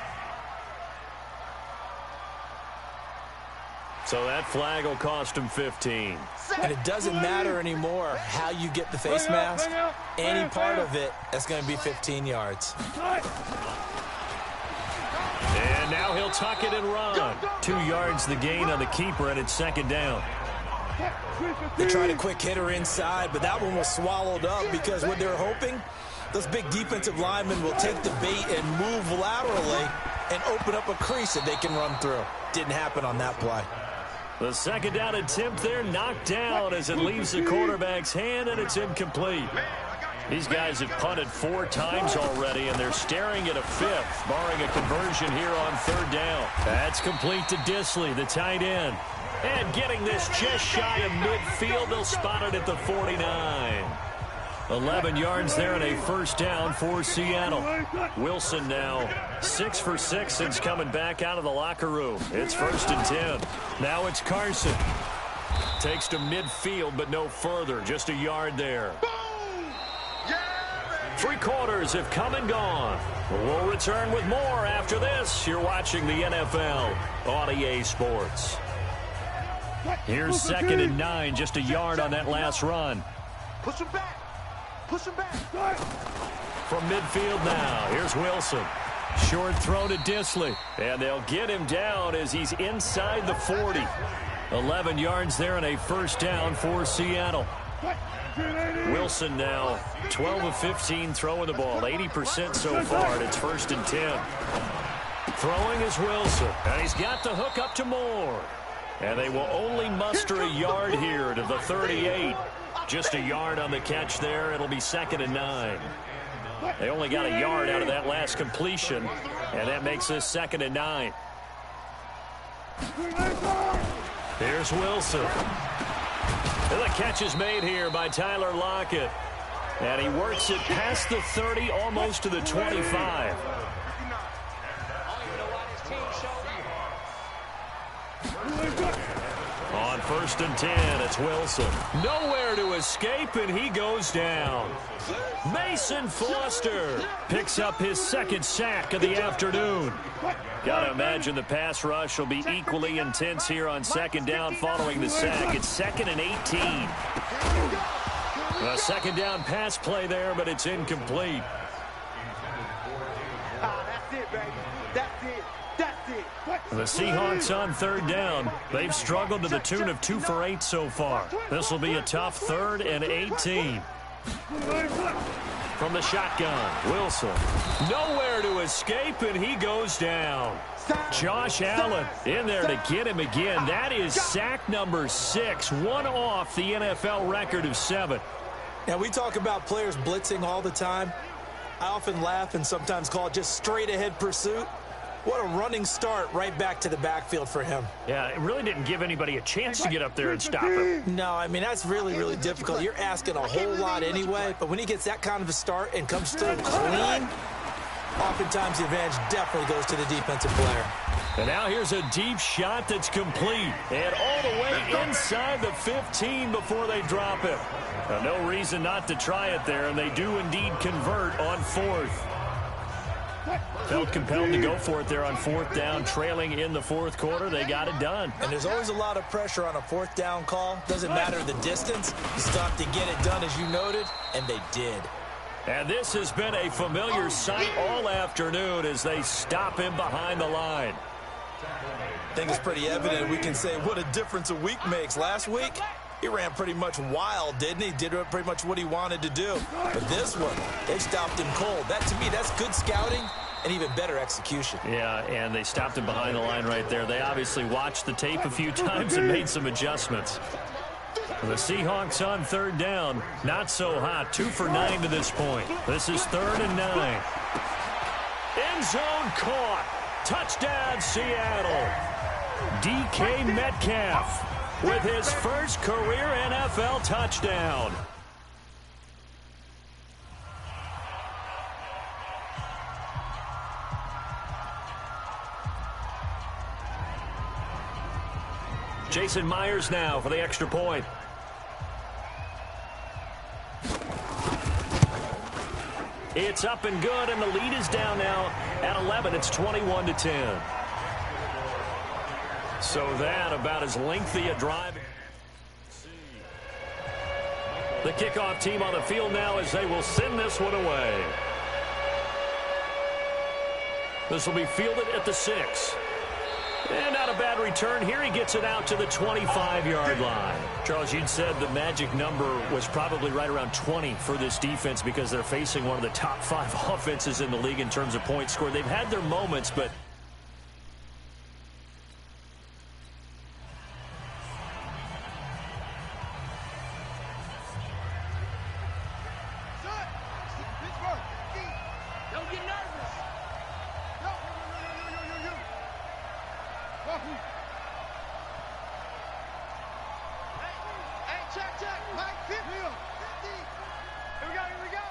So that flag will cost him 15. And it doesn't matter anymore how you get the face mask. Any part of it, that's going to be 15 yards. And now he'll tuck it and run. 2 yards the gain on the keeper, and it's second down. They tried a quick hitter inside, but that one was swallowed up because what they're hoping, those big defensive linemen will take the bait and move laterally and open up a crease that they can run through. Didn't happen on that play. The second down attempt there knocked down as it leaves the quarterback's hand, and it's incomplete. These guys have punted 4 times already, and they're staring at a 5th, barring a conversion here on third down. That's complete to Disley, the tight end. And getting this just shy of midfield, they'll spot it at the 49. 11 yards there and a first down for Seattle. Wilson now 6 for 6 since coming back out of the locker room. It's 1st and 10. Now it's Carson. Takes to midfield, but no further. Just a yard there. 3 quarters have come and gone. We'll return with more after this. You're watching the NFL on EA Sports. Here's 2nd and 9. Just a yard on that last run. Push him back. Push him back. From midfield now, here's Wilson. Short throw to Disley. And they'll get him down as he's inside the 40. 11 yards there and a first down for Seattle. Wilson now 12 of 15 throwing the ball. 80% so far, and it's 1st and 10. Throwing is Wilson. And he's got the hook up to Moore. And they will only muster a yard here to the 38. Just a yard on the catch there. It'll be 2nd and 9. They only got a yard out of that last completion, and that makes this 2nd and 9. Here's Wilson. And the catch is made here by Tyler Lockett. And he works it past the 30, almost to the 25. On 1st and 10, it's Wilson. Nowhere to escape, and he goes down. Mason Foster picks up his 2nd sack of the afternoon. Got to imagine the pass rush will be equally intense here on 2nd down following the sack. It's 2nd and 18. A 2nd down pass play there, but it's incomplete. That's it, baby. That's it. That's it. The Seahawks on 3rd down. They've struggled to the tune of 2 for 8 so far. This will be a tough 3rd and 18. From the shotgun, Wilson. Nowhere to escape, and he goes down. Josh Allen in there to get him again. That is sack number 6, one off the NFL record of 7. Now, we talk about players blitzing all the time. I often laugh and sometimes call it just straight-ahead pursuit. What a running start right back to the backfield for him. Yeah, it really didn't give anybody a chance to get up there and stop him. No, I mean, that's really, really difficult. You're asking a whole lot anyway, but when he gets that kind of a start and comes through clean, oftentimes the advantage definitely goes to the defensive player. And now here's a deep shot that's complete. And all the way inside the 15 before they drop it. Now, no reason not to try it there, and they do indeed convert on 4th. Felt compelled to go for it there on 4th down, trailing in the 4th quarter. They got it done. And there's always a lot of pressure on a 4th down call. Doesn't matter the distance. You still have to get it done, as you noted, and they did. And this has been a familiar sight all afternoon as they stop him behind the line. I think it's pretty evident. We can say what a difference a week makes. Last week, he ran pretty much wild, didn't he? Did pretty much what he wanted to do. But this one, they stopped him cold. That, to me, that's good scouting and even better execution. Yeah, and they stopped him behind the line right there. They obviously watched the tape a few times and made some adjustments. The Seahawks on 3rd down. Not so hot. 2 for 9 to this point. This is 3rd and 9. End zone caught. Touchdown, Seattle. DK Metcalf with his first career NFL touchdown. Jason Myers now for the extra point. It's up and good, and the lead is down now at 11. It's 21-10. So that about as lengthy a drive. The kickoff team on the field now as they will send this one away. This will be fielded at the 6. And not a bad return here. He gets it out to the 25-yard line. Charles, you'd said the magic number was probably right around 20 for this defense because they're facing one of the top 5 offenses in the league in terms of points scored. They've had their moments, but Don't get nervous. Hey, check. Mike, 50. 50. Here we go.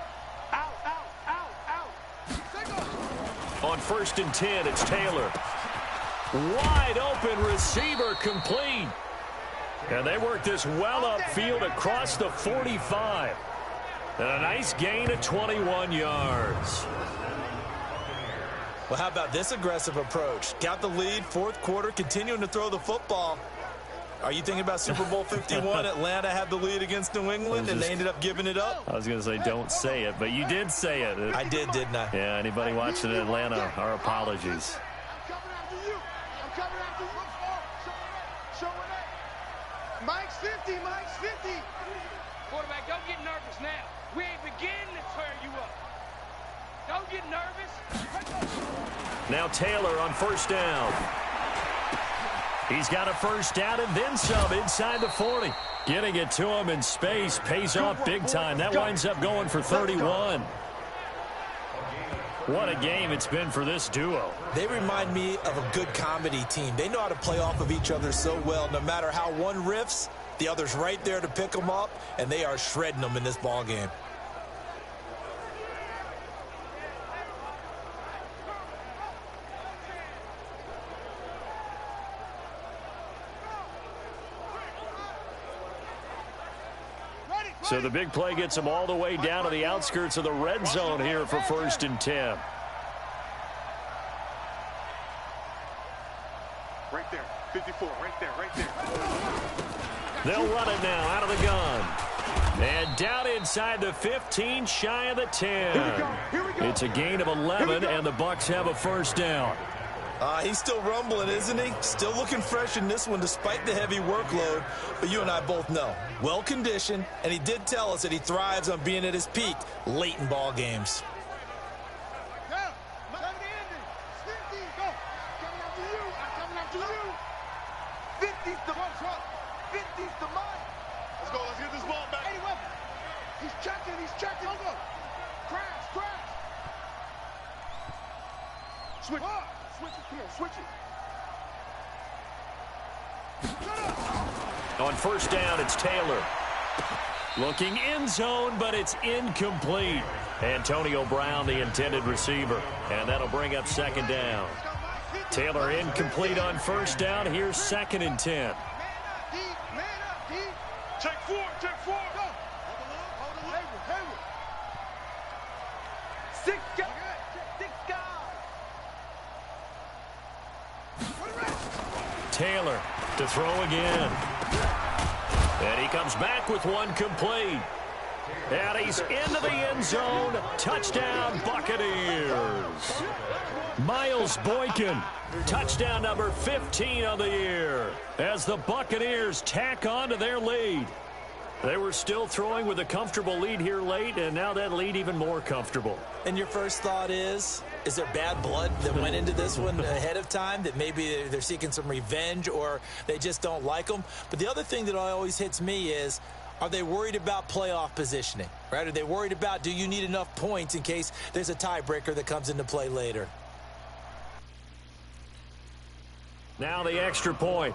Out. on 1st and 10, it's Taylor. Wide open receiver complete. And they work this well upfield across the 45. And a nice gain of 21 yards. Well, how about this aggressive approach? Got the lead, 4th quarter, continuing to throw the football. Are you thinking about Super Bowl 51? Atlanta had the lead against New England, and they ended up giving it up? I was going to say don't say it, but you did say it. I did, didn't I? Yeah, anybody watching in Atlanta, our apologies. I'm coming after you. Show it. Mike's 50. Quarterback, don't get nervous now. We ain't beginning to tear you up. Don't get nervous. Now Taylor on 1st down. He's got a 1st down and then some inside the 40. Getting it to him in space pays off big time. That winds up going for 31. What a game it's been for this duo. They remind me of a good comedy team. They know how to play off of each other so well. No matter how one riffs, the other's right there to pick them up, and they are shredding them in this ball game. So the big play gets them all the way down to the outskirts of the red zone here for 1st and 10. Right there, 54, right there. They'll run it now out of the gun. And down inside the 15, shy of the 10. It's a gain of 11, and the Bucs have a 1st down. He's still rumbling, isn't he? Still looking fresh in this one despite the heavy workload. But you and I both know, well-conditioned, and he did tell us that he thrives on being at his peak late in ball games. Go. 50. Go. Coming after you. 50's the one. 50's the mine. Let's get this ball back. Anyway, he's checking. Go. Crash. Switch. Switch it. On 1st down, it's Taylor. Looking end zone, but it's incomplete. Antonio Brown, the intended receiver. And that'll bring up 2nd down. Taylor incomplete on first down. Here's 2nd and 10. Man up, D. Check 4, check 4. Go. Hold the look. Hayward. 6 guys. 6 guys. Taylor to throw again. And he comes back with one complete. And he's into the end zone. Touchdown, Buccaneers. Miles Boykin, touchdown number 15 on the year, as the Buccaneers tack on to their lead. They were still throwing with a comfortable lead here late, and now that lead even more comfortable. And your first thought is there bad blood that went into this one ahead of time, that maybe they're seeking some revenge or they just don't like them? But the other thing that always hits me is, are they worried about playoff positioning, right? Are they worried about, do you need enough points in case there's a tiebreaker that comes into play later? Now the extra point.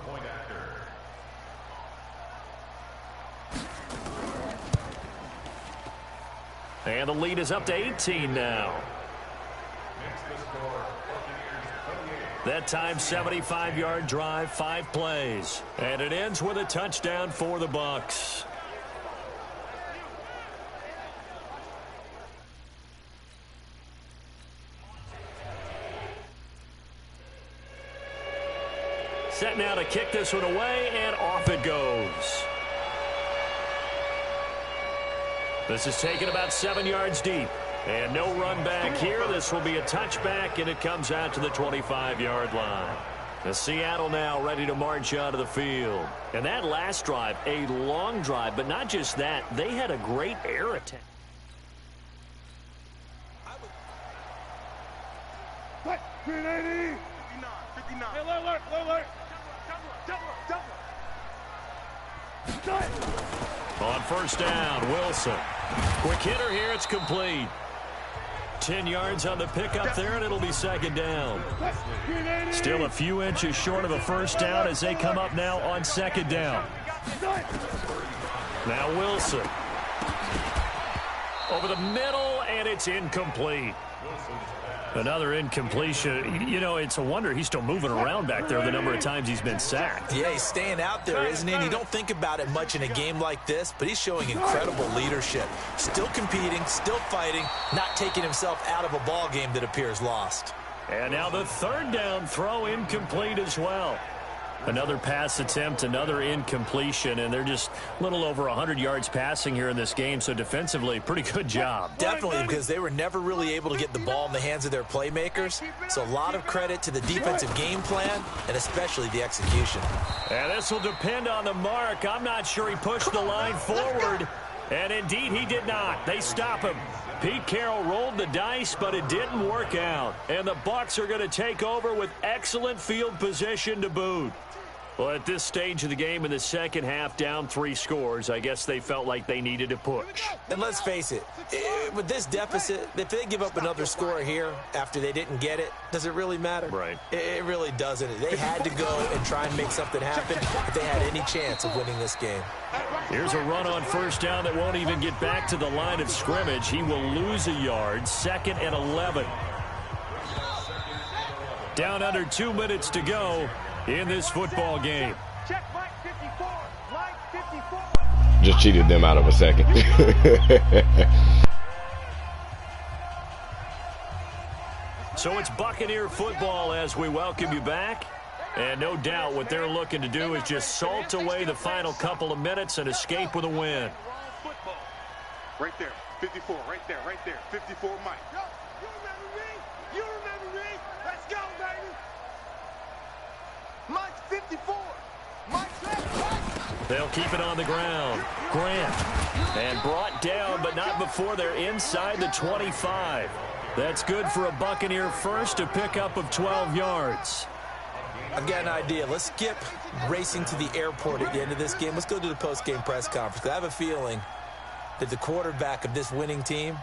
And the lead is up to 18 now. That time, 75-yard drive, 5 plays. And it ends with a touchdown for the Bucs. Set now to kick this one away, and off it goes. This is taken about 7 yards deep. And no run back here. This will be a touchback, and it comes out to the 25-yard line. The Seattle now ready to march out of the field. And that last drive, a long drive, but not just that. They had a great air attack. What? 380. 59. Hey, alert. On first down, Wilson. Quick hitter here, it's complete. 10 yards on the pickup there, and it'll be 2nd down. Still a few inches short of a first down as they come up now on 2nd down. Now Wilson. Over the middle, and it's incomplete. Another incompletion. You know, it's a wonder he's still moving around back there the number of times he's been sacked. Yeah, he's staying out there, isn't he? And you don't think about it much in a game like this, but he's showing incredible leadership. Still competing, still fighting, not taking himself out of a ball game that appears lost. And now the 3rd down throw incomplete as well. Another pass attempt, another incompletion, and they're just a little over 100 yards passing here in this game, so defensively, pretty good job. Definitely, because they were never really able to get the ball in the hands of their playmakers, so a lot of credit to the defensive game plan and especially the execution. And this will depend on the mark. I'm not sure he pushed the line forward, and indeed he did not. They stop him. Pete Carroll rolled the dice, but it didn't work out, and the Bucs are going to take over with excellent field position to boot. Well, at this stage of the game in the second half, down 3 scores, I guess they felt like they needed to push. And let's face it, with this deficit, if they give up another score here after they didn't get it, does it really matter? Right. It really doesn't. They had to go and try and make something happen if they had any chance of winning this game. Here's a run on first down that won't even get back to the line of scrimmage. He will lose a yard, 2nd and 11. Down under 2 minutes to go in this football game. Check Mike 54. Mike 54. Just cheated them out of a second. So it's Buccaneer football as we welcome you back. And no doubt what they're looking to do is just salt away the final couple of minutes and escape with a win. Right there. 54. Right there. 54 Mike. Yo, you remember me? Let's go, baby. Mike's 54. Mike's left. Mike. They'll keep it on the ground. Grant. And brought down, but not before they're inside the 25. That's good for a Buccaneer first, a pickup of 12 yards. I've got an idea. Let's skip racing to the airport at the end of this game. Let's go to the post-game press conference. I have a feeling that the quarterback of this winning team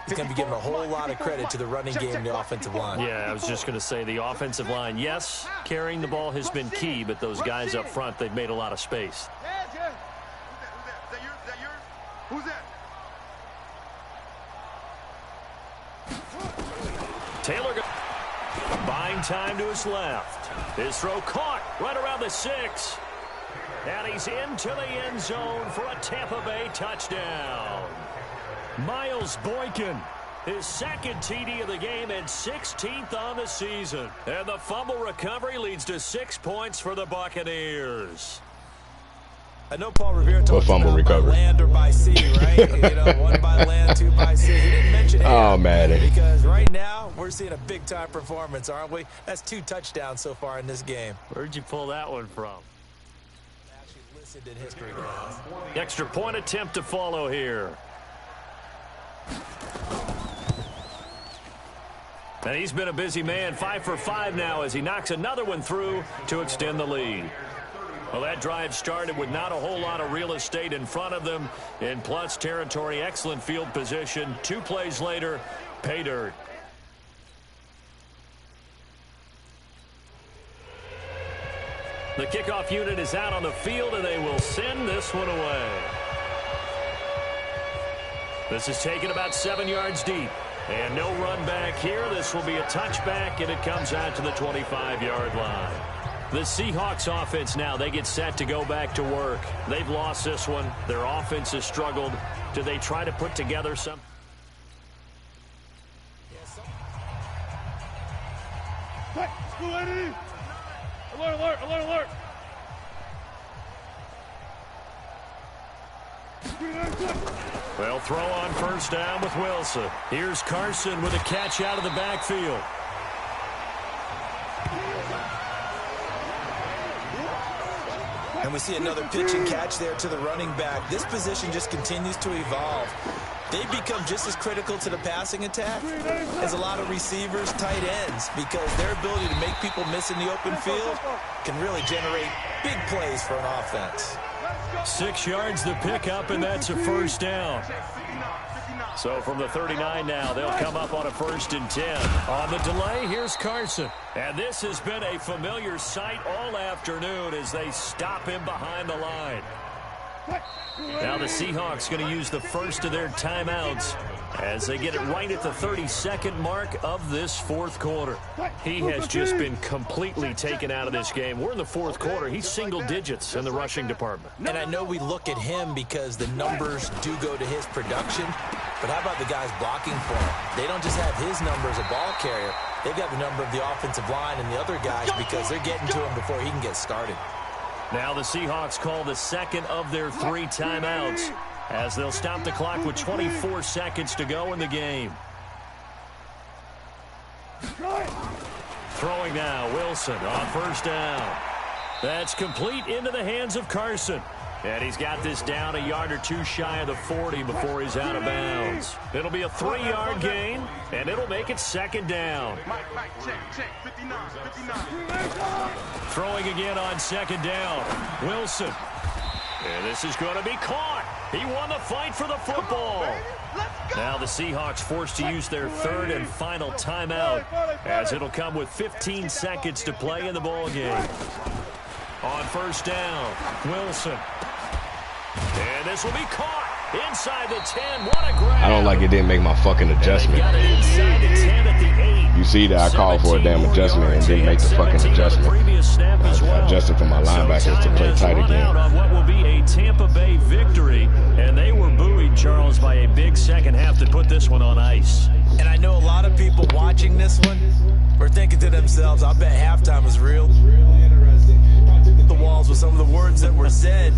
is going to be giving a whole lot of credit to the running game and the offensive line. Yeah, I was just going to say the offensive line, yes, carrying the ball has been key, but those guys up front, they've made a lot of space. Yeah. Who's that yours? Who's that? Taylor. Buying time to his left. His throw caught right around the 6. And he's into the end zone for a Tampa Bay touchdown. Miles Boykin, his second TD of the game and 16th on the season. And the fumble recovery leads to 6 points for the Buccaneers. I know Paul Revere talks fumble about recovery. by land or by sea, right? One by land, two by sea. He didn't mention air. Oh, man. Because right now, we're seeing a big-time performance, aren't we? That's 2 touchdowns so far in this game. Where'd you pull that one from? Actually listed in history class. Extra point attempt to follow here. And he's been a busy man, 5 for 5 now as he knocks another one through to extend the lead. Well, that drive started with not a whole lot of real estate in front of them. In plus territory, excellent field position. 2 plays later, pay dirt. The kickoff unit is out on the field, and they will send this one away. This is taken about 7 yards deep. And no run back here. This will be a touchback, and it comes out to the 25-yard line. The Seahawks offense now, they get set to go back to work. They've lost this one. Their offense has struggled. Do they try to put together some? Alert, alert, alert, alert. Well, throw on first down with Wilson. Here's Carson with a catch out of the backfield. And we see another pitch and catch there to the running back. This position just continues to evolve. They've become just as critical to the passing attack as a lot of receivers, tight ends, because their ability to make people miss in the open field can really generate big plays for an offense. 6 yards the pickup, and that's a first down. So from the 39 now, they'll come up on a 1st and 10. On the delay, here's Carson. And this has been a familiar sight all afternoon as they stop him behind the line. Now the Seahawks going to use the first of their timeouts as they get it right at the 32nd mark of this 4th quarter. He has just been completely taken out of this game. We're in the 4th quarter. He's single digits in the rushing department. And I know we look at him because the numbers do go to his production, but how about the guys blocking for him? They don't just have his number as a ball carrier. They've got the number of the offensive line and the other guys because they're getting to him before he can get started. Now the Seahawks call the second of their 3 timeouts as they'll stop the clock with 24 seconds to go in the game. Throwing now, Wilson on first down. That's complete into the hands of Carson. And he's got this down a yard or 2 shy of the 40 before he's out of bounds. It'll be a 3-yard gain, and it'll make it 2nd down. Mike, check, 59. Throwing again on 2nd down. Wilson. And this is going to be caught. He won the fight for the football. Now the Seahawks forced to use their 3rd and final timeout as it'll come with 15 seconds to play in the ball game. On first down, Wilson. And this will be caught inside the 10. What a grab. I don't like it didn't make my fucking adjustment. Got it inside the 10 at the 8. You see that I called for a damn adjustment and didn't make the fucking adjustment. I adjusted for my linebackers to play tight again. On what will be a Tampa Bay victory, and they were buoyed, Charles, by a big second half that put this one on ice. And I know a lot of people watching this one were thinking to themselves, I bet halftime was really interesting. The walls with some of the words that were said,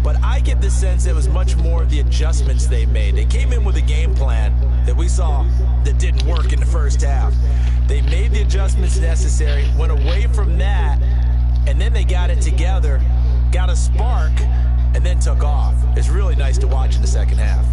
but I get the sense it was much more the adjustments they made. They came in with a game plan that we saw that didn't work in the first half. They made the adjustments necessary, went away from that, and then they got it together, got a spark, and then took off. It's really nice to watch in the second half.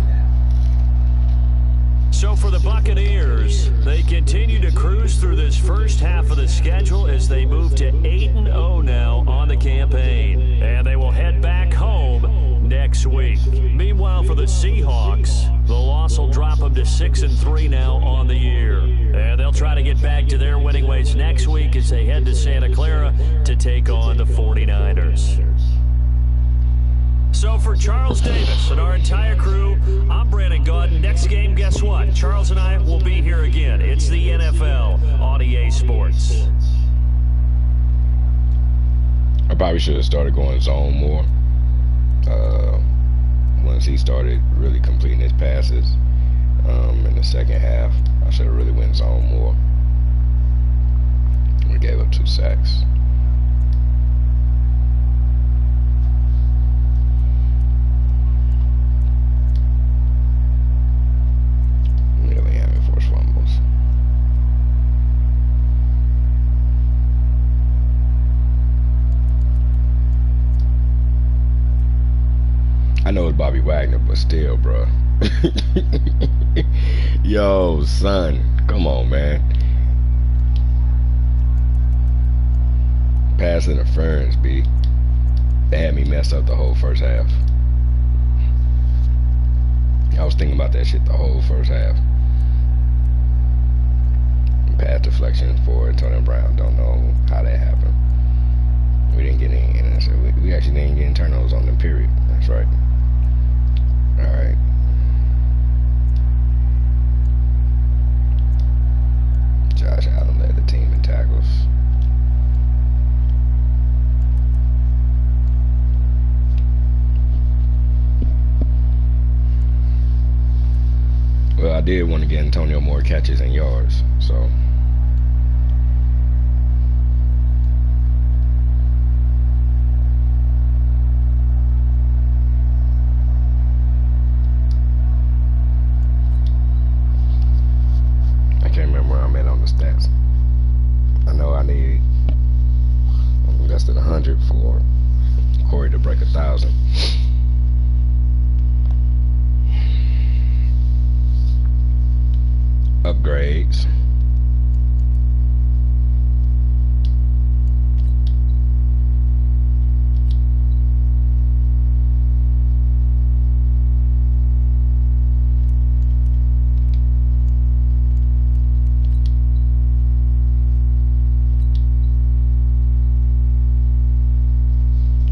So for the Buccaneers, they continue to cruise through this first half of the schedule as they move to 8-0 now on the campaign. And they will head back home next week. Meanwhile, for the Seahawks, the loss will drop them to 6-3 now on the year. And they'll try to get back to their winning ways next week as they head to Santa Clara to take on the 49ers. So for Charles Davis and our entire crew, I'm Brandon Gaudin. Next game, guess what? Charles and I will be here again. It's the NFL on EA Sports. I probably should have started going zone more. Once he started really completing his passes in the second half, I should have really went zone more. We gave up 2 sacks. Really having forced fumbles. I know it's Bobby Wagner, but still, bro. Yo, son, come on, man. Pass interference, B. They had me messed up the whole first half. I was thinking about that shit the whole first half. Pass deflection for Antonio Brown. Don't know how that happened. We didn't get any, and I said we actually didn't get any turnovers on them, period. That's right. Alright. Josh Allen led the team in tackles. Well, I did want to get Antonio more catches and yards, so. I can't remember where I'm at on the stats. I know I need less than 100 for Corey to break 1,000. Upgrades.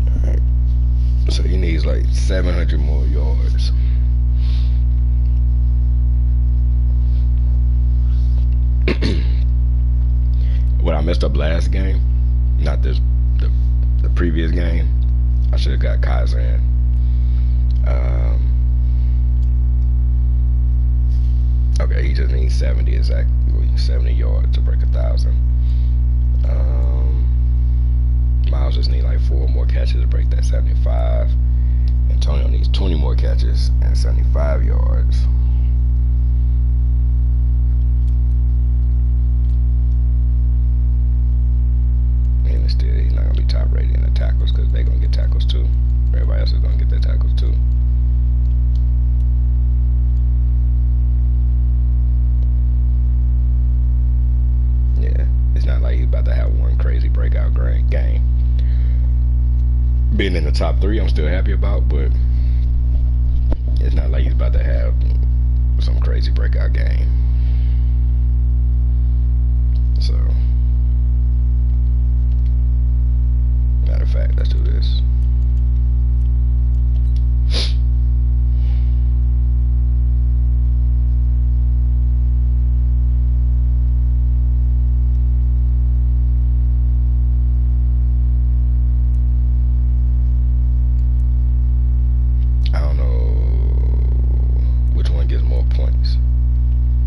Alright. So he needs like 700 more yards. What I messed up last game, not this, the previous game, I should have got Kaiser in. Okay, he just needs 70 exactly, 70 yards to break 1,000. Miles just need like 4 more catches to break that 75. Antonio needs 20 more catches and 75 yards. And still, he's not going to be top rated in the tackles because they're going to get tackles too. Everybody else is going to get their tackles too. Yeah, it's not like he's about to have one crazy breakout game. Being in the top 3, I'm still happy about, but it's not like he's about to have some crazy breakout game. So, matter of fact, let's do this. I don't know which one gets more points.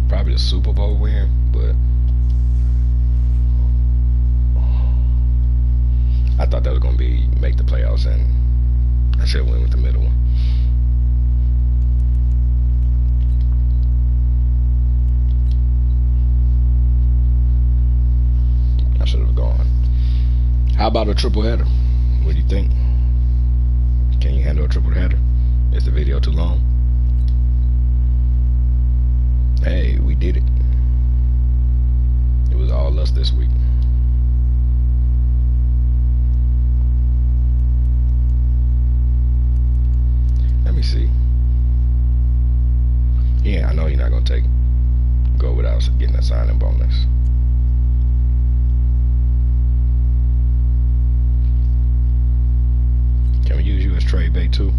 Probably the Super Bowl win, but I thought that was going to be make the playoffs, and I should have went with the middle one. I should have gone. How about a triple header? What do you think? Can you handle a triple header? Is the video too long? Hey, we did it. It was all us this week. Let me see. Yeah, I know you're not gonna go without getting a signing bonus. Can we use you as trade bait too.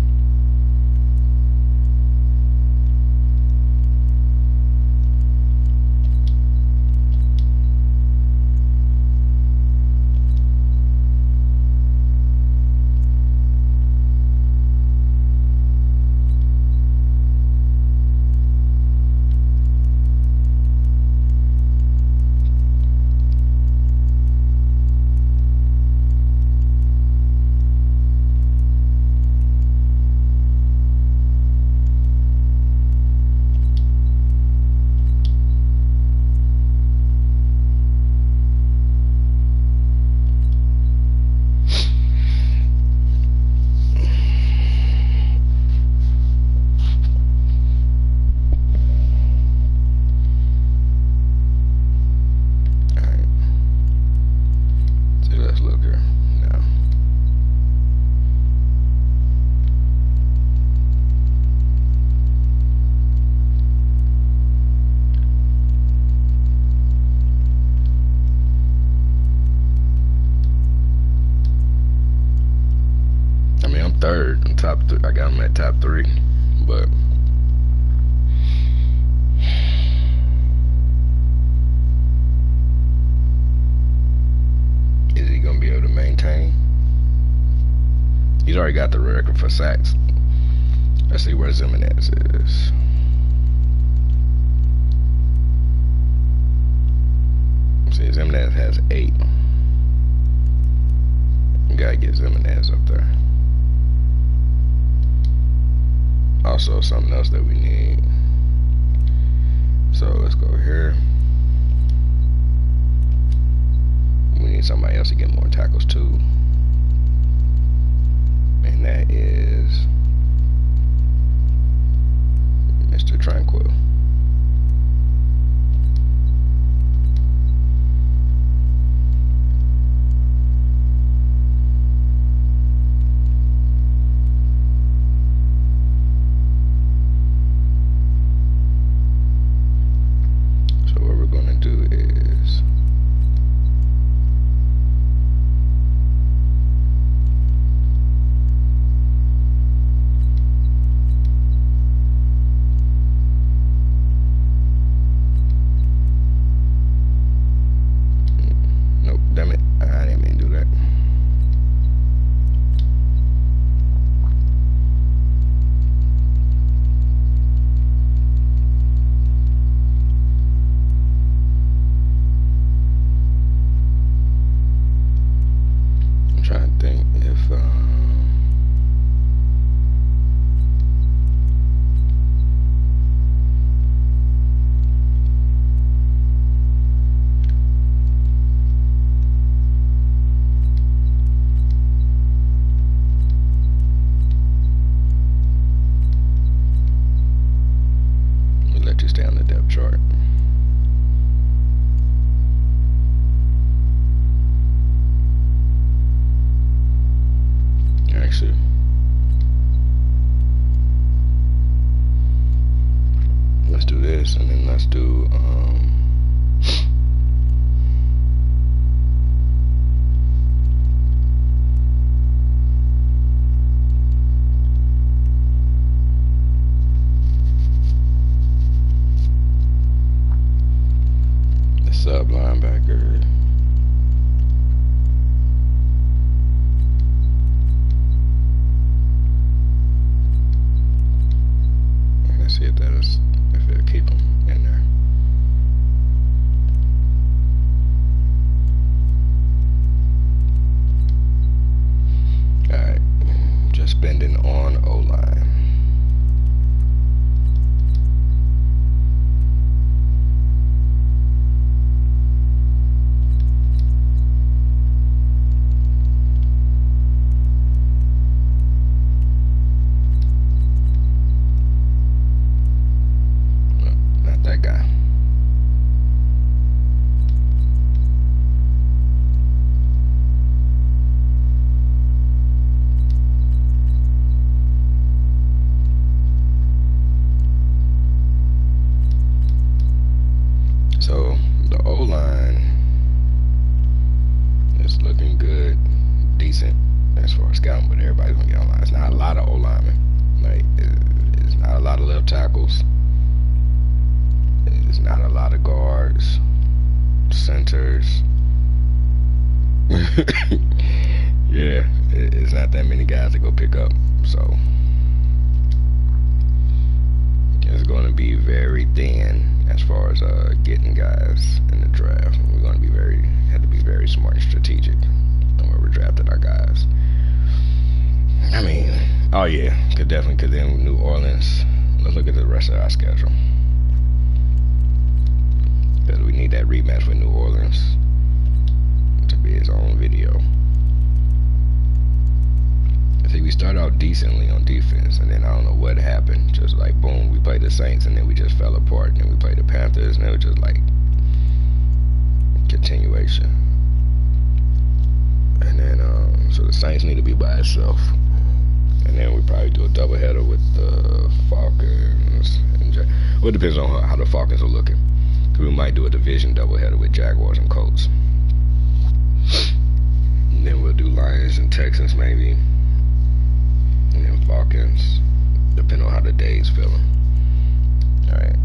Third and top three. I got him at top 3, but is he gonna be able to maintain? He's already got the record for sacks. Let's see where Zimenez is. See, Zimenez has 8. You gotta get Zimenez up there. Also, something else that we need. So let's go here. We need somebody else to get more tackles too, and that is Mr. Tranquil. most. There's not a lot of guards, centers. Yeah, it's not that many guys to go pick up, so it's going to be very thin as far as getting guys in the draft. We're going to have to be very smart and strategic where we're drafting our guys. I mean, oh yeah, could then New Orleans. Let's look at the rest of our schedule, because we need that rematch with New Orleans to be its own video. See, we started out decently on defense, and then I don't know what happened. Just like boom, we played the Saints, and then we just fell apart. And then we played the Panthers, and it was just like continuation. And then so the Saints need to be by itself, and then we probably do a doubleheader with the Falcons. Well, it depends on how the Falcons are looking. Cause we might do a division doubleheader with Jaguars and Colts. And then we'll do Lions and Texans maybe. And then Falcons, depending on how the day's feeling. Alright.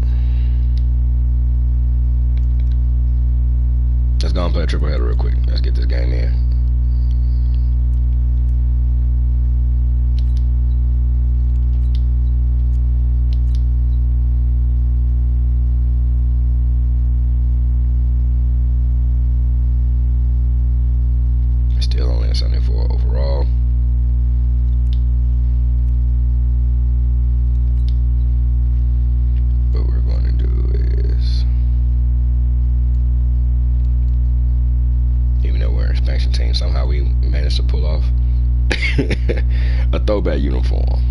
Let's go and play a triple header real quick. Let's get this game in. Still only a 74 overall. What we're going to do is, even though we're an expansion team, somehow we managed to pull off a throwback uniform.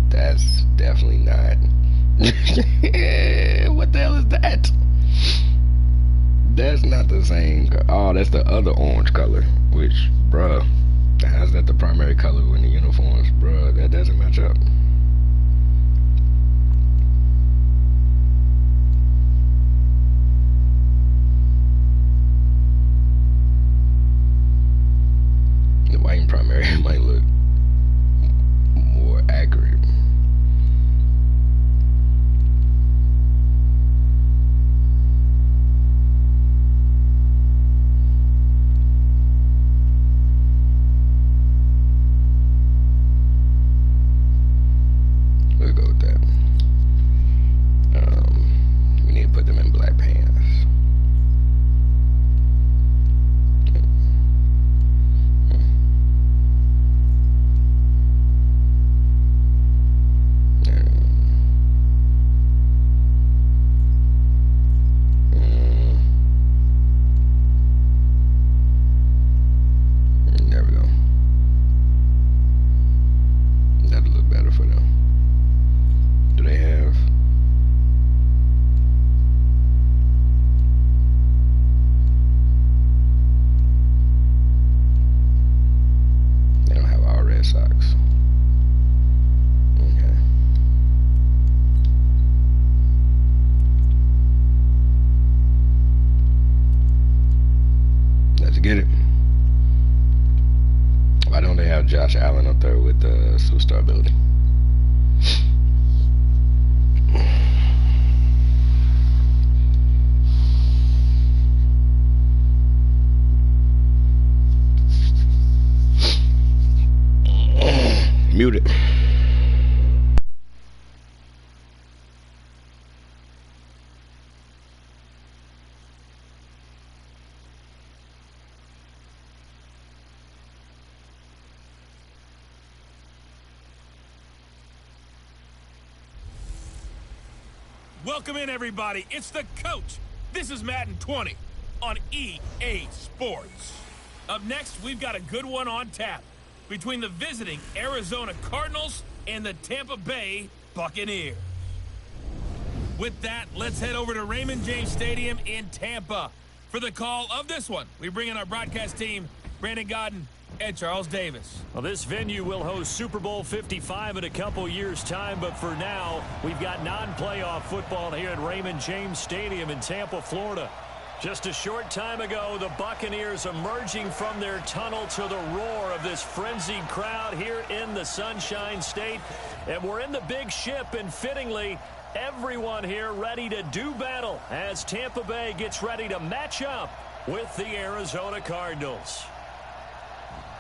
That's definitely not. What the hell is that? That's not the same. Oh, that's the other orange color. Which, bruh, how's that the primary color in the uniforms? Bruh, that doesn't match up. The white and primary might look more accurate. Let's go with that. We need to put them in black pants. There we go. That'll look better for them. Do they have? They don't have all red socks. Okay. Let's get it. Why don't they have Josh Allen up there with the superstar ability? Mute it. Welcome in, everybody. It's the coach. This is Madden 20 on EA Sports. Up next, we've got a good one on tap between the visiting Arizona Cardinals and the Tampa Bay Buccaneers. With that, let's head over to Raymond James Stadium in Tampa for the call of this one. We bring in our broadcast team, Brandon Godden, and Charles Davis. Well, this venue will host Super Bowl 55 in a couple years' time, but for now, we've got non-playoff football here at Raymond James Stadium in Tampa, Florida. Just a short time ago, the Buccaneers emerging from their tunnel to the roar of this frenzied crowd here in the Sunshine State. And we're in the big ship, and fittingly, everyone here ready to do battle as Tampa Bay gets ready to match up with the Arizona Cardinals.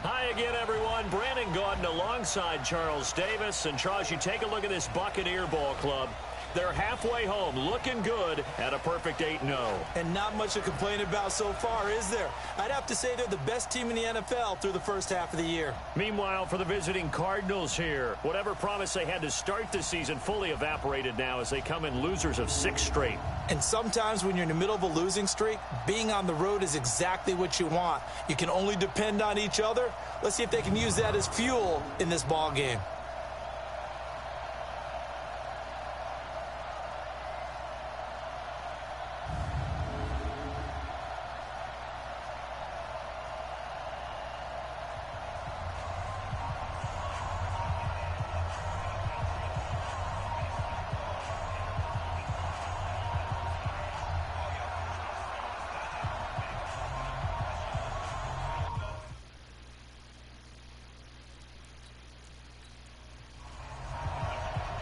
Hi again, everyone. Brandon Gaudin alongside Charles Davis. And Charles, you take a look at this Buccaneer ball club. They're halfway home, looking good at a perfect 8-0. And not much to complain about so far, is there? I'd have to say they're the best team in the NFL through the first half of the year. Meanwhile, for the visiting Cardinals here, whatever promise they had to start the season fully evaporated now as they come in losers of 6 straight. And sometimes when you're in the middle of a losing streak, being on the road is exactly what you want. You can only depend on each other. Let's see if they can use that as fuel in this ball game.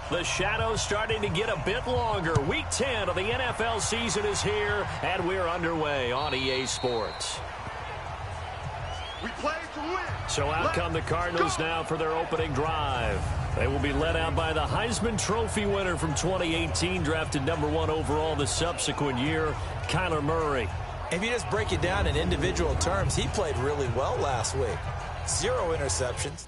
The shadows starting to get a bit longer. Week 10 of the NFL season is here, and we're underway on EA Sports. We play to win. So out come the Cardinals now for their opening drive. They will be led out by the Heisman Trophy winner from 2018, drafted #1 overall the subsequent year, Kyler Murray. If you just break it down in individual terms, he played really well last week. 0 interceptions.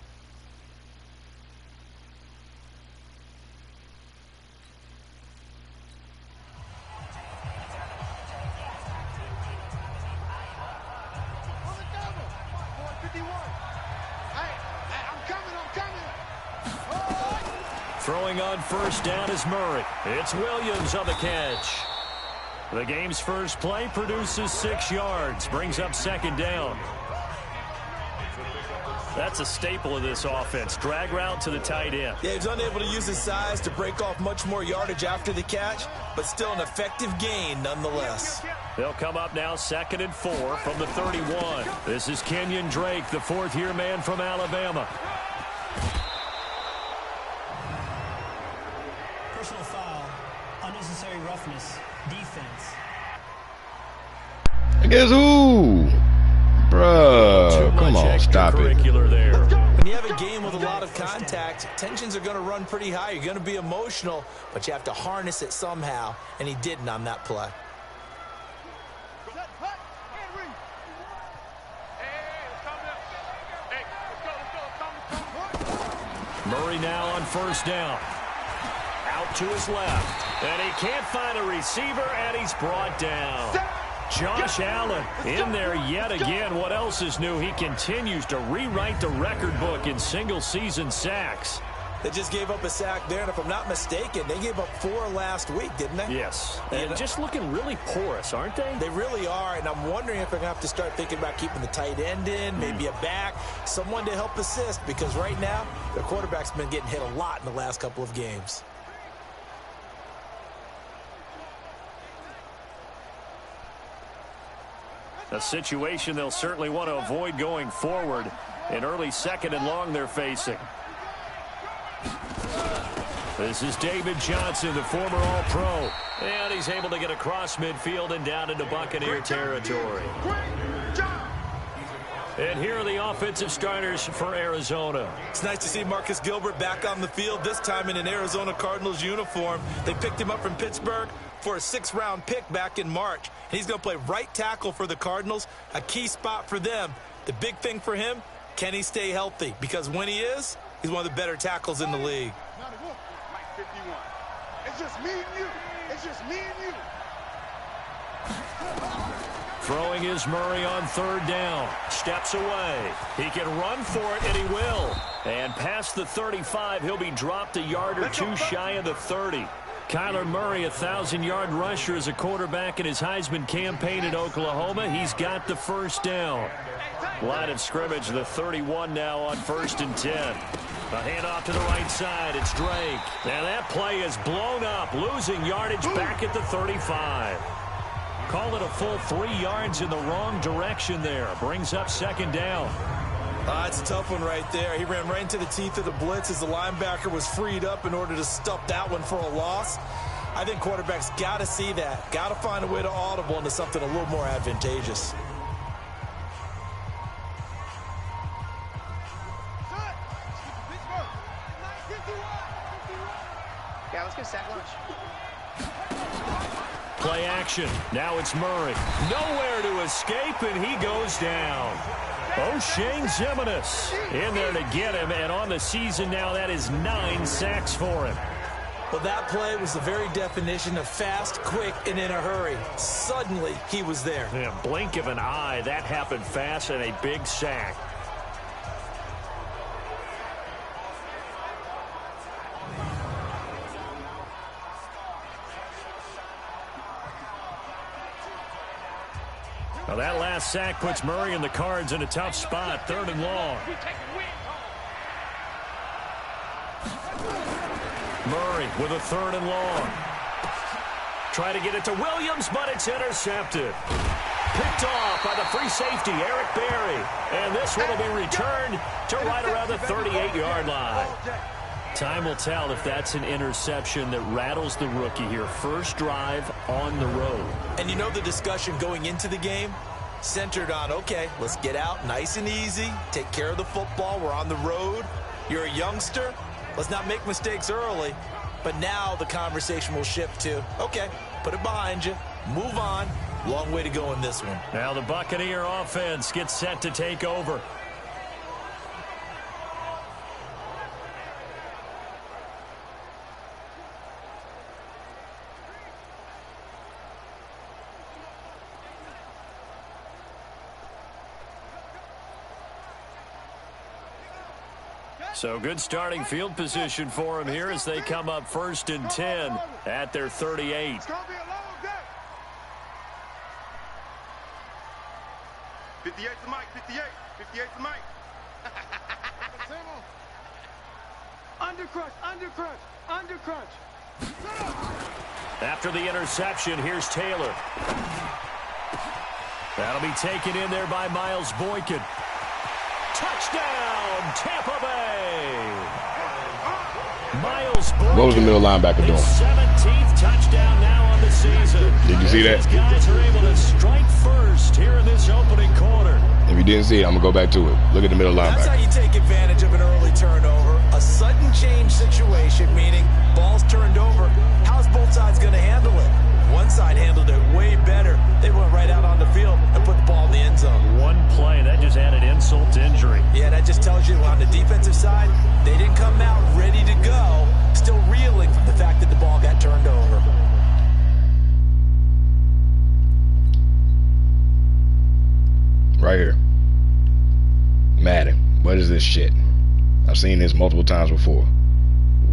Throwing on first down is Murray. It's Williams on the catch. The game's first play produces 6 yards, brings up second down. That's a staple of this offense. Drag route to the tight end. Yeah, he's unable to use his size to break off much more yardage after the catch, but still an effective gain nonetheless. They'll come up now 2nd and 4 from the 31. This is Kenyon Drake, the 4th-year man from Alabama. Personal foul, unnecessary roughness, defense. And guess who? Bruh, come on, stop it. There. When you have a game with a lot of contact, tensions are going to run pretty high. You're going to be emotional, but you have to harness it somehow, and he didn't on that play. Murray now on first down. Out to his left. And he can't find a receiver, and he's brought down. Josh Allen in there yet again. What else is new? He continues to rewrite the record book in single-season sacks. They just gave up a sack there, and if I'm not mistaken, they gave up 4 last week, didn't they? Yes. And just looking really porous, aren't they? They really are, and I'm wondering if they're going to have to start thinking about keeping the tight end in, maybe a back, someone to help assist, because right now, their quarterback's been getting hit a lot in the last couple of games. A situation they'll certainly want to avoid going forward. An early 2nd and long they're facing. This is David Johnson, the former All-Pro. And he's able to get across midfield and down into Buccaneer territory. And here are the offensive starters for Arizona. It's nice to see Marcus Gilbert back on the field, this time in an Arizona Cardinals uniform. They picked him up from Pittsburgh for a 6th-round pick back in March. And he's going to play right tackle for the Cardinals, a key spot for them. The big thing for him, can he stay healthy? Because when he is, he's one of the better tackles in the league. Mike 51. It's just me and you. It's just me and you. Throwing is Murray on 3rd down. Steps away. He can run for it, and he will. And past the 35, he'll be dropped a yard or 2 shy of the 30. Kyler Murray, a 1,000-yard rusher as a quarterback in his Heisman campaign at Oklahoma. He's got the first down. Line of scrimmage, the 31 now on 1st and 10. A handoff to the right side. It's Drake. And that play is blown up, losing yardage back at the 35. Call it a full 3 yards in the wrong direction there. Brings up 2nd down. It's a tough one right there. He ran right into the teeth of the blitz as the linebacker was freed up in order to stop that one for a loss. I think quarterbacks got to see that. Got to find a way to audible into something a little more advantageous. Yeah, let's get sack lunch. Play action. Now it's Murray. Nowhere to escape, and he goes down. O'Shane Zimenez in there to get him, and on the season now, that is 9 sacks for him. Well, that play was the very definition of fast, quick, and in a hurry. Suddenly, he was there. Yeah, blink of an eye, that happened fast, and a big sack. Now that last sack puts Murray and the Cards in a tough spot, 3rd and long. Murray with a 3rd and long. Try to get it to Williams, but it's intercepted. Picked off by the free safety, Eric Berry. And this one will be returned to right around the 38-yard line. Time will tell if that's an interception that rattles the rookie here. First drive on the road. And you know the discussion going into the game centered on, okay, let's get out nice and easy, take care of the football, we're on the road. You're a youngster, let's not make mistakes early. But now the conversation will shift to, okay, put it behind you, move on. Long way to go in this one. Now the Buccaneer offense gets set to take over. So good starting field position for him here as they come up 1st and 10 at their 38. It's going to be a long day. 58 to Mike, 58. 58 to Mike. Under crunch. After the interception, here's Taylor. That'll be taken in there by Miles Boykin. Touchdown, Tampa Bay. Miles Boykin. What was the middle linebacker doing? 17th touchdown now on the season. Did you see that? These guys are able to strike first here in this opening quarter. If you didn't see it, I'm going to go back to it. Look at the middle That's how linebacker. you take advantage of an early turnover. A sudden change situation, meaning ball's turned over. How's both sides going to handle it? One side handled it way better. They went right out on the field and put the ball in the end zone. One play, that just added insult to injury. Yeah, that just tells you on the defensive side, they didn't come out ready to go, still reeling from the fact that the ball got turned over. Right here. Madden. What is this shit? I've seen this multiple times before.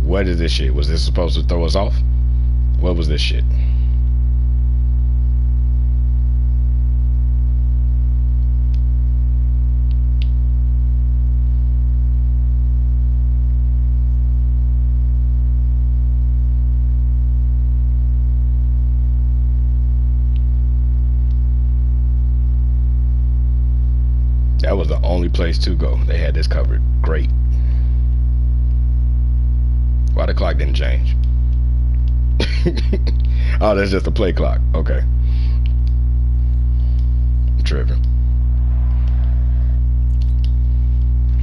What is this shit? Was this supposed to throw us off? What was this shit? That was the only place to go. They had this covered. Great. Why the clock didn't change? Oh, that's just a play clock. Okay. I'm tripping.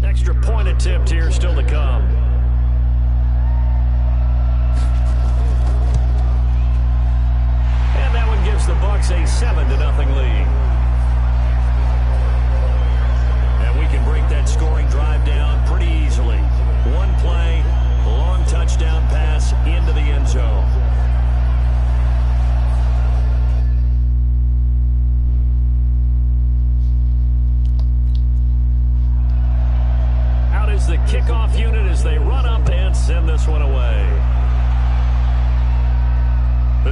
Extra point attempt here still to come. And that one gives the Bucs a 7-0 lead. And we can break that scoring drive down pretty easily. One play, a long touchdown pass into the end zone. Out is the kickoff unit as they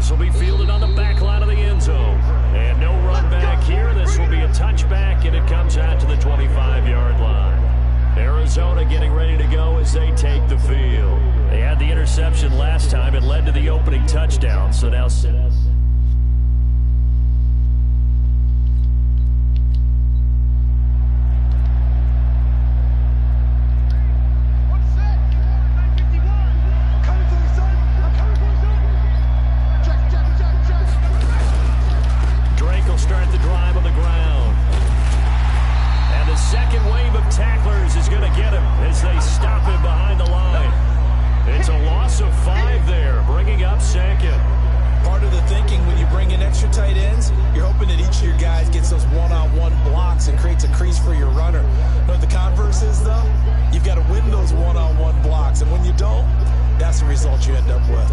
This will be fielded on the back line of the end zone. And no run back here. This will be a touchback, and it comes out to the 25-yard line. Arizona getting ready to go as they take the field. They had the interception last time. It led to the opening touchdown. So now... start the drive on the ground. And the second wave of tacklers is going to get him as they stop him behind the line. It's a loss of 5 there, bringing up second. Part of the thinking when you bring in extra tight ends, you're hoping that each of your guys gets those one-on-one blocks and creates a crease for your runner. You know what the converse is, though? You've got to win those one-on-one blocks, and when you don't, that's the result you end up with.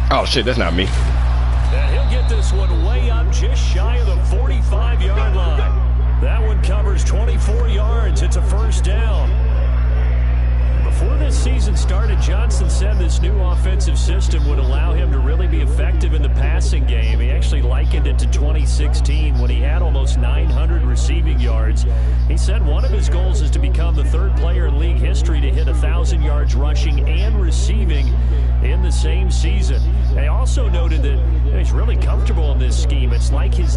Oh, shit, that's not me. And he'll get this one way up just shy of the 45-yard line. That one covers 24 yards. It's a first down. Before this season started, Johnson said this new offensive system would allow him to really be effective in the passing game. He actually likened it to 2016 when he had almost 900 receiving yards. He said one of his goals is to become the 3rd player in league history to hit 1,000 yards rushing and receiving in the same season. They also noted that he's really comfortable in this scheme. It's like his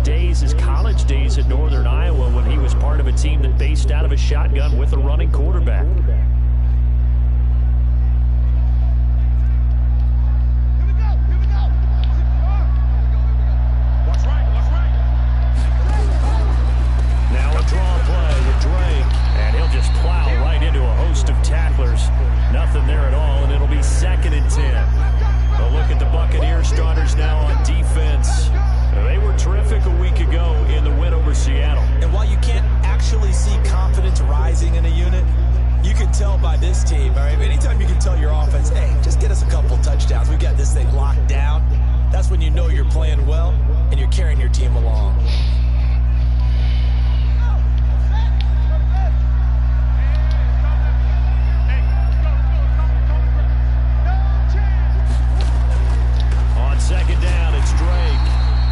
college days at Northern Iowa when he was part of a team that based out of a shotgun with a running quarterback. Nothing there at all, and it'll be 2nd and 10. A look at the Buccaneers starters now on defense. They were terrific a week ago in the win over Seattle. And while you can't actually see confidence rising in a unit, you can tell by this team, all right? Anytime you can tell your offense, hey, just get us a couple touchdowns. We've got this thing locked down. That's when you know you're playing well and you're carrying your team along. Second down, it's Drake.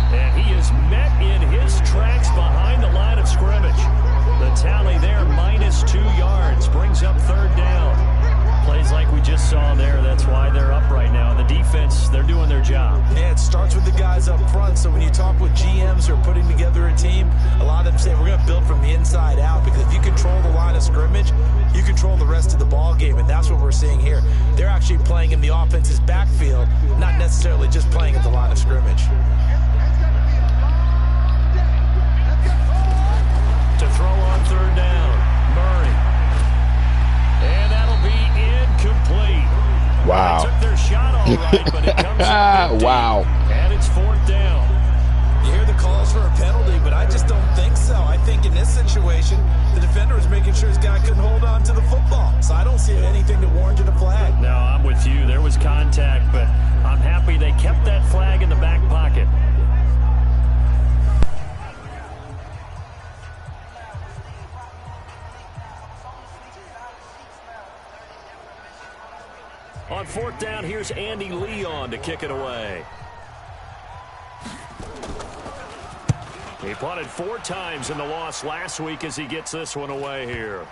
And he is met in his tracks behind the line of scrimmage. The tally there, -2 yards, brings up 3rd down. Plays like we just saw there, that's why they're up right now. The defense, they're doing their job. Yeah, it starts with the guys up front. So when you talk with GMs who are putting together a team, a lot of them say we're going to build from the inside out, because if you control the line of scrimmage, you control the rest of the ball game, and that's what we're seeing here. They're actually playing in the offense's backfield, not necessarily just playing at the line of scrimmage. To throw on 3rd down, Murray. And that'll be incomplete. Wow. They took their shot all right, but it comes up wow. And it's 4th down. You hear the calls for a penalty, but I just don't think so. I think in this situation, the defender was making sure his guy couldn't hold on to the football. So I don't see anything that warranted a flag. No, I'm with you. There was contact, but I'm happy they kept that flag in the back pocket. On 4th down, here's Andy Leon to kick it away. He punted 4 times in the loss last week as he gets this one away here.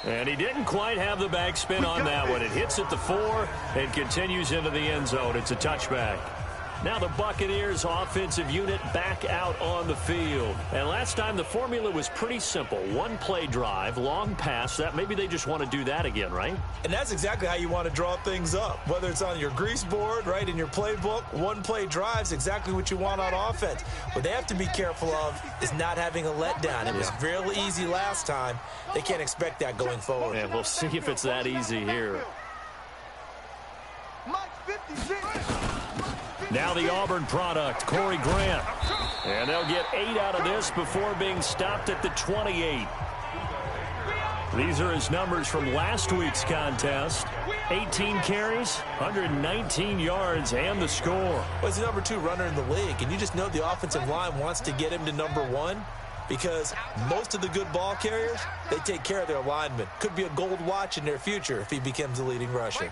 And he didn't quite have the backspin on that one. It hits at the 4 and continues into the end zone. It's a touchback. Now the Buccaneers offensive unit back out on the field. And last time the formula was pretty simple. 1-play drive, long pass. That maybe they just want to do that again, right? And that's exactly how you want to draw things up. Whether it's on your grease board, right, in your playbook, 1-play drive's exactly what you want on offense. What they have to be careful of is not having a letdown. It was real easy last time. They can't expect that going forward. And we'll see if it's that easy here. Now the Auburn product, Corey Grant. And they'll get 8 out of this before being stopped at the 28. These are his numbers from last week's contest. 18 carries, 119 yards, and the score. Well, he's the number 2 runner in the league, and you just know the offensive line wants to get him to number 1 because most of the good ball carriers, they take care of their linemen. Could be a gold watch in their future if he becomes the leading rusher.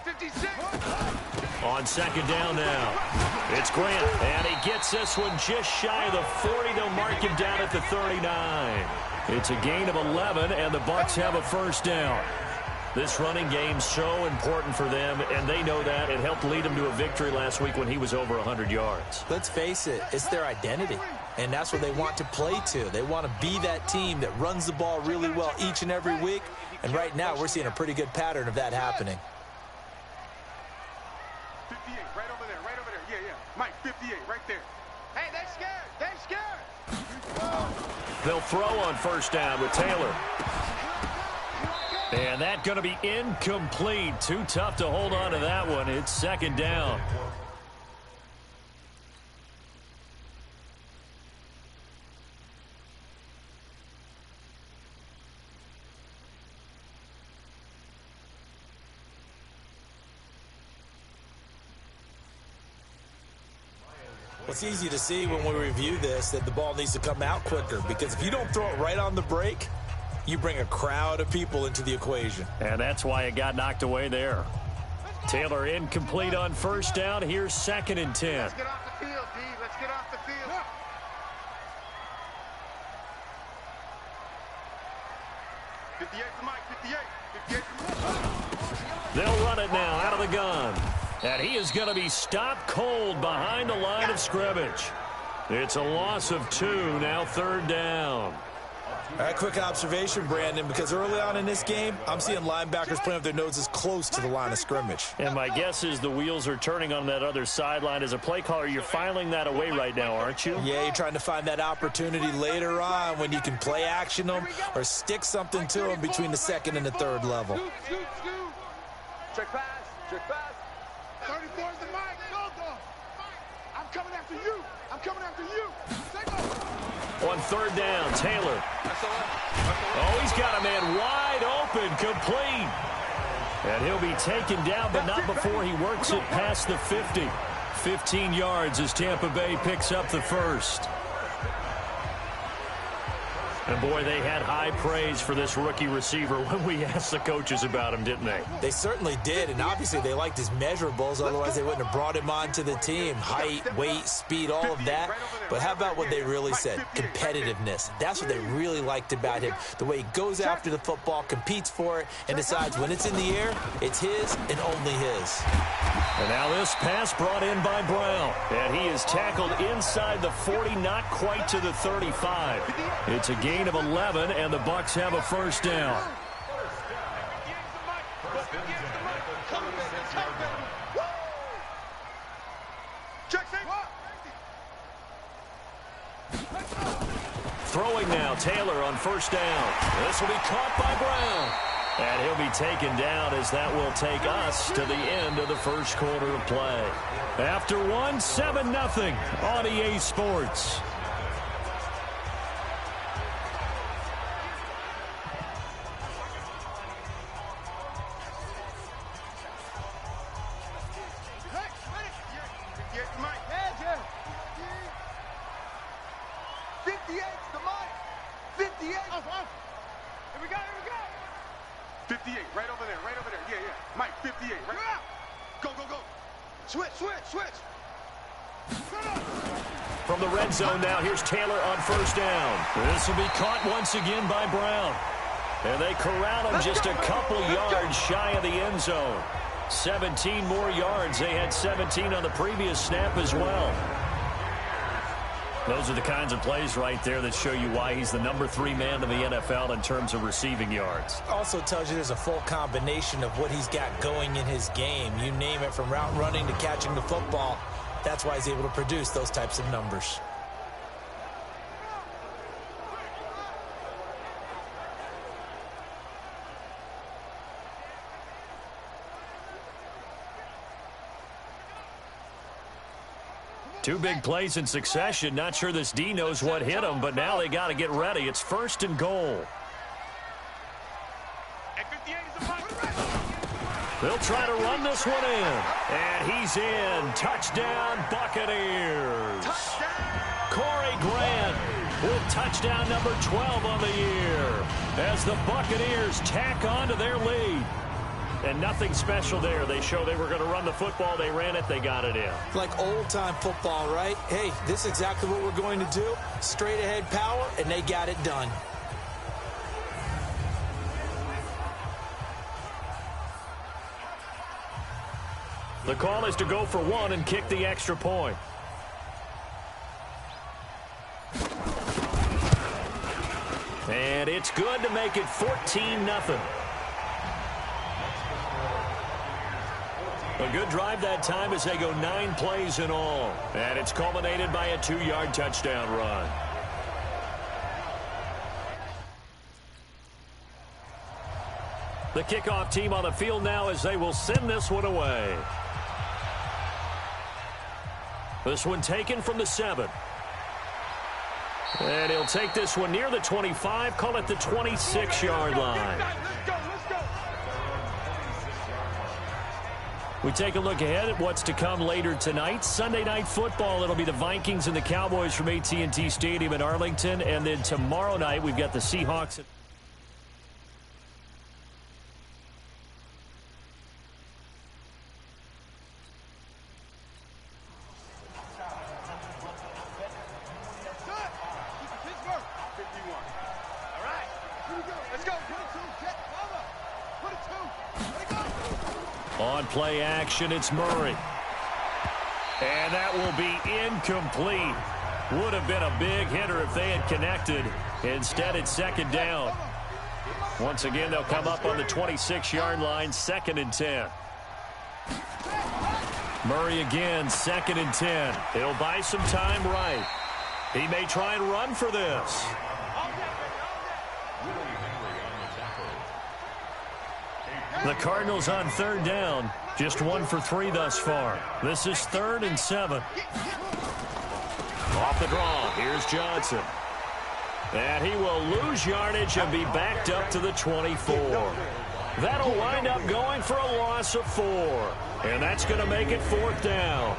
On second down now, it's Grant, and he gets this one just shy of the 40. They'll mark him down at the 39. It's a gain of 11, and the Bucs have a first down. This running game's so important for them, and they know that. It helped lead them to a victory last week when he was over 100 yards. Let's face it, it's their identity, and that's what they want to play to. They want to be that team that runs the ball really well each and every week, and right now we're seeing a pretty good pattern of that happening. 58, right over there, right over there. Yeah, yeah. Mike, 58, right there. Hey, they're scared. They're scared. They'll throw on first down with Taylor. And that's going to be incomplete. Too tough to hold on to that one. It's second down. Well, it's easy to see when we review this that the ball needs to come out quicker because if you don't throw it right on the break, you bring a crowd of people into the equation. And that's why it got knocked away there. Taylor incomplete on first down. Here's second and 10. Let's get off the field, D. Let's get off the field. Yeah. 58 to Mike, 58. 58 to Mike. They'll run it now out of the gun. And he is going to be stopped cold behind the line of scrimmage. It's a loss of 2, now third down. All right, quick observation, Brandon, because early on in this game, I'm seeing linebackers playing with their noses close to the line of scrimmage. And my guess is the wheels are turning on that other sideline. As a play caller, you're filing that away right now, aren't you? Yeah, you're trying to find that opportunity later on when you can play action them or stick something to them between the second and the third level. Check pass, check pass. 34 is the Mike. Go, go. I'm coming after you. I'm coming after you. Take off. On third down, Taylor. Oh, he's got a man wide open, complete. And he'll be taken down, but not before he works it past the 50. 15 yards as Tampa Bay picks up the first. And, boy, they had high praise for this rookie receiver when we asked the coaches about him, didn't they? They certainly did, and obviously they liked his measurables. Otherwise, they wouldn't have brought him onto the team. Height, weight, speed, all of that. But how about what they really said? Competitiveness. That's what they really liked about him. The way he goes after the football, competes for it, and decides when it's in the air, it's his and only his. And now this pass brought in by Brown. And he is tackled inside the 40, not quite to the 35. It's a gain of 11, and the Bucs have a first down. Throwing now, Taylor on first down. This will be caught by Brown. And he'll be taken down as that will take us to the end of the first quarter of play. After one, 7-0 on EA Sports. From the red zone now, here's Taylor on first down. This will be caught once again by Brown. And they corral him just a couple yards shy of the end zone. 17 more yards. They had 17 on the previous snap as well. Those are the kinds of plays right there that show you why he's the number 3 man in the NFL in terms of receiving yards. Also tells you there's a full combination of what he's got going in his game. You name it, from route running to catching the football. That's why he's able to produce those types of numbers. Two big plays in succession. Not sure this D knows what hit him, but now they got to get ready. It's 1st and goal. They'll try to run this one in. And he's in. Touchdown, Buccaneers. Corey Grant with touchdown number 12 on the year as the Buccaneers tack on to their lead. And nothing special there. They show they were going to run the football. They ran it. They got it in. Like old-time football, right? Hey, this is exactly what we're going to do. Straight-ahead power, and they got it done. The call is to go for one and kick the extra point. And it's good to make it 14-0. A good drive that time as they go 9 plays in all. And it's culminated by a 2-yard touchdown run. The kickoff team on the field now as they will send this one away. This one taken from the 7. And he'll take this one near the 25, call it the 26-yard line. We take a look ahead at what's to come later tonight. Sunday Night Football, it'll be the Vikings and the Cowboys from AT&T Stadium in Arlington. And then tomorrow night, we've got the Seahawks. On play action, it's Murray. And that will be incomplete. Would have been a big hitter if they had connected. Instead, it's 2nd down. Once again, they'll come up on the 26-yard line, 2nd and 10. Murray again, 2nd and 10. He'll buy some time right. He may try and run for this. The Cardinals on 3rd down. Just 1 for 3 thus far. This is 3rd and 7. Off the draw. Here's Johnson. And he will lose yardage and be backed up to the 24. That'll wind up going for a loss of 4. And that's going to make it 4th down.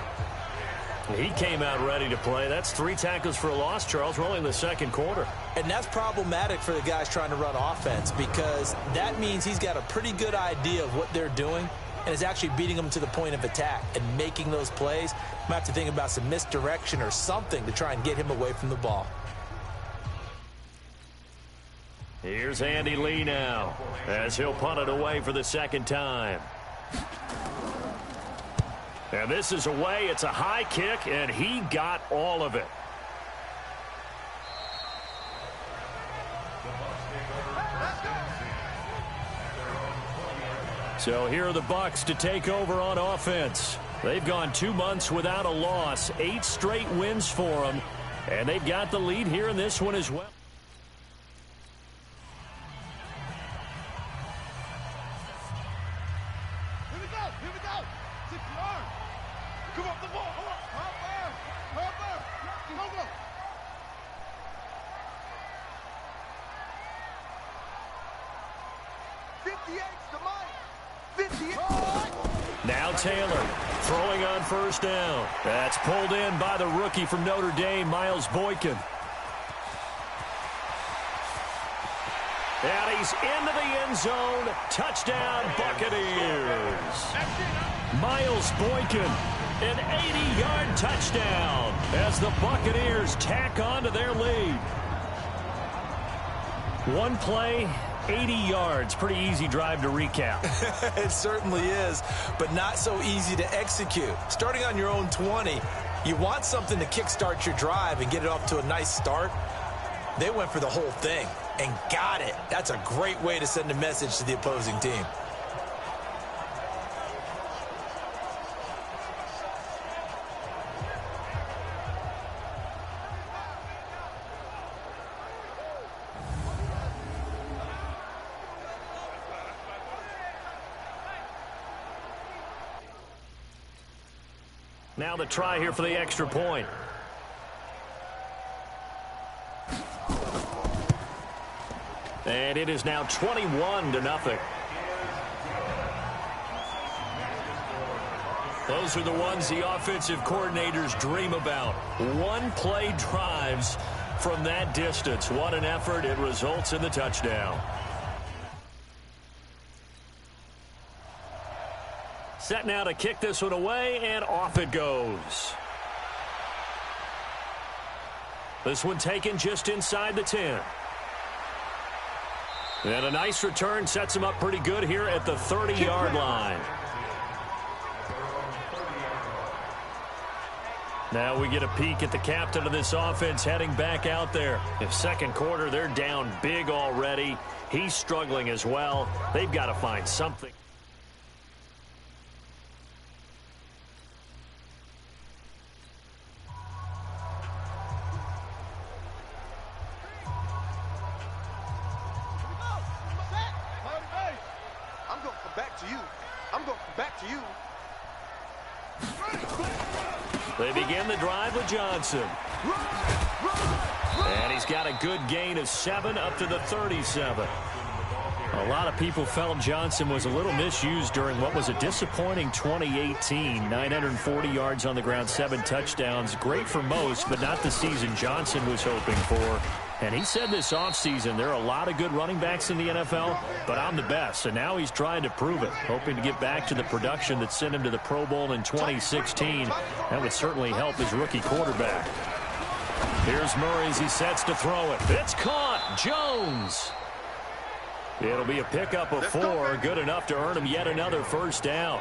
He came out ready to play. That's 3 tackles for a loss, Charles. We're only in the 2nd quarter. And that's problematic for the guys trying to run offense because that means he's got a pretty good idea of what they're doing and is actually beating them to the point of attack and making those plays. Might have to think about some misdirection or something to try and get him away from the ball. Here's Andy Lee now as he'll punt it away for the 2nd time. And this is away. It's a high kick, and he got all of it. So here are the Bucs to take over on offense. They've gone 2 months without a loss, 8 straight wins for them, and they've got the lead here in this one as well. Now Taylor throwing on 1st down. That's pulled in by the rookie from Notre Dame, Miles Boykin. And he's into the end zone. Touchdown, Buccaneers. Miles Boykin, an 80-yard touchdown as the Buccaneers tack on to their lead. One play, 80 yards. Pretty easy drive to recap. It certainly is, but not so easy to execute. Starting on your own 20, you want something to kickstart your drive and get it off to a nice start. They went for the whole thing and got it. That's a great way to send a message to the opposing team. Now the try here for the extra point. And it is now 21-0. Those are the ones the offensive coordinators dream about. One-play drives from that distance. What an effort. It results in the touchdown. Set now to kick this one away, and off it goes. This one taken just inside the 10. And a nice return sets him up pretty good here at the 30-yard line. Now we get a peek at the captain of this offense heading back out there. If second quarter, they're down big already. He's struggling as well. They've got to find something. I'm going to come back to you. I'm going to come back to you. They begin the drive with Johnson. And he's got a good gain of 7 up to the 37. A lot of people felt Johnson was a little misused during what was a disappointing 2018. 940 yards on the ground, 7 touchdowns. Great for most, but not the season Johnson was hoping for. And he said this offseason there are a lot of good running backs in the NFL, but I'm the best. And now he's trying to prove it, hoping to get back to the production that sent him to the Pro Bowl in 2016. That would certainly help his rookie quarterback. Here's Murray as he sets to throw it. It's caught. Jones. It'll be a pickup of 4, good enough to earn him yet another first down.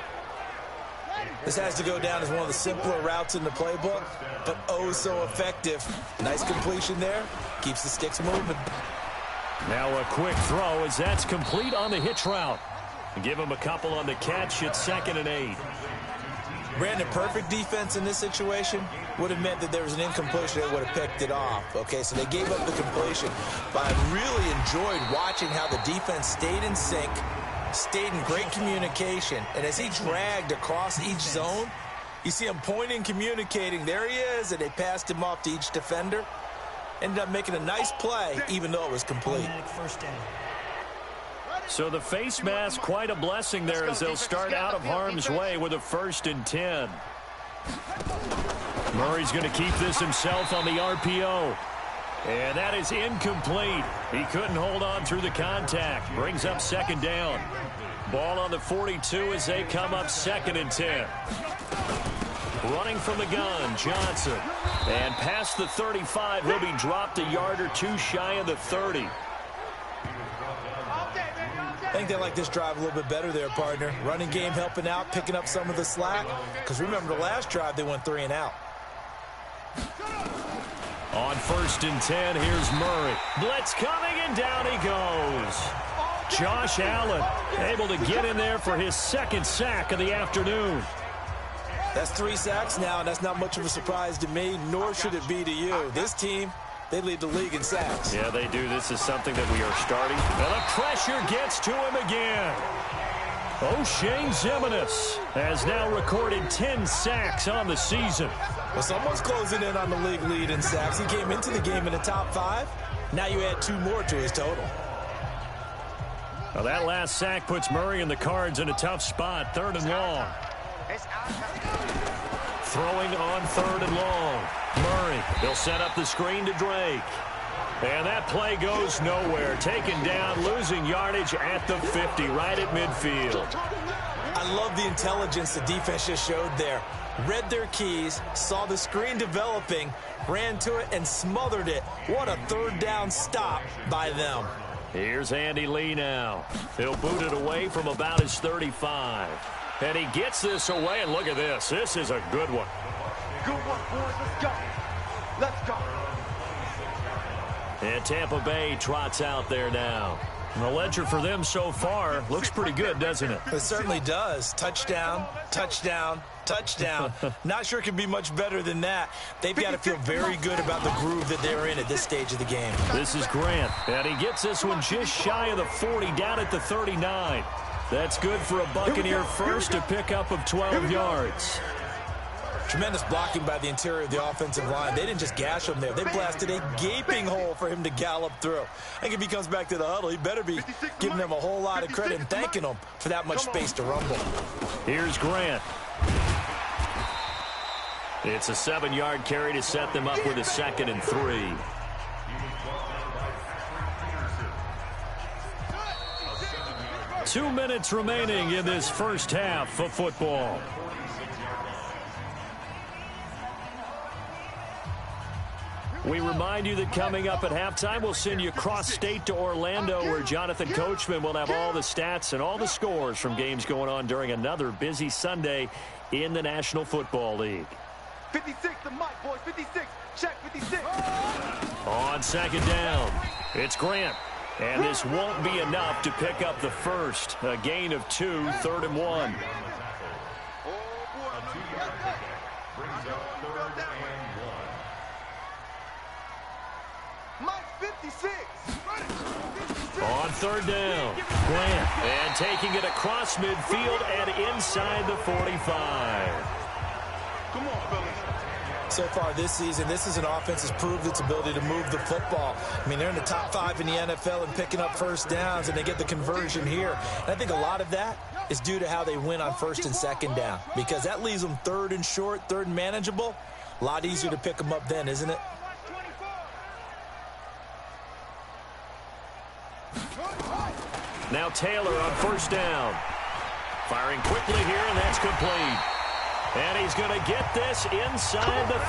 This has to go down as one of the simpler routes in the playbook, but oh so effective. Nice completion there. Keeps the sticks moving. Now a quick throw as that's complete on the hitch route. Give him a couple on the catch at 2nd and 8. Brandon, perfect defense in this situation would have meant that there was an incompletion that would have picked it off. Okay, so they gave up the completion. But I really enjoyed watching how the defense stayed in sync, stayed in great communication, and as he dragged across each zone, you see him pointing, communicating. There he is, and they passed him off to each defender. Ended up making a nice play, even though it was complete. So the face mask, quite a blessing there as they'll start out of harm's way with a 1st and 10. Murray's going to keep this himself on the RPO. And that is incomplete. He couldn't hold on through the contact. Brings up 2nd down. Ball on the 42 as they come up 2nd and 10. Running from the gun, Johnson. And past the 35, he'll be dropped a yard or 2 shy of the 30. I think they like this drive a little bit better there, partner. Running game helping out, picking up some of the slack. Because remember the last drive, they went 3 and out. On 1st and 10, here's Murray. Blitz coming, and down he goes. Josh Allen able to get in there for his 2nd sack of the afternoon. That's 3 sacks now, and that's not much of a surprise to me, nor should it be to you. This team, they lead the league in sacks. Yeah, they do. This is something that we are starting. And the pressure gets to him again. O'Shane Ximines has now recorded 10 sacks on the season. Well, someone's closing in on the league lead in sacks. He came into the game in the top 5. Now you add 2 more to his total. Well, that last sack puts Murray and the Cards in a tough spot. 3rd and long. Throwing on 3rd and long. Murray, he'll set up the screen to Drake. And that play goes nowhere. Taken down, losing yardage at the 50, right at midfield. I love the intelligence the defense just showed there. Read their keys, saw the screen developing, ran to it, and smothered it. What a 3rd down stop by them. Here's Andy Lee now. He'll boot it away from about his 35. And he gets this away, and look at this. This is a good one. Good one, boys. Let's go. Let's go. And Tampa Bay trots out there now. And the ledger for them so far looks pretty good, doesn't it? It certainly does. Touchdown, touchdown, touchdown. Not sure it can be much better than that. They've got to feel very good about the groove that they're in at this stage of the game. This is Grant. And he gets this one just shy of the 40, down at the 39. That's good for a Buccaneer first, to pick up of 12 yards. Tremendous blocking by the interior of the offensive line. They didn't just gash him there. They blasted a gaping hole for him to gallop through. I think if he comes back to the huddle, he better be giving them a whole lot of credit and thanking them for that much space to rumble. Here's Grant. It's a 7-yard carry to set them up with a 2nd and 3. Two minutes remaining in this first half of football. We remind you that coming up at halftime, we'll send you cross-state to Orlando, where Jonathan Coachman will have all the stats and all the scores from games going on during another busy Sunday in the National Football League. 56 to Mike, boys. 56. Check 56. On 2nd down, it's Grant. And this won't be enough to pick up the first. A gain of 2, 3rd and 1. A 2-yard pickup brings up 3rd and 1. Mike 56. On 3rd down, Grant. And taking it across midfield and inside the 45. Come on, fellas. So far this season, this is an offense that's proved its ability to move the football. I mean, they're in the top 5 in the NFL in picking up first downs, and they get the conversion here. And I think a lot of that is due to how they win on 1st and 2nd down, because that leaves them 3rd and short, 3rd and manageable. A lot easier to pick them up then, isn't it? Now Taylor on 1st down. Firing quickly here, and that's complete. And he's going to get this inside the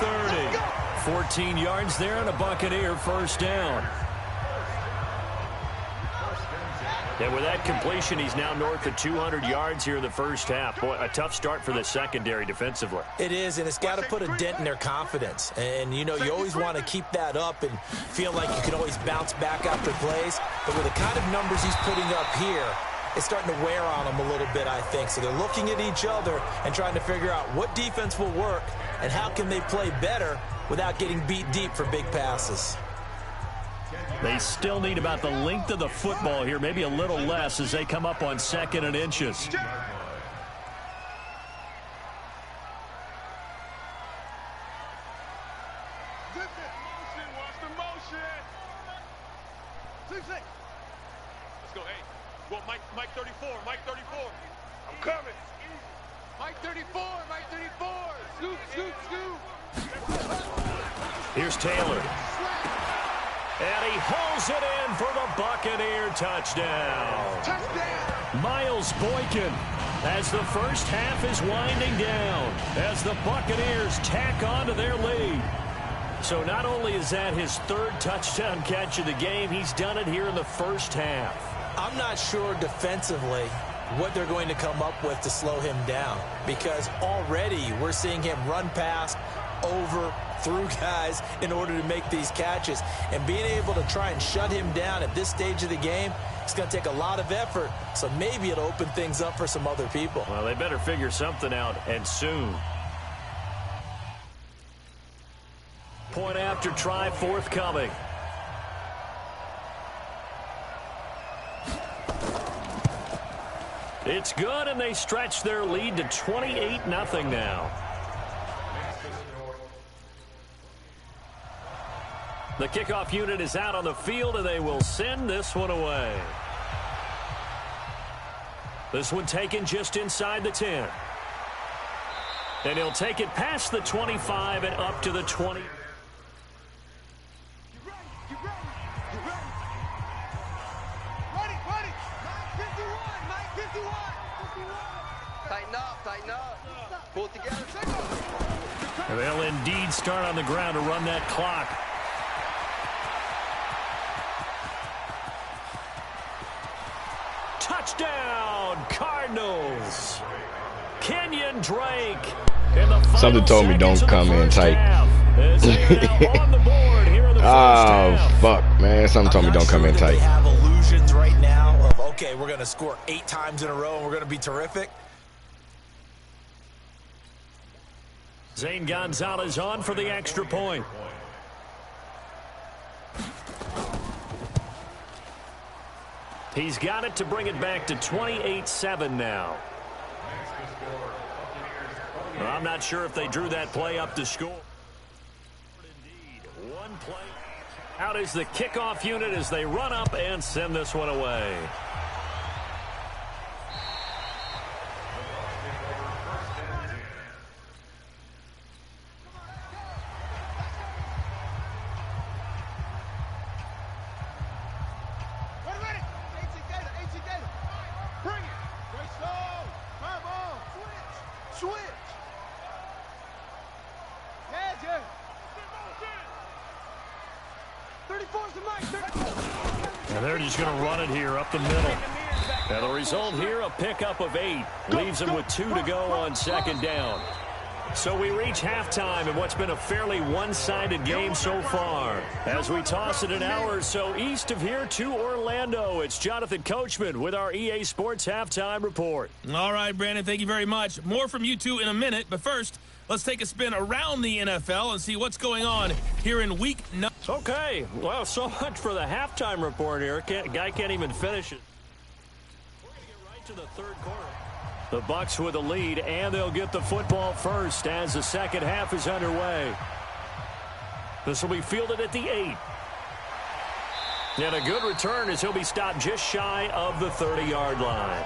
30. 14 yards there and a Buccaneer 1st down. And with that completion, he's now north of 200 yards here in the first half. Boy, a tough start for the secondary defensively. It is, and it's got to put a dent in their confidence. And, you know, you always want to keep that up and feel like you can always bounce back after plays. But with the kind of numbers he's putting up here, it's starting to wear on them a little bit, I think. So they're looking at each other and trying to figure out what defense will work and how can they play better without getting beat deep for big passes. They still need about the length of the football here, maybe a little less as they come up on 2nd and inches. Let's go, hey. Well, Mike 34, Mike 34. I'm coming. Mike 34, Mike 34. Scoop, scoop, scoop. Here's Taylor. And he hauls it in for the Buccaneer touchdown. Touchdown. Miles Boykin as the first half is winding down as the Buccaneers tack on to their lead. So not only is that his 3rd touchdown catch of the game, he's done it here in the first half. I'm not sure defensively what they're going to come up with to slow him down, because already we're seeing him run past, over, through guys in order to make these catches. And being able to try and shut him down at this stage of the game, it's going to take a lot of effort. So maybe it'll open things up for some other people. Well, they better figure something out, and soon. Point after try forthcoming. It's good, and they stretch their lead to 28-0 now. The kickoff unit is out on the field, and they will send this one away. This one taken just inside the 10. And he'll take it past the 25 and up to the 20. Tighten up. Pull it together. And they'll indeed start on the ground to run that clock. Touchdown, Cardinals. Kenyon Drake. Something told me don't come in tight. Oh, fuck, man. Something told me don't come in tight. They have illusions right now of, okay, we're going to score 8 times in a row and we're going to be terrific. Zane Gonzalez on for the extra point. He's got it to bring it back to 28-7 now. I'm not sure if they drew that play up to score. Indeed, one play. Out is the kickoff unit as they run up and send this one away. And they're just going to run it here up the middle. And the result here, a pickup of 8. Leaves them with 2 to go on second down. So we reach halftime in what's been a fairly one-sided game so far. As we toss it an hour or so east of here to Orlando, it's Jonathan Coachman with our EA Sports Halftime Report. All right, Brandon, thank you very much. More from you two in a minute, but first, let's take a spin around the NFL and see what's going on here in week 9. Okay, well, so much for the halftime report here. Guy can't even finish it. We're going to get right to the third quarter. The Bucs with a lead, and they'll get the football first as the second half is underway. This will be fielded at the 8. And a good return as he'll be stopped just shy of the 30-yard line.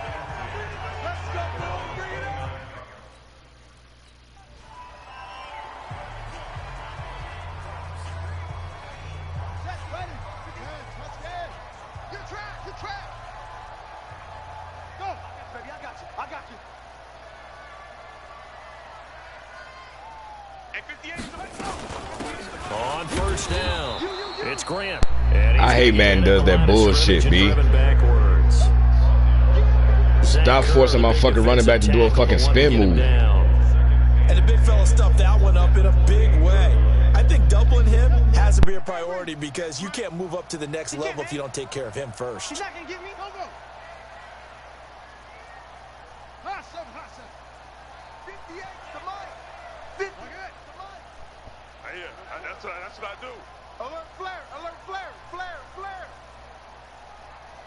On first down, it's Grant. I hate man does that bullshit, B. Stop forcing my fucking running back to do a fucking spin move. And the big fella stuffed that one up in a big way. I think doubling him has to be a priority because you can't move up to the next level if you don't take care of him first. He's not going to get me. Go, go. Hassan. 58 to Mike. 50 to Mike. Yeah, that's what I do. Alert flare. Flare.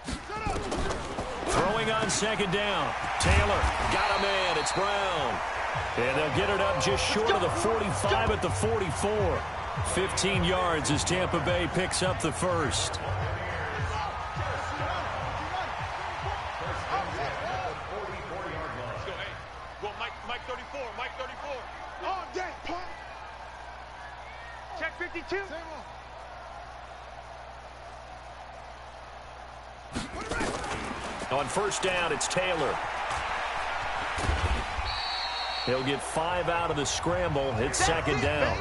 Shut up. Throwing on second down. Taylor got a man. It's Brown. And they'll get it up just short of the 45 at the 44. 15 yards as Tampa Bay picks up the first. Go, Mike 34. Oh, dang, punk. Check 52. On first down, it's Taylor. He'll get 5 out of the scramble. It's second down.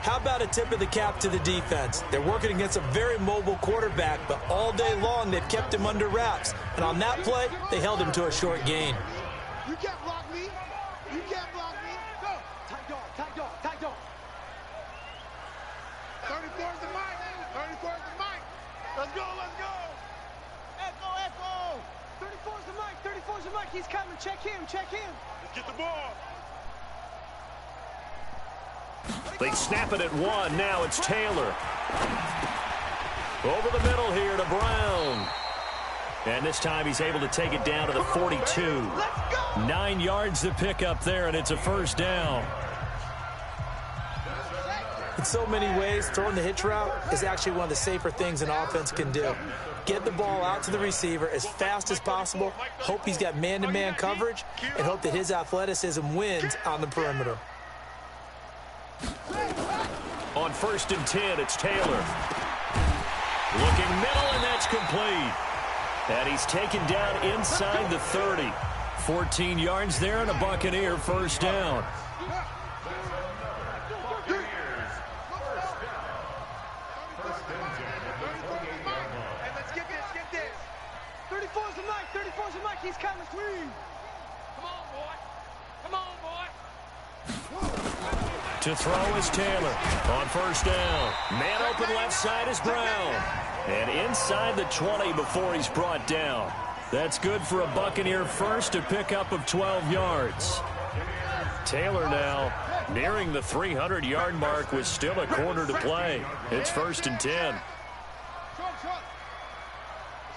How about a tip of the cap to the defense? They're working against a very mobile quarterback, but all day long they've kept him under wraps. And on that play, they held him to a short gain. You can't block me. Go. Tight dog. 34 is the mic. Let's go. Echo. 34 is the mic. He's coming. Check him. Let's get the ball. They snap it at 1. Now it's Taylor. Over the middle here to Brown. And this time he's able to take it down to the 42. 9 yards to pick up there, and it's a first down. In so many ways, throwing the hitch route is actually one of the safer things an offense can do. Get the ball out to the receiver as fast as possible, hope he's got man-to-man coverage, and hope that his athleticism wins on the perimeter. On first and 10, it's Taylor. Looking middle, and that's complete. And he's taken down inside the 30. 14 yards there, and a Buccaneer first down. Let's get this. 34's the mic. He's coming. Come on, boy. To throw is Taylor. On first down. Man open left side is Brown. And inside the 20 before he's brought down. That's good for a Buccaneer first, to pick up of 12 yards. Taylor now nearing the 300-yard mark with still a quarter to play. It's first and 10. Let's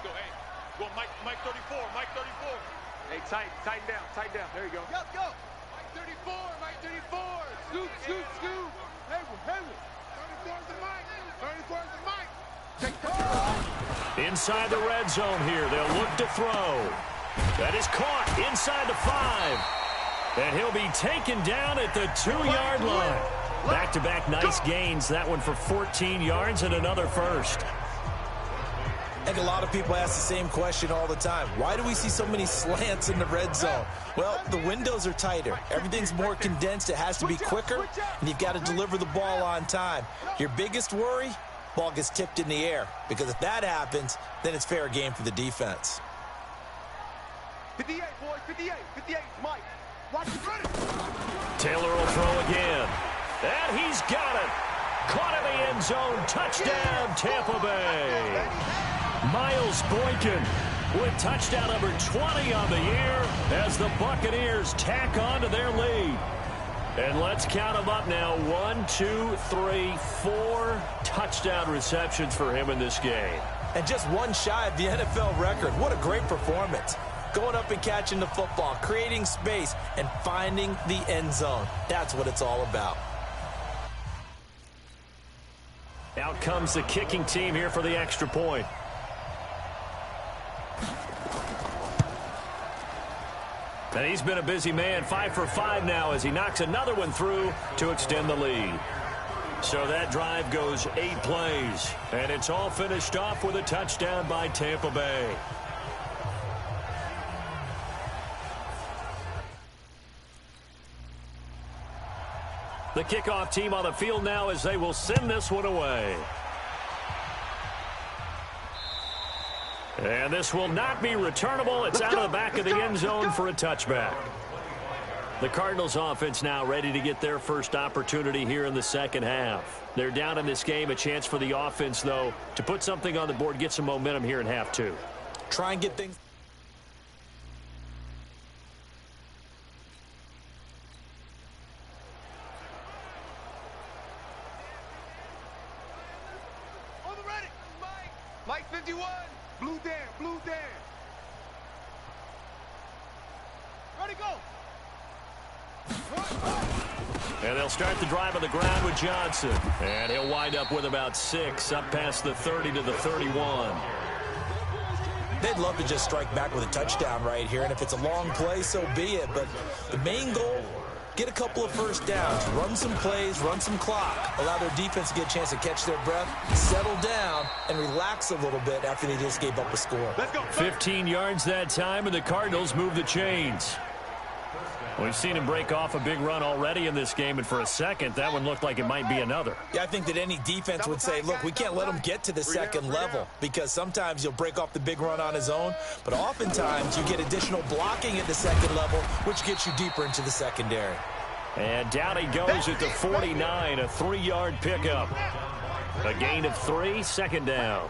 go, hey. Go, Mike 34. Hey, tighten down. There you go. Go. 34, Mike 34. Scoop, scoop, scoop. Hayward, Hayward. 34 is the Mike. 34 is the Mike. Take the Inside the red zone here. They'll look to throw. That is caught inside the 5. And he'll be taken down at the 2-yard line. Back-to-back nice gains. That one for 14 yards and another first. I think a lot of people ask the same question all the time. Why do we see so many slants in the red zone? Well, the windows are tighter. Everything's more condensed. It has to be quicker, and you've got to deliver the ball on time. Your biggest worry? Ball gets tipped in the air. Because if that happens, then it's fair game for the defense. 58, boys, 58, 58, Mike. Watch it, run it. Taylor will throw again. And he's got it. Caught in the end zone. Touchdown, Tampa Bay. Miles Boykin with touchdown number 20 on the year as the Buccaneers tack on to their lead. And let's count them up now. 1, 2, 3, 4 touchdown receptions for him in this game. And just one shy of the NFL record. What a great performance. Going up and catching the football, creating space, and finding the end zone. That's what it's all about. Out comes the kicking team here for the extra point. And he's been a busy man, 5 for 5 now as he knocks another one through to extend the lead. So that drive goes 8 plays, and it's all finished off with a touchdown by Tampa Bay. The kickoff team on the field now as they will send this one away. And this will not be returnable. It's out of the back of the end zone for a touchback. The Cardinals offense now ready to get their first opportunity here in the second half. They're down in this game. A chance for the offense, though, to put something on the board, get some momentum here in half 2. Try and get things. On the ready, Mike. Mike 51. Blue Dan, Blue Dan. Ready, go. And they'll start the drive on the ground with Johnson. And he'll wind up with about 6, up past the 30 to the 31. They'd love to just strike back with a touchdown right here, and if it's a long play, so be it. But the main goal, get a couple of first downs, run some plays, run some clock, allow their defense to get a chance to catch their breath, settle down, and relax a little bit after they just gave up a score. Let's go. 15 yards that time, and the Cardinals move the chains. We've seen him break off a big run already in this game, and for a second, that one looked like it might be another. Yeah, I think that any defense would say, look, we can't let him get to the second level because sometimes he'll break off the big run on his own, but oftentimes you get additional blocking at the second level, which gets you deeper into the secondary. And down he goes at the 49, a 3-yard pickup. A gain of 3, second down.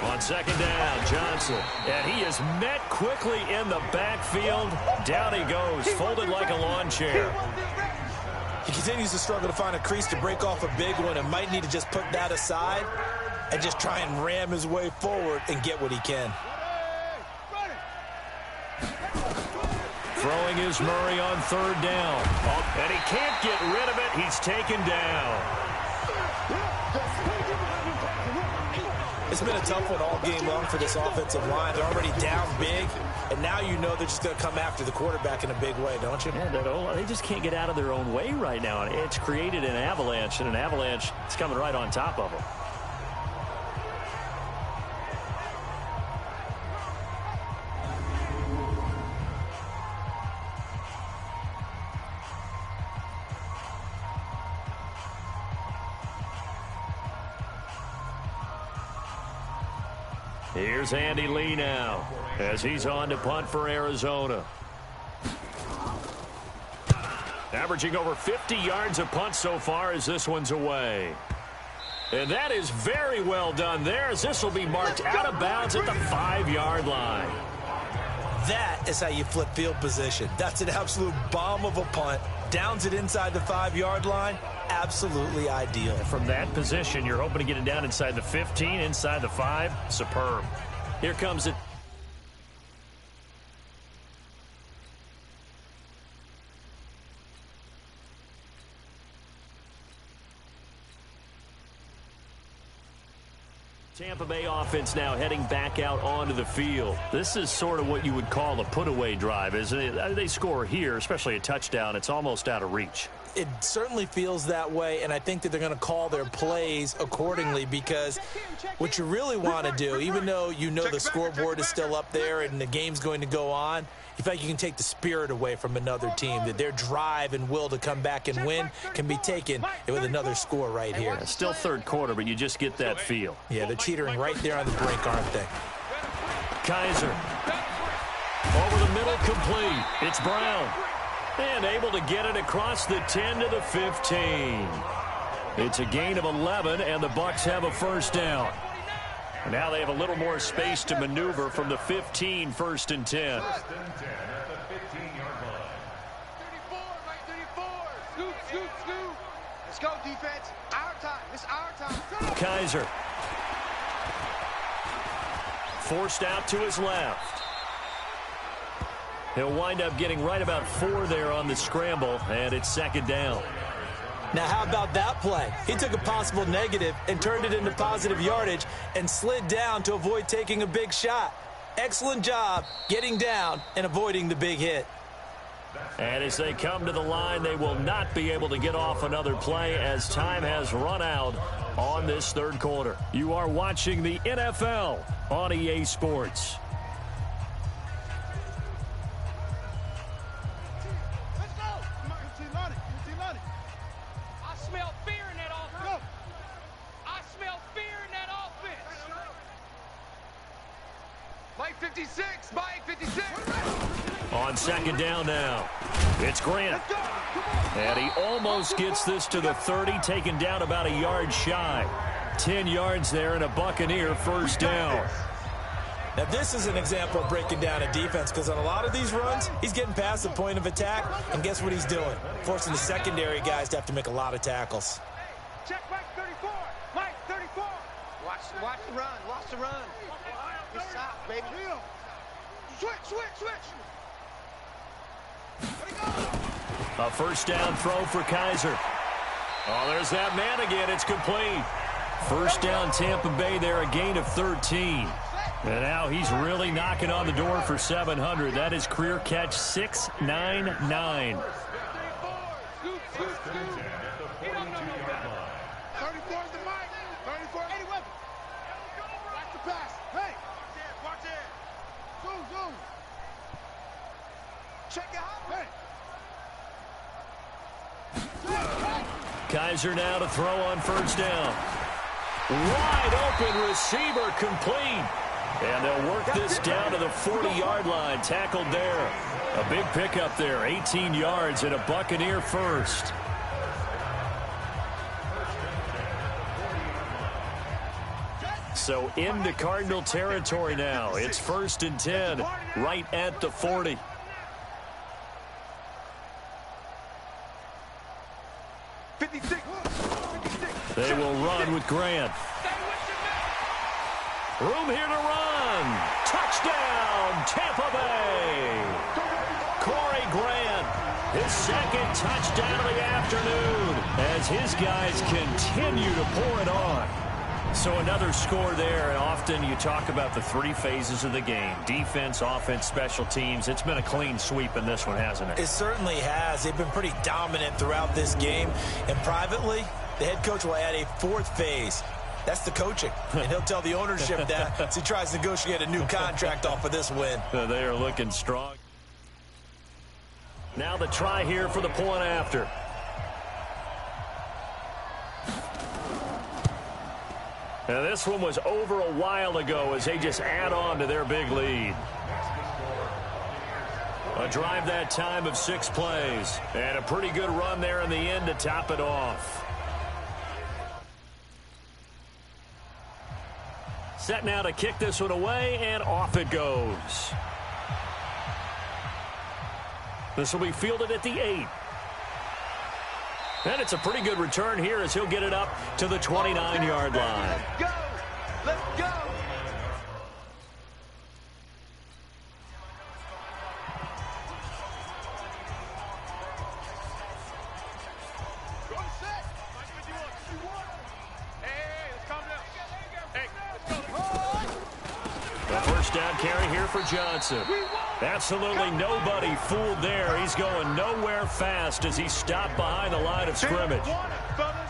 On second down, Johnson. And he is met quickly in the backfield. Down he goes, folded like a lawn chair. He continues to struggle to find a crease to break off a big one and might need to just put that aside and just try and ram his way forward and get what he can. Throwing is Murray on third down. And he can't get rid of it. He's taken down. It's been a tough one all game long for this offensive line. They're already down big, and now you know they're just going to come after the quarterback in a big way, don't you? Yeah, they just can't get out of their own way right now. It's created an avalanche, and an avalanche is coming right on top of them. Here's Andy Lee now as he's on to punt for Arizona. Averaging over 50 yards a punt so far as this one's away. And that is very well done there as this will be marked out of bounds at the 5-yard line. That is how you flip field position. That's an absolute bomb of a punt. Downs it inside the 5-yard line. Absolutely ideal. From that position, you're hoping to get it down inside the 15, inside the 5. Superb. Here comes it. Tampa Bay offense now heading back out onto the field. This is sort of what you would call a put-away drive, isn't it? They score here, especially a touchdown. It's almost out of reach. It certainly feels that way, and I think that they're going to call their plays accordingly, because what you really want to do, even though you know the scoreboard is still up there and the game's going to go on, you feel like you can take the spirit away from another team, that their drive and will to come back and win can be taken with another score right here. It's still third quarter, but you just get that feel. Yeah, they're teetering right there on the brink, aren't they? Kaiser. Over the middle, complete. It's Brown. And able to get it across the 10 to the 15. It's a gain of 11, and the Bucs have a first down. And now they have a little more space to maneuver from the 15, first and 10. First and 10 at the 15-yard line. 34, right, 34. Scoop, scoop, scoop. Let's go, defense. Our time. It's our time. Kaiser. Forced out to his left. He'll wind up getting right about 4 there on the scramble, and it's second down. Now, how about that play? He took a possible negative and turned it into positive yardage and slid down to avoid taking a big shot. Excellent job getting down and avoiding the big hit. And as they come to the line, they will not be able to get off another play as time has run out on this third quarter. You are watching the NFL on EA Sports. Mike 56, Mike 56. On second down now, it's Grant. And he almost gets this to the 30, taken down about a yard shy. 10 yards there and a Buccaneer first down. Now, this is an example of breaking down a defense, because on a lot of these runs, he's getting past the point of attack, and guess what he's doing? Forcing the secondary guys to have to make a lot of tackles. Check Mike 34. Mike 34. Watch the run. Watch the run. Good stop, baby. Switch, switch, switch. A first down throw for Kaiser. Oh, there's that man again. It's complete. First down Tampa Bay there, a gain of 13. And now he's really knocking on the door for 700. That is career catch 699. 34 is the mic. 34, 80 weapon. Watch the pass. Hey. Watch it. Zoom, zoom. Check it out. Hey. Kaiser now to throw on first down. Wide open receiver, complete. And they'll work this down to the 40-yard line. Tackled there. A big pickup there. 18 yards and a Buccaneer first. So into Cardinal territory now. It's first and 10, right at the 40. They will run with Grant. Room here to run. Touchdown, Tampa Bay. Corey Grant, his second touchdown of the afternoon as his guys continue to pour it on. So another score there, and often you talk about the 3 phases of the game. Defense, offense, special teams. It's been a clean sweep in this one, hasn't it? It certainly has. They've been pretty dominant throughout this game. And privately, the head coach will add a 4th phase. That's the coaching. And he'll tell the ownership that as he tries to negotiate a new contract off of this win. They are looking strong. Now the try here for the point after. Now this one was over a while ago as they just add on to their big lead. A drive that time of 6 plays. And a pretty good run there in the end to top it off. Set now to kick this one away, and off it goes. This will be fielded at the 8. And it's a pretty good return here as he'll get it up to the 29-yard line. Let's go. Let's go. Go to set. Hey, let's calm down. Hey, let's go. first down carry here for Johnson. Absolutely nobody fooled there. He's going nowhere fast as he stopped behind the line of scrimmage.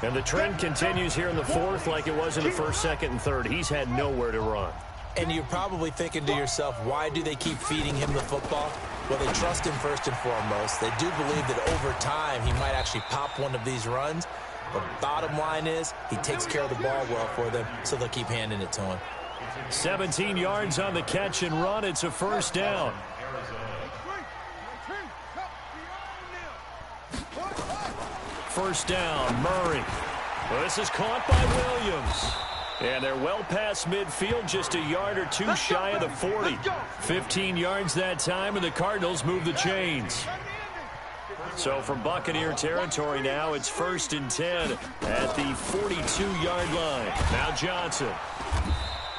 And the trend continues here in the fourth like it was in the first, second, and third. He's had nowhere to run. And you're probably thinking to yourself, why do they keep feeding him the football? Well, they trust him first and foremost. They do believe that over time he might actually pop one of these runs. But bottom line is he takes care of the ball well for them, so they'll keep handing it to him. 17 yards on the catch and run. It's a first down. First down, Murray. Well, this is caught by Williams. And they're well past midfield, just a yard or two shy of the 40. 15 yards that time, and the Cardinals move the chains. So from Buccaneer territory now, it's 1st and 10 at the 42-yard line. Now Johnson.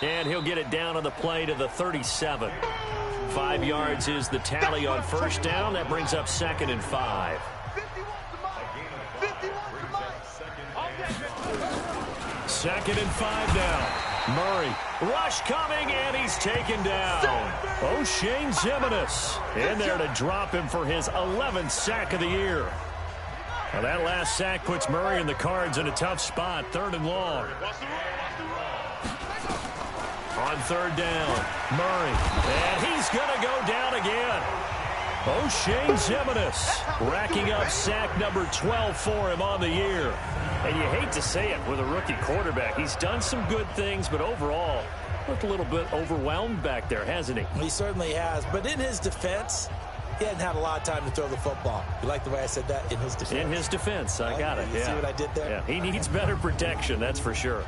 And he'll get it down on the play to the 37. 5 yards is the tally on first down. That brings up 2nd and 5. 2nd and 5 now. Murray. Rush coming, and he's taken down. O'Shane Zimenez in there to drop him for his 11th sack of the year. Now that last sack puts Murray and the Cards in a tough spot. 3rd and long. On 3rd down, Murray. And he's going to go down again. O'Shane Zimenez racking up sack number 12 for him on the year. And you hate to say it with a rookie quarterback. He's done some good things, but overall, looked a little bit overwhelmed back there, hasn't he? He certainly has. But in his defense, he hadn't had a lot of time to throw the football. You like the way I said that? In his defense. In his defense. I got it. You see what I did there? Yeah, he needs better protection, that's for sure.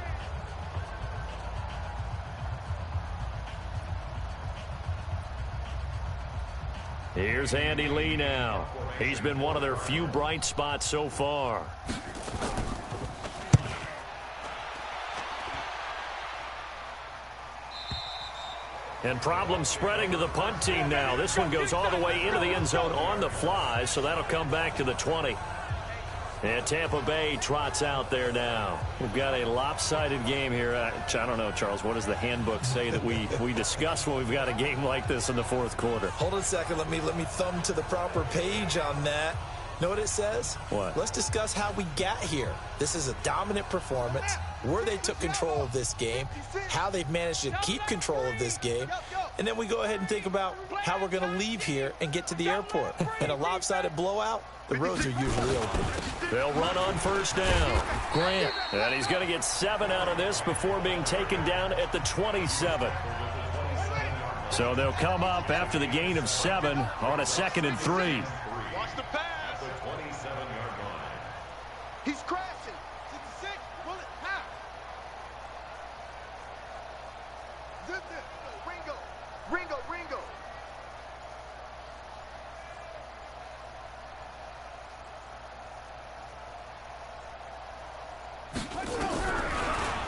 Here's Andy Lee now. He's been one of their few bright spots so far. And problems spreading to the punt team now. This one goes all the way into the end zone on the fly, so that'll come back to the 20. And Tampa Bay trots out there now. We've got a lopsided game here. I don't know, Charles, what does the handbook say that we discuss when we've got a game like this in the fourth quarter? Hold on a second. Let me thumb to the proper page on that. Know what it says? What? Let's discuss how we got here. This is a dominant performance, where they took control of this game, how they've managed to keep control of this game, and then we go ahead and think about how we're going to leave here and get to the airport. In a lopsided blowout, the roads are usually open. They'll run on first down. Grant. And he's going to get 7 out of this before being taken down at the 27. So they'll come up after the gain of 7 on a 2nd and 3. Watch the pass. He's crashing. 66, pull it, half. Ringo.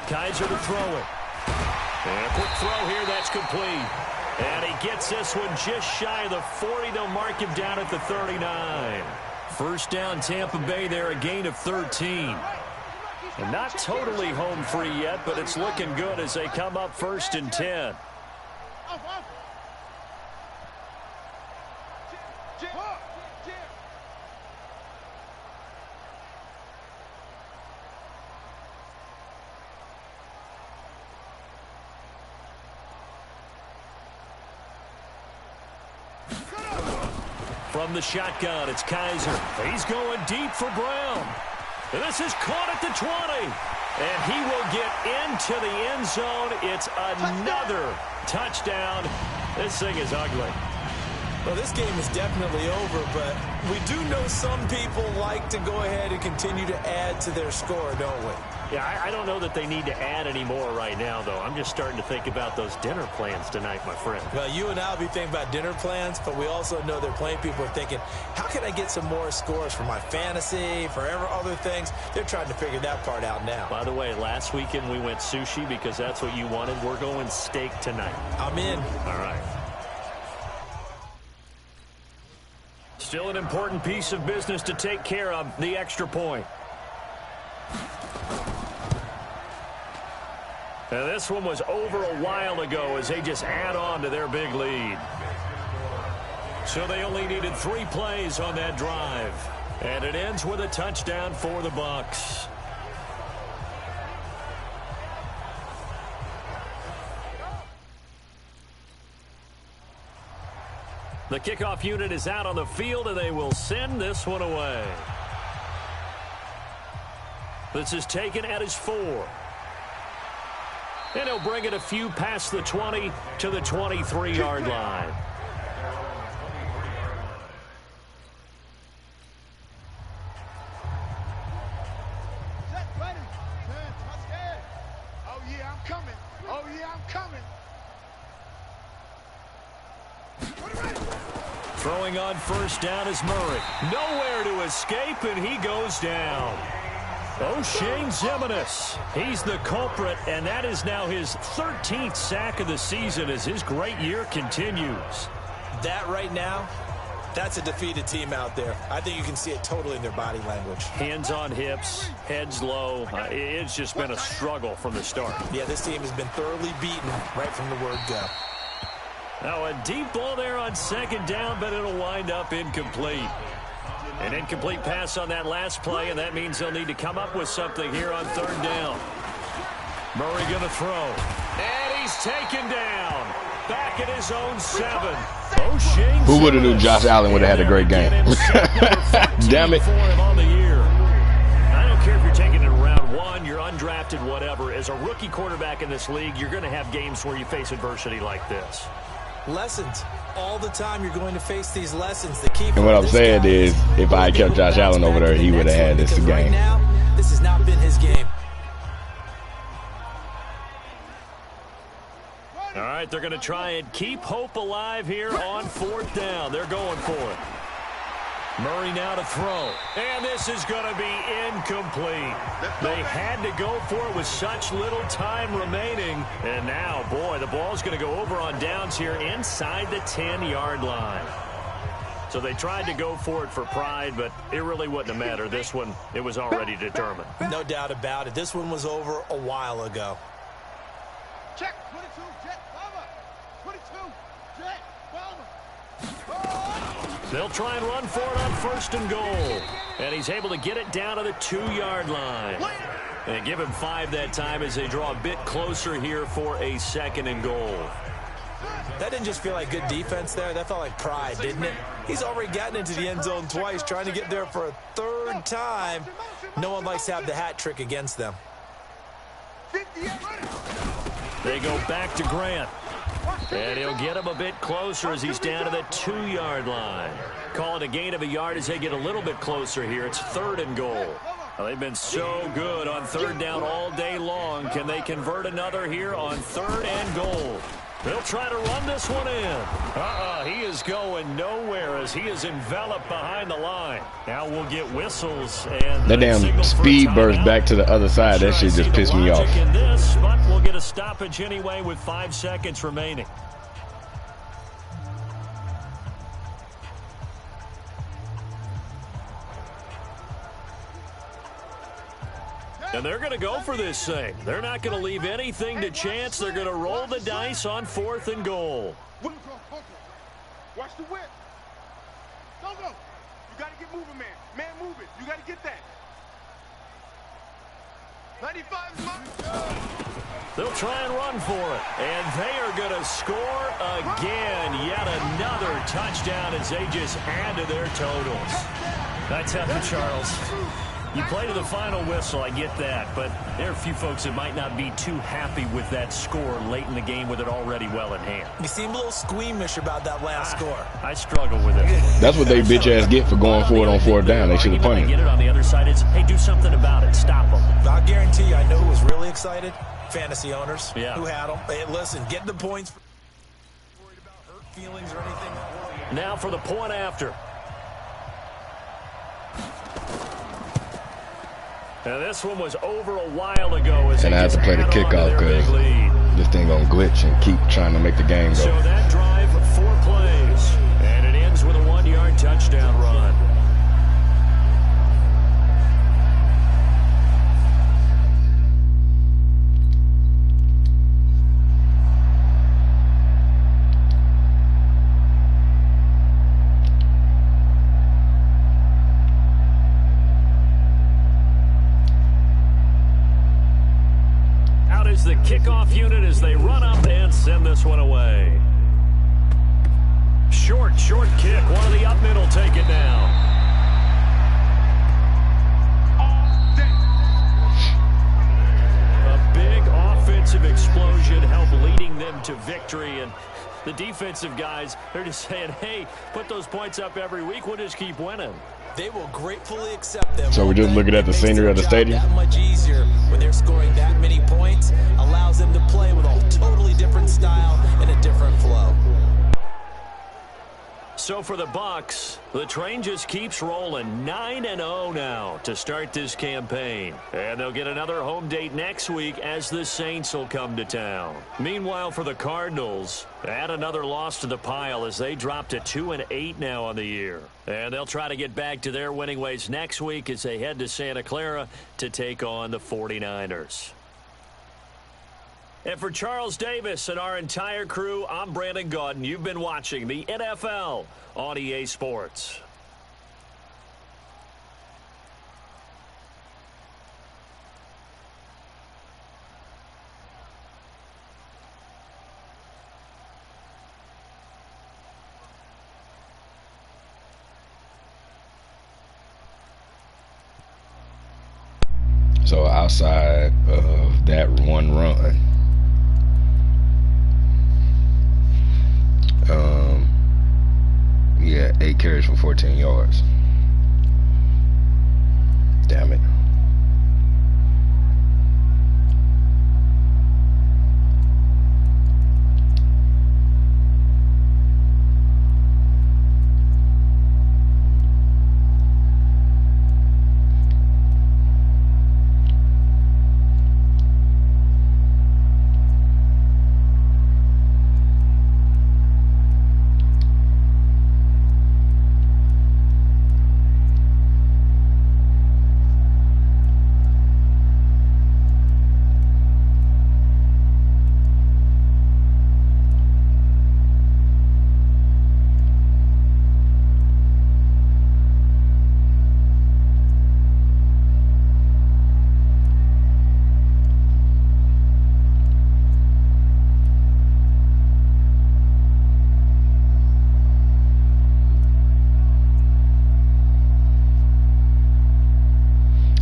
Kaiser to throw it. And a quick throw here, that's complete. And he gets this one just shy of the 40. They'll mark him down at the 39. First down, Tampa Bay there, a gain of 13. And not totally home free yet, but it's looking good as they come up 1st and 10. From the shotgun, it's Kaiser. He's going deep for Brown. And this is caught at the 20. And he will get into the end zone. It's another touchdown. This thing is ugly. Well, this game is definitely over, but we do know some people like to go ahead and continue to add to their score, don't we? Yeah, I don't know that they need to add any more right now, though. I'm just starting to think about those dinner plans tonight, my friend. Well, you and I will be thinking about dinner plans, but we also know they're playing people are thinking, how can I get some more scores for my fantasy, for other things? They're trying to figure that part out now. By the way, last weekend we went sushi because that's what you wanted. We're going steak tonight. I'm in. All right. Still an important piece of business to take care of, the extra point. And this one was over a while ago as they just add on to their big lead. So they only needed 3 plays on that drive. And it ends with a touchdown for the Bucs. The kickoff unit is out on the field, and they will send this one away. This is taken at his 4. And he'll bring it a few past the 20 to the 23-yard line. Set, ready. Touchdown. Oh, yeah, I'm coming. Oh, yeah, I'm coming. Throwing on first down is Murray. Nowhere to escape, and he goes down. O'Shane Ximines, he's the culprit, and that is now his 13th sack of the season as his great year continues. That right now, that's a defeated team out there. I think you can see it totally in their body language. Hands on hips, heads low. It's just been a struggle from the start. Yeah, this team has been thoroughly beaten right from the word go. Now a deep ball there on second down, but it'll wind up incomplete. An incomplete pass on that last play, and that means they'll need to come up with something here on third down. Murray going to throw. And he's taken down. Back at his own 7. O'Shane Who would have knew Josh Allen would have had a great game? Damn it. I don't care if you're taking it in round 1, you're undrafted, whatever. As a rookie quarterback in this league, you're going to have games where you face adversity like this. Lessons. All the time you're going to face these lessons. The key and what I'm saying is, if I kept Josh Allen over there, he would have had this game. Right now, this has not been his game. All right, they're going to try and keep hope alive here on fourth down. They're going for it. Murray now to throw. And this is going to be incomplete. They had to go for it with such little time remaining. And now, boy, the ball's going to go over on downs here inside the 10-yard line. So they tried to go for it for pride, but it really wouldn't have mattered. This one, it was already determined. No doubt about it. This one was over a while ago. Check. 22, jet, bomber. 22, jet, bomber. They'll try and run for it on first and goal. And he's able to get it down to the 2-yard line. And give him 5 that time as they draw a bit closer here for a second and goal. That didn't just feel like good defense there. That felt like pride, didn't it? He's already gotten into the end zone twice, trying to get there for a 3rd time. No one likes to have the hat trick against them. They go back to Grant. And he'll get him a bit closer as he's down to the 2-yard line. Call it a gain of a yard as they get a little bit closer here. It's 3rd and goal. Well, they've been so good on third down all day long. Can they convert another here on 3rd and goal? They'll try to run this one in. He is going nowhere as he is enveloped behind the line. Now we'll get whistles. And that damn speed burst back to the other side. That shit just pissed me off. In this, but we'll get a stoppage anyway with 5 seconds remaining. And they're going to go for this thing. They're not going to leave anything to chance. They're going to roll the dice on 4th and goal. Watch the whip. Don't go. You got to get moving, man. Man, move it. You got to get that. 95 is mine. They'll try and run for it. And they are going to score again. Yet another touchdown as they just add to their totals. That's it, Charles. You play to the final whistle, I get that, but there are a few folks that might not be too happy with that score late in the game with it already well in hand. You seem a little squeamish about that last score. I struggle with it. That's what they bitch-ass get for going for it on 4th down. They should have punted. Get it on the other side. It's, hey, do something about it. Stop them. I'll guarantee you I know who was really excited. Fantasy owners who had them. Hey, listen, get the points. Worried about hurt feelings or anything. Now for the point after. Now this one was over a while ago. And I had to play the kickoff because this thing gonna glitch and keep trying to make the game go. So that drive, 4 plays, and it ends with a 1-yard touchdown run. out as the kickoff unit as they run up and send this one away. Short kick. One of the up mid will take it now. A big offensive explosion helped leading them to victory, and the defensive guys, they're just saying, hey, put those points up every week. We'll just keep winning. They will gratefully accept them. So we're just looking at the scenery of the stadium. That much easier when they're scoring that many points, allows them to play with a totally different style and a different flow. So for the Bucs, the train just keeps rolling. 9-0 now to start this campaign. And they'll get another home date next week as the Saints will come to town. Meanwhile, for the Cardinals, add another loss to the pile as they drop to 2-8 now on the year. And they'll try to get back to their winning ways next week as they head to Santa Clara to take on the 49ers. And for Charles Davis and our entire crew, I'm Brandon Gaudin. You've been watching the NFL on EA Sports. So outside of that one run, yeah, 8 carries for 14 yards. Damn it.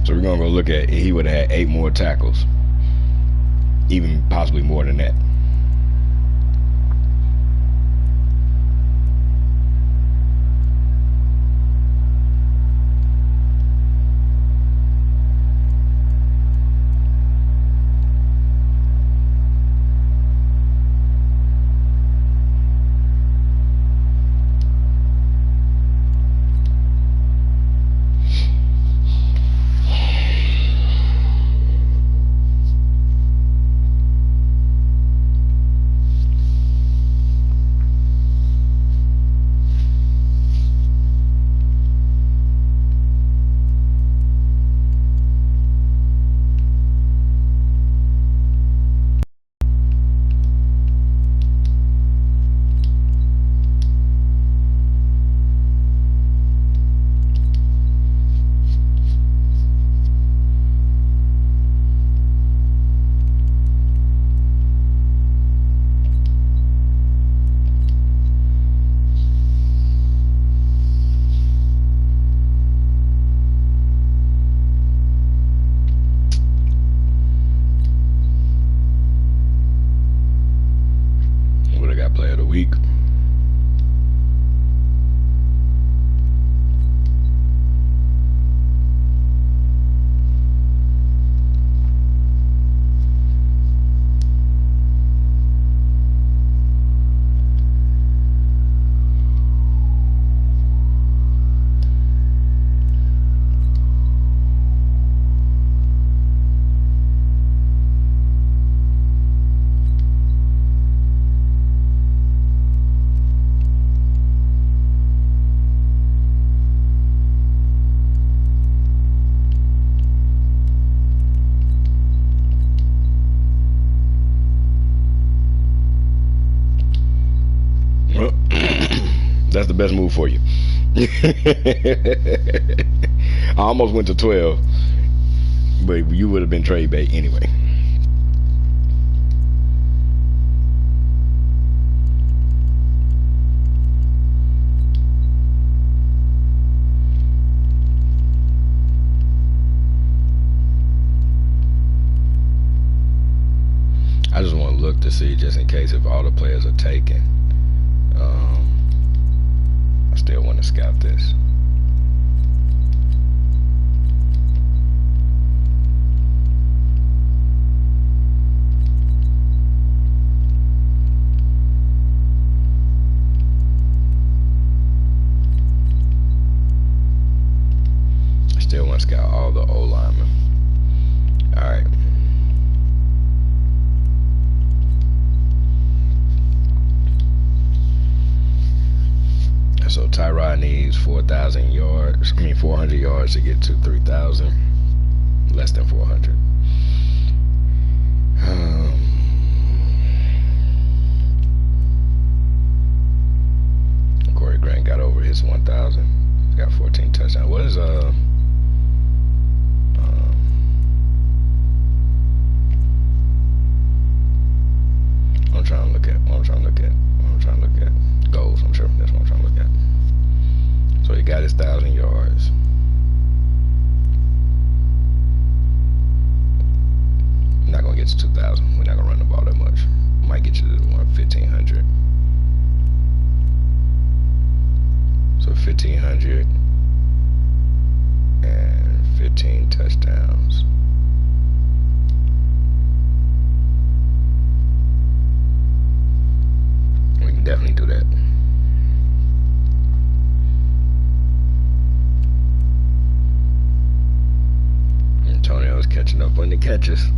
So we're going to go look at, he would have had 8 more tackles, even possibly more than that. Player of the week. That's the best move for you. I almost went to 12, but you would have been trade bait anyway. I just want to look to see just in case if all the players are taken. I still want to scout this. Still want to scout all the O linemen. All right. So Tyrod needs 4,000 yards. 400 yards to get to 3,000. Less than 400. Corey Grant got over his 1,000. He's got 14 touchdowns. What is I'm trying to look at goals. I'm sure that's what I'm trying to look at. So he got his 1,000 yards. Not gonna get to 2,000. We're not gonna run the ball that much. Might get you to 1,500. So 1,500 and 15 touchdowns. We can definitely do that. Antonio's catching up on the catches.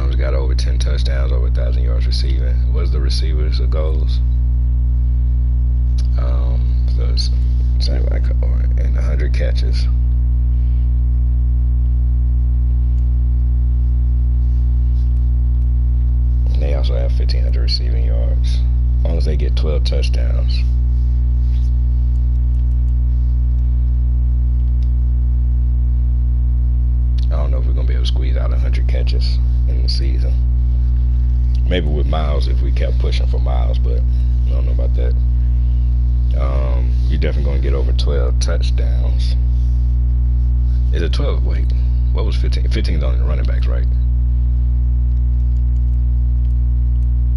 He's got over 10 touchdowns, over 1,000 yards receiving. What's the receivers of goals? So it's same like and 100 catches. And they also have 1,500 receiving yards, as long as they get 12 touchdowns. I don't know if we're gonna be able to squeeze out 100 catches in the season. Maybe with Miles if we kept pushing for Miles, but I don't know about that. You're definitely gonna get over 12 touchdowns. Is it 12? Wait, what was 15? 15 is only the running backs, right?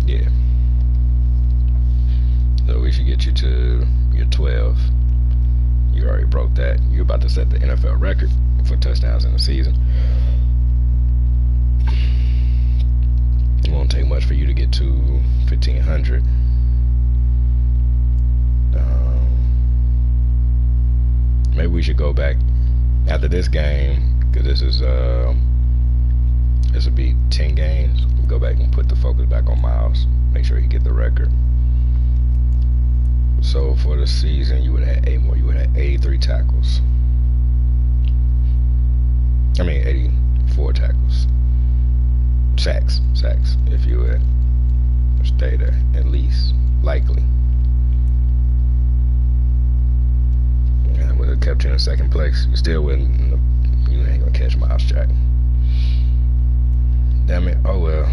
Yeah. So we should get you to your 12. You already broke that. You're about to set the NFL record for touchdowns in the season. It won't take much for you to get to 1,500. Maybe we should go back after this game, because this will be 10 games. We'll go back and put the focus back on Miles. Make sure he get the record. So for the season, you would have 8 more. You would have 83 tackles. 84 tackles. Sacks, if you would stay there, at least, likely. And would have kept you in second place. You still wouldn't, you ain't gonna catch Miles Jack. Damn it, oh well.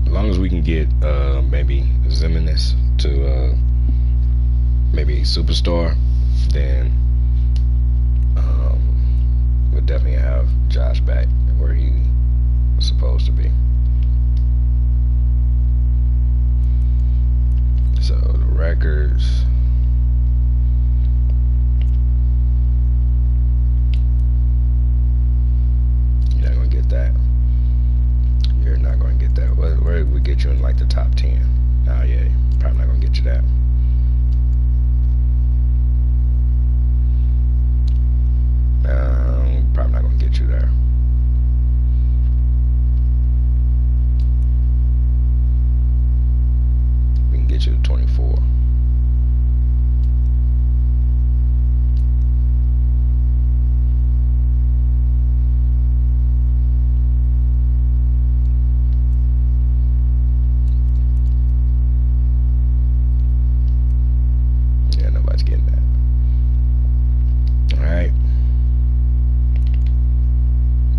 As long as we can get maybe Zimenez to maybe superstar, then we'll definitely have Josh back where he was supposed to be. So the records. You're not gonna get that. You're not gonna get that. Where we get you in like the top 10? Oh yeah, probably not gonna get you that. Probably not gonna get you there. We can get you to 24. Yeah, nobody's getting that. All right.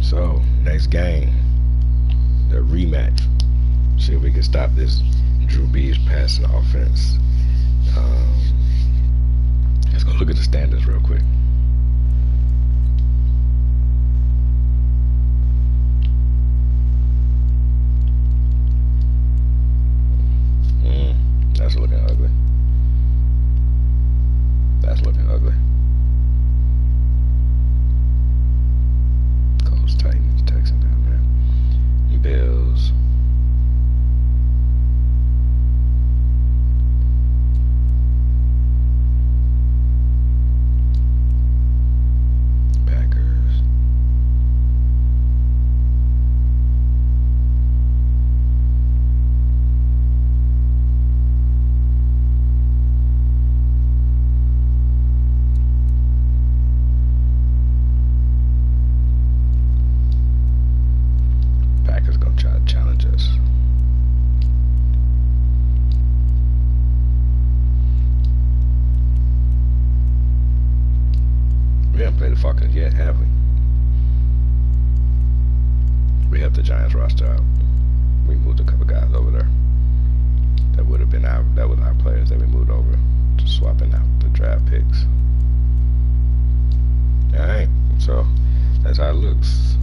So, next game, the rematch. See if we can stop this Drew Brees passing offense. Let's go look at the standings real quick. Falcons yet, have we? We have the Giants roster out. We moved a couple guys over there. That was our players that we moved over, just swapping out the draft picks. Alright, so that's how it looks.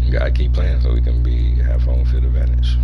You gotta keep playing so we can have home field advantage.